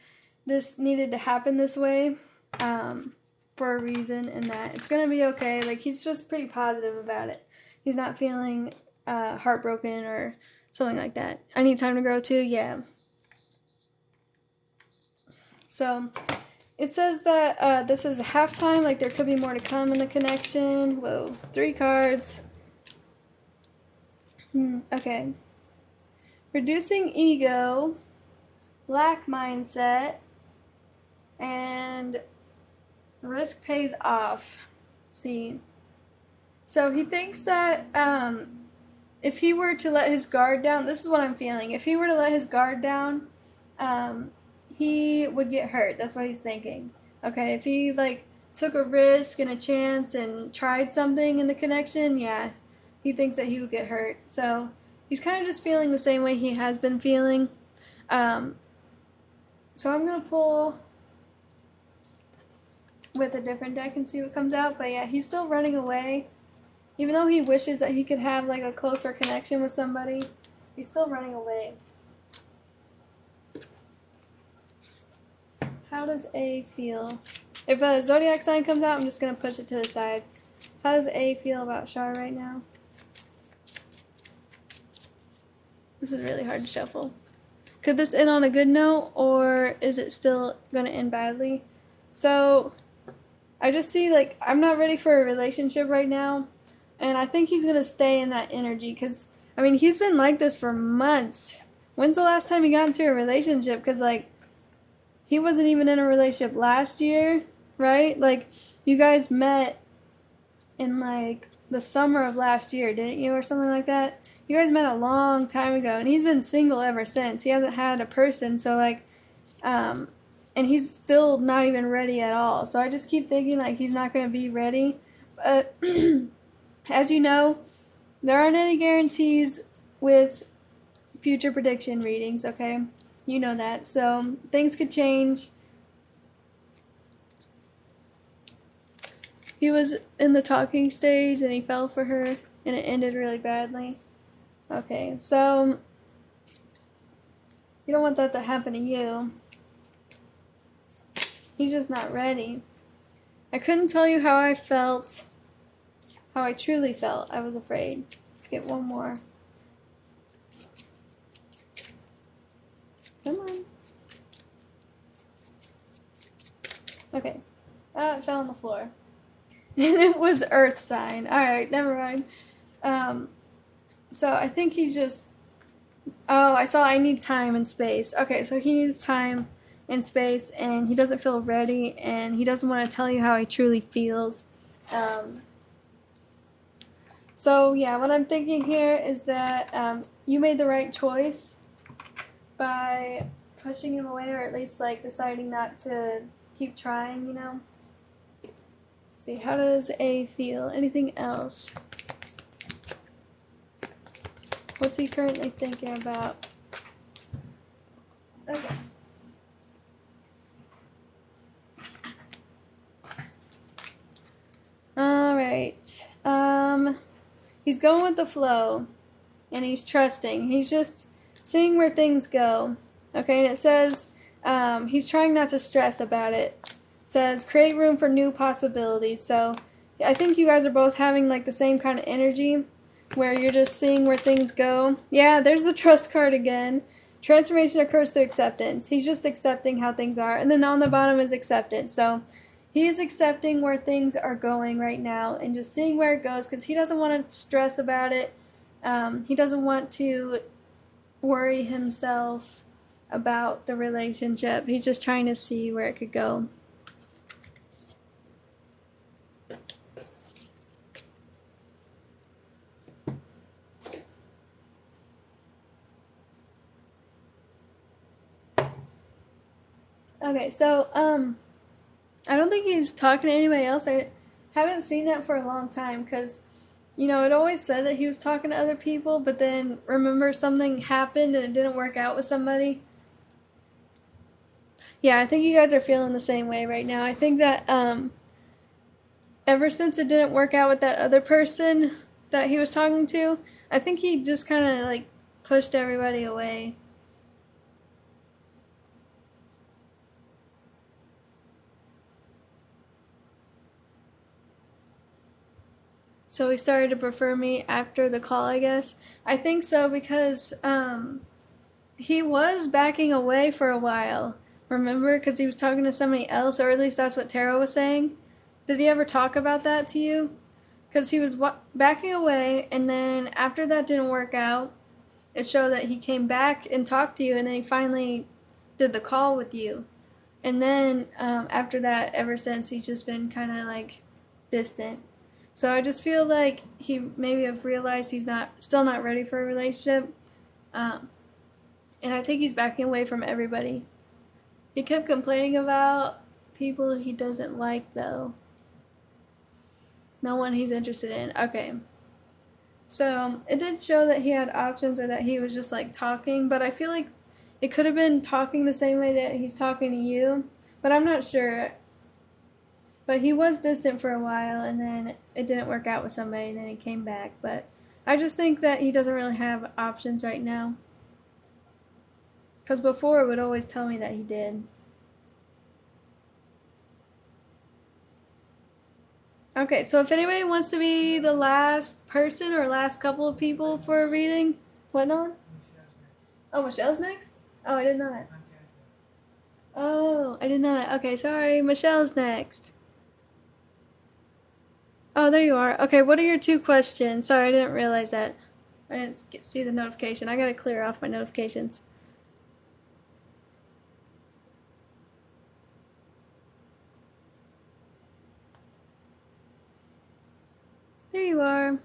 this needed to happen this way, for a reason, and that it's gonna be okay. Like, he's just pretty positive about it. He's not feeling heartbroken or something like that. I need time to grow too, yeah. So it says that this is a halftime, like there could be more to come in the connection. Whoa, 3 cards. Okay. Reducing ego, lack mindset, and risk pays off. Let's see. So he thinks that if he were to let his guard down, this is what I'm feeling. If he were to let his guard down, he would get hurt. That's what he's thinking. Okay, if he, like, took a risk and a chance and tried something in the connection, yeah, he thinks that he would get hurt. So he's kind of just feeling the same way he has been feeling. So I'm going to pull with a different deck and see what comes out. But yeah, he's still running away. Even though he wishes that he could have, like, a closer connection with somebody, he's still running away. How does A feel? If a zodiac sign comes out, I'm just going to push it to the side. How does A feel about Shar right now? This is really hard to shuffle. Could this end on a good note, or is it still going to end badly? So, I just see, like, I'm not ready for a relationship right now, and I think he's going to stay in that energy, because, I mean, he's been like this for months. When's the last time he got into a relationship? Because, like, he wasn't even in a relationship last year, right? Like, you guys met in, like, the summer of last year, didn't you, or something like that? You guys met a long time ago, and he's been single ever since. He hasn't had a person, so, like, and he's still not even ready at all. So I just keep thinking, like, he's not going to be ready. But as you know, there aren't any guarantees with future prediction readings, okay? You know that. So things could change. He was in the talking stage, and he fell for her, and it ended really badly. Okay, so you don't want that to happen to you. He's just not ready. I couldn't tell you how I felt, how I truly felt. I was afraid. Let's get one more. Come on. Okay. It fell on the floor. And it was Earth sign. Alright, never mind. So I think he's just... Oh, I need time and space. Okay, so he needs time and space, and he doesn't feel ready, and he doesn't want to tell you how he truly feels. So, yeah, what I'm thinking here is that you made the right choice by pushing him away, or at least, like, deciding not to keep trying, you know? Let's see, how does A feel? Anything else? What's he currently thinking about? Okay. Alright. He's going with the flow, and he's trusting. He's just seeing where things go. Okay, and it says he's trying not to stress about it. says create room for new possibilities. So I think you guys are both having like the same kind of energy where you're just seeing where things go. Yeah, there's the trust card again. Transformation occurs through acceptance. He's just accepting how things are. And then on the bottom is acceptance. So he is accepting where things are going right now and just seeing where it goes because he doesn't want to stress about it. He doesn't want to worry himself about the relationship. He's just trying to see where it could go. Okay, so, I don't think he's talking to anybody else. I haven't seen that for a long time, because, you know, it always said that he was talking to other people, but then, remember, something happened and it didn't work out with somebody? Yeah, I think you guys are feeling the same way right now. I think that, ever since it didn't work out with that other person that he was talking to, I think he just kind of, like, pushed everybody away. So he started to prefer me after the call, I guess. I think so because he was backing away for a while. Remember? Because he was talking to somebody else, or at least that's what Tarot was saying. Did he ever talk about that to you? Because he was backing away, and then after that didn't work out, it showed that he came back and talked to you, and then he finally did the call with you. And then after that, ever since, he's just been kind of like distant. So I just feel like he maybe have realized he's still not ready for a relationship. And I think he's backing away from everybody. He kept complaining about people he doesn't like, though. No one he's interested in. Okay. So it did show that he had options or that he was just like talking, but I feel like it could have been talking the same way that he's talking to you, but I'm not sure. But he was distant for a while, and then it didn't work out with somebody, and then he came back. But I just think that he doesn't really have options right now. Because before it would always tell me that he did. Okay, so if anybody wants to be the last person or last couple of people for a reading, what, Nolan? Oh, Michelle's next? Oh, I didn't know that. Oh, I didn't know that. Okay, sorry. Michelle's next. Oh, there you are. Okay, what are your 2 questions? Sorry, I didn't realize that. I didn't see the notification. I gotta clear off my notifications. There you are.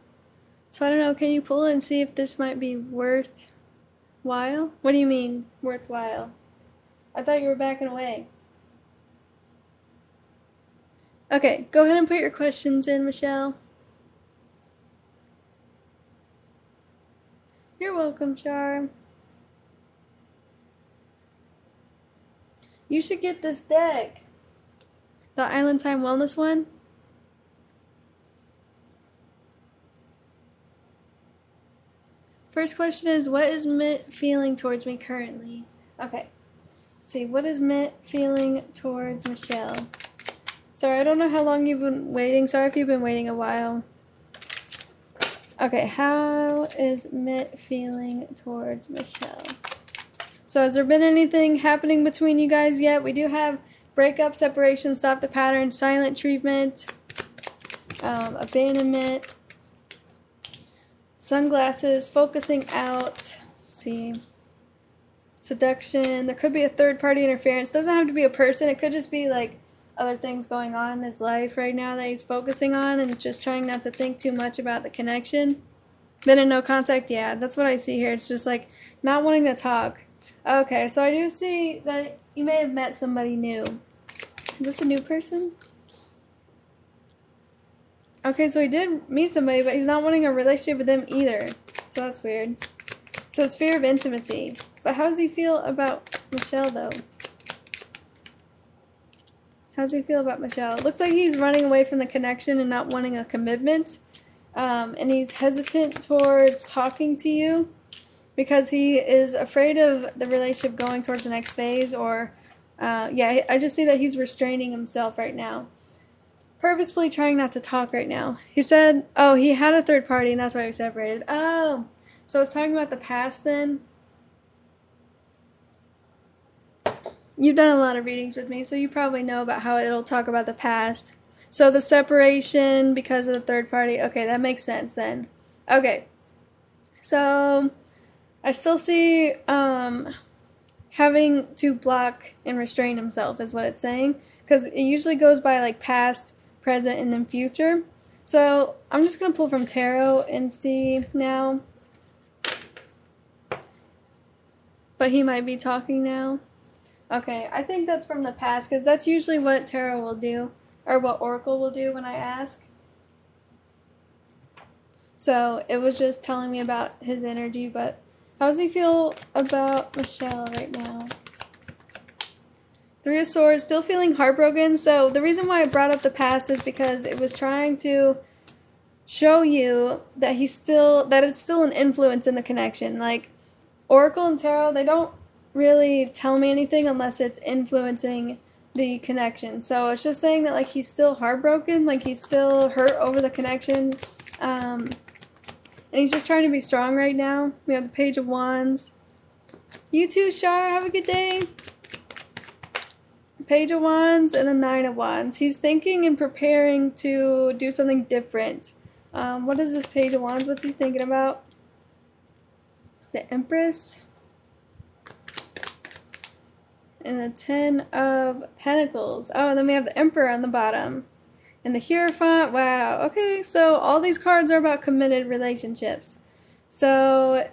So I don't know, can you pull and see if this might be worthwhile? What do you mean, worthwhile? I thought you were backing away. Okay, go ahead and put your questions in, Michelle. You're welcome, Shar. You should get this deck. The Island Time Wellness one. First question is, what is Mitt feeling towards me currently? Okay. Let's see, what is Mitt feeling towards Michelle? Sorry, I don't know how long you've been waiting. Sorry if you've been waiting a while. Okay, how is Mitt feeling towards Michelle? So has there been anything happening between you guys yet? We do have breakup, separation, stop the pattern, silent treatment, abandonment, sunglasses, focusing out, let's see, seduction. There could be a third-party interference. Doesn't have to be a person. It could just be like other things going on in his life right now that he's focusing on and just trying not to think too much about the connection. Been in no contact? Yeah, that's what I see here. It's just like not wanting to talk. Okay, so I do see that you may have met somebody new. Is this a new person? Okay, so he did meet somebody, but he's not wanting a relationship with them either. So that's weird. So it's fear of intimacy. But how does he feel about Michelle, though? How does he feel about Michelle? It looks like he's running away from the connection and not wanting a commitment. And he's hesitant towards talking to you because he is afraid of the relationship going towards the next phase or Yeah, I just see that he's restraining himself right now. Purposefully trying not to talk right now. He said, oh, he had a third party and that's why we separated. Oh, so I was talking about the past then. You've done a lot of readings with me, so you probably know about how it'll talk about the past. So the separation because of the third party. Okay, that makes sense then. Okay. So I still see having to block and restrain himself is what it's saying, because it usually goes by like past, present, and then future. So I'm just going to pull from tarot and see now. But he might be talking now. Okay, I think that's from the past, because that's usually what tarot will do, or what oracle will do when I ask. So it was just telling me about his energy, but how does he feel about Michelle right now? Three of Swords, still feeling heartbroken. So the reason why I brought up the past is because it was trying to show you that it's still an influence in the connection. Like, oracle and tarot, they don't really tell me anything unless it's influencing the connection. So it's just saying that, like, he's still heartbroken, like he's still hurt over the connection, and he's just trying to be strong right now. We have the Page of Wands. You too, Shar, have a good day. Page of Wands and the Nine of Wands. He's thinking and preparing to do something different. What is this Page of Wands? What's he thinking about? The Empress. And the Ten of Pentacles. Oh, and then we have the Emperor on the bottom. And the Hierophant. Wow. Okay, so all these cards are about committed relationships. So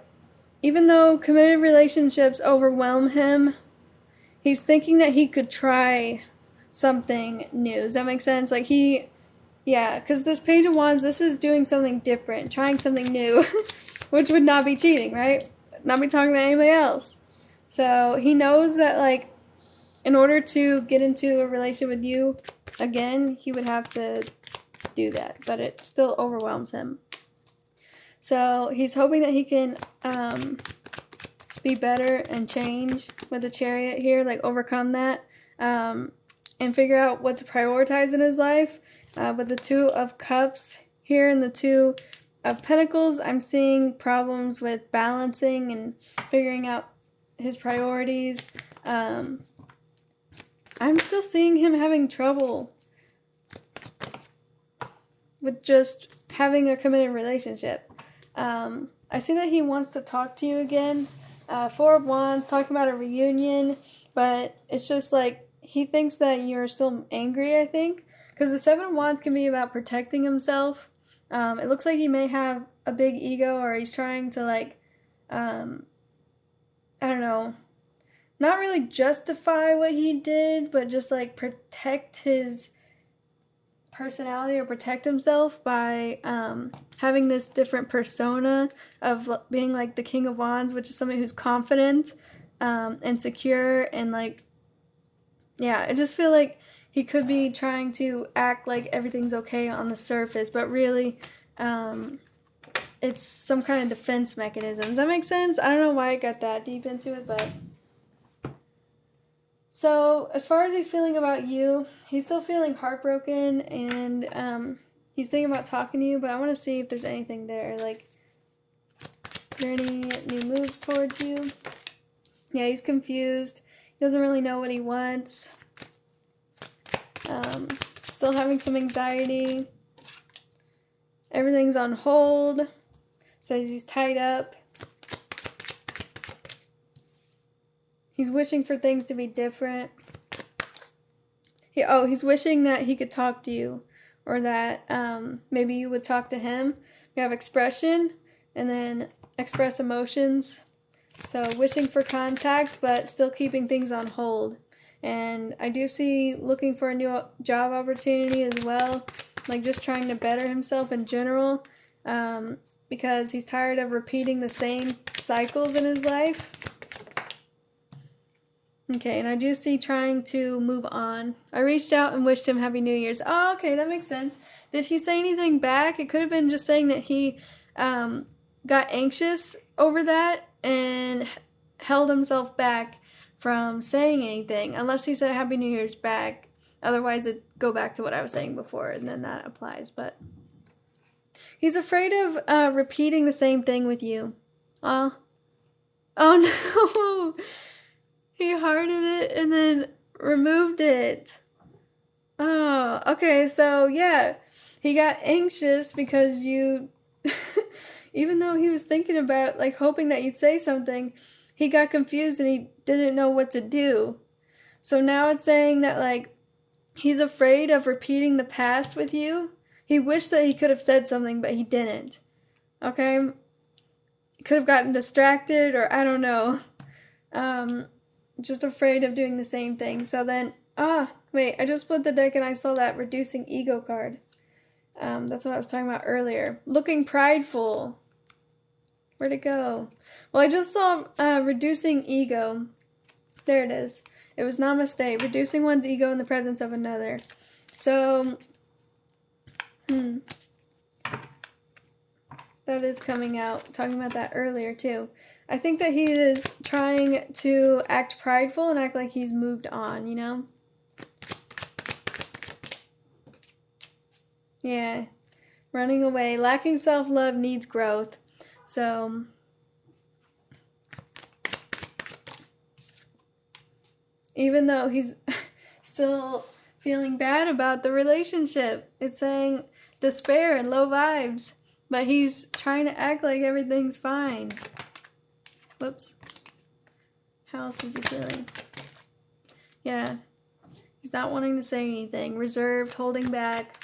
even though committed relationships overwhelm him, he's thinking that he could try something new. Does that make sense? Like yeah, because this Page of Wands, this is doing something different, trying something new, which would not be cheating, right? Not be talking to anybody else. So he knows that, like, in order to get into a relationship with you again, he would have to do that, but it still overwhelms him. So he's hoping that he can be better and change with the Chariot here, like overcome that, and figure out what to prioritize in his life. With the Two of Cups here and the Two of Pentacles, I'm seeing problems with balancing and figuring out his priorities. I'm still seeing him having trouble with just having a committed relationship. I see that he wants to talk to you again. Four of Wands, talking about a reunion, but it's just like he thinks that you're still angry, I think, because the Seven of Wands can be about protecting himself. It looks like he may have a big ego, or he's trying to, like, I don't know, not really justify what he did, but just, like, protect his personality or protect himself by having this different persona of being like the King of Wands, which is somebody who's confident and secure, and, like, yeah, I just feel like he could be trying to act like everything's okay on the surface, but really it's some kind of defense mechanism. Does that make sense? I don't know why I got that deep into it, but so as far as he's feeling about you, he's still feeling heartbroken, and he's thinking about talking to you, but I want to see if there's anything there. Like, are there any new moves towards you? Yeah, he's confused. He doesn't really know what he wants. Still having some anxiety. Everything's on hold. Says he's tied up. He's wishing for things to be different. He's wishing that he could talk to you, or that maybe you would talk to him. We have expression, and then express emotions. So wishing for contact, but still keeping things on hold. And I do see looking for a new job opportunity as well, like just trying to better himself in general, because he's tired of repeating the same cycles in his life. Okay, and I do see trying to move on. I reached out and wished him Happy New Year's. Oh, okay, that makes sense. Did he say anything back? It could have been just saying that he got anxious over that and held himself back from saying anything, unless he said Happy New Year's back. Otherwise, it'd go back to what I was saying before, and then that applies. But he's afraid of repeating the same thing with you. Oh no! He hearted it and then removed it. Oh, okay, so yeah, he got anxious because you, even though he was thinking about it, like hoping that you'd say something, he got confused and he didn't know what to do. So now it's saying that, like, he's afraid of repeating the past with you. He wished that he could have said something, but he didn't. Okay? He could have gotten distracted, or I don't know. Just afraid of doing the same thing. So then, wait, I just split the deck and I saw that reducing ego card. That's what I was talking about earlier. Looking prideful. Where'd it go? Well, I just saw reducing ego. There it is. It was namaste. Reducing one's ego in the presence of another. So, that is coming out. Talking about that earlier, too. I think that he is trying to act prideful and act like he's moved on, you know? Yeah. Running away. Lacking self-love needs growth. So, even though he's still feeling bad about the relationship, it's saying despair and low vibes. But he's trying to act like everything's fine. Whoops. How else is he feeling? Yeah. He's not wanting to say anything. Reserved, holding back.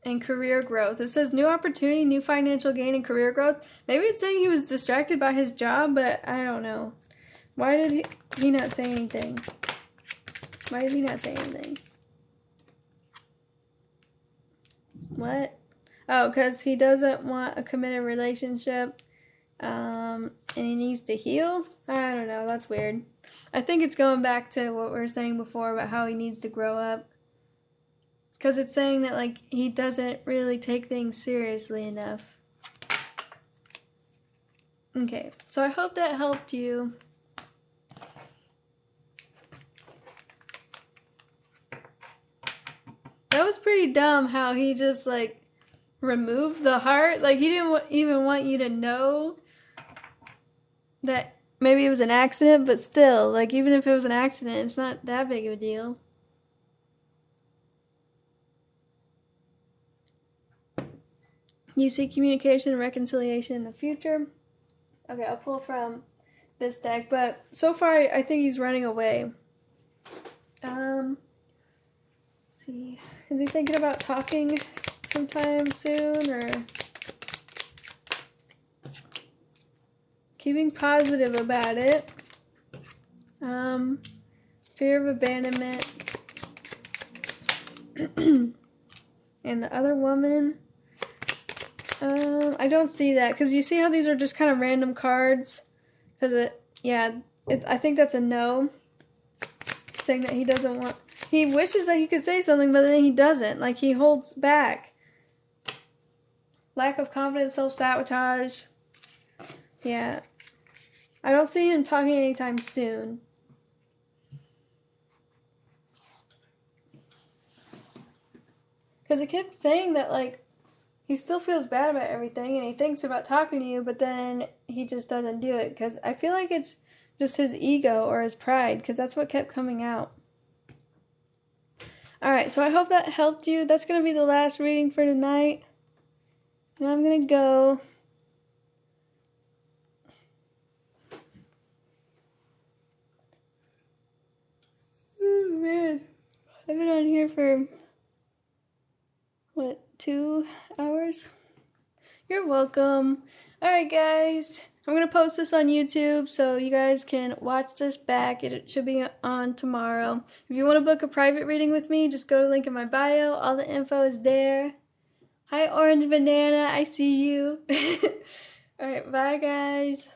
And career growth. It says new opportunity, new financial gain, and career growth. Maybe it's saying he was distracted by his job, but I don't know. Why did he not say anything? Why did he not say anything? What? Oh, because he doesn't want a committed relationship, and he needs to heal? I don't know, that's weird. I think it's going back to what we were saying before about how he needs to grow up. Because it's saying that, like, he doesn't really take things seriously enough. Okay, so I hope that helped you. That was pretty dumb how he just, like, removed the heart. Like, he didn't even want you to know that maybe it was an accident, but still, like, even if it was an accident, it's not that big of a deal. You see communication and reconciliation in the future. Okay, I'll pull from this deck, but so far I think he's running away. Let's see. Is he thinking about talking sometime soon, or keeping positive about it? Fear of abandonment. And the other woman, I don't see that, because you see how these are just kind of random cards? Because I think that's a no. Saying that he doesn't want, he wishes that he could say something, but then he doesn't. Like, he holds back. Lack of confidence, self-sabotage. Yeah. I don't see him talking anytime soon. Because it kept saying that, like, he still feels bad about everything, and he thinks about talking to you, but then he just doesn't do it. Because I feel like it's just his ego or his pride, because that's what kept coming out. Alright, so I hope that helped you. That's going to be the last reading for tonight. And I'm going to go. Oh, man. I've been on here for, 2 hours? You're welcome. Alright, guys. I'm going to post this on YouTube so you guys can watch this back. It should be on tomorrow. If you want to book a private reading with me, just go to the link in my bio. All the info is there. Hi, Orange Banana. I see you. Alright, bye, guys.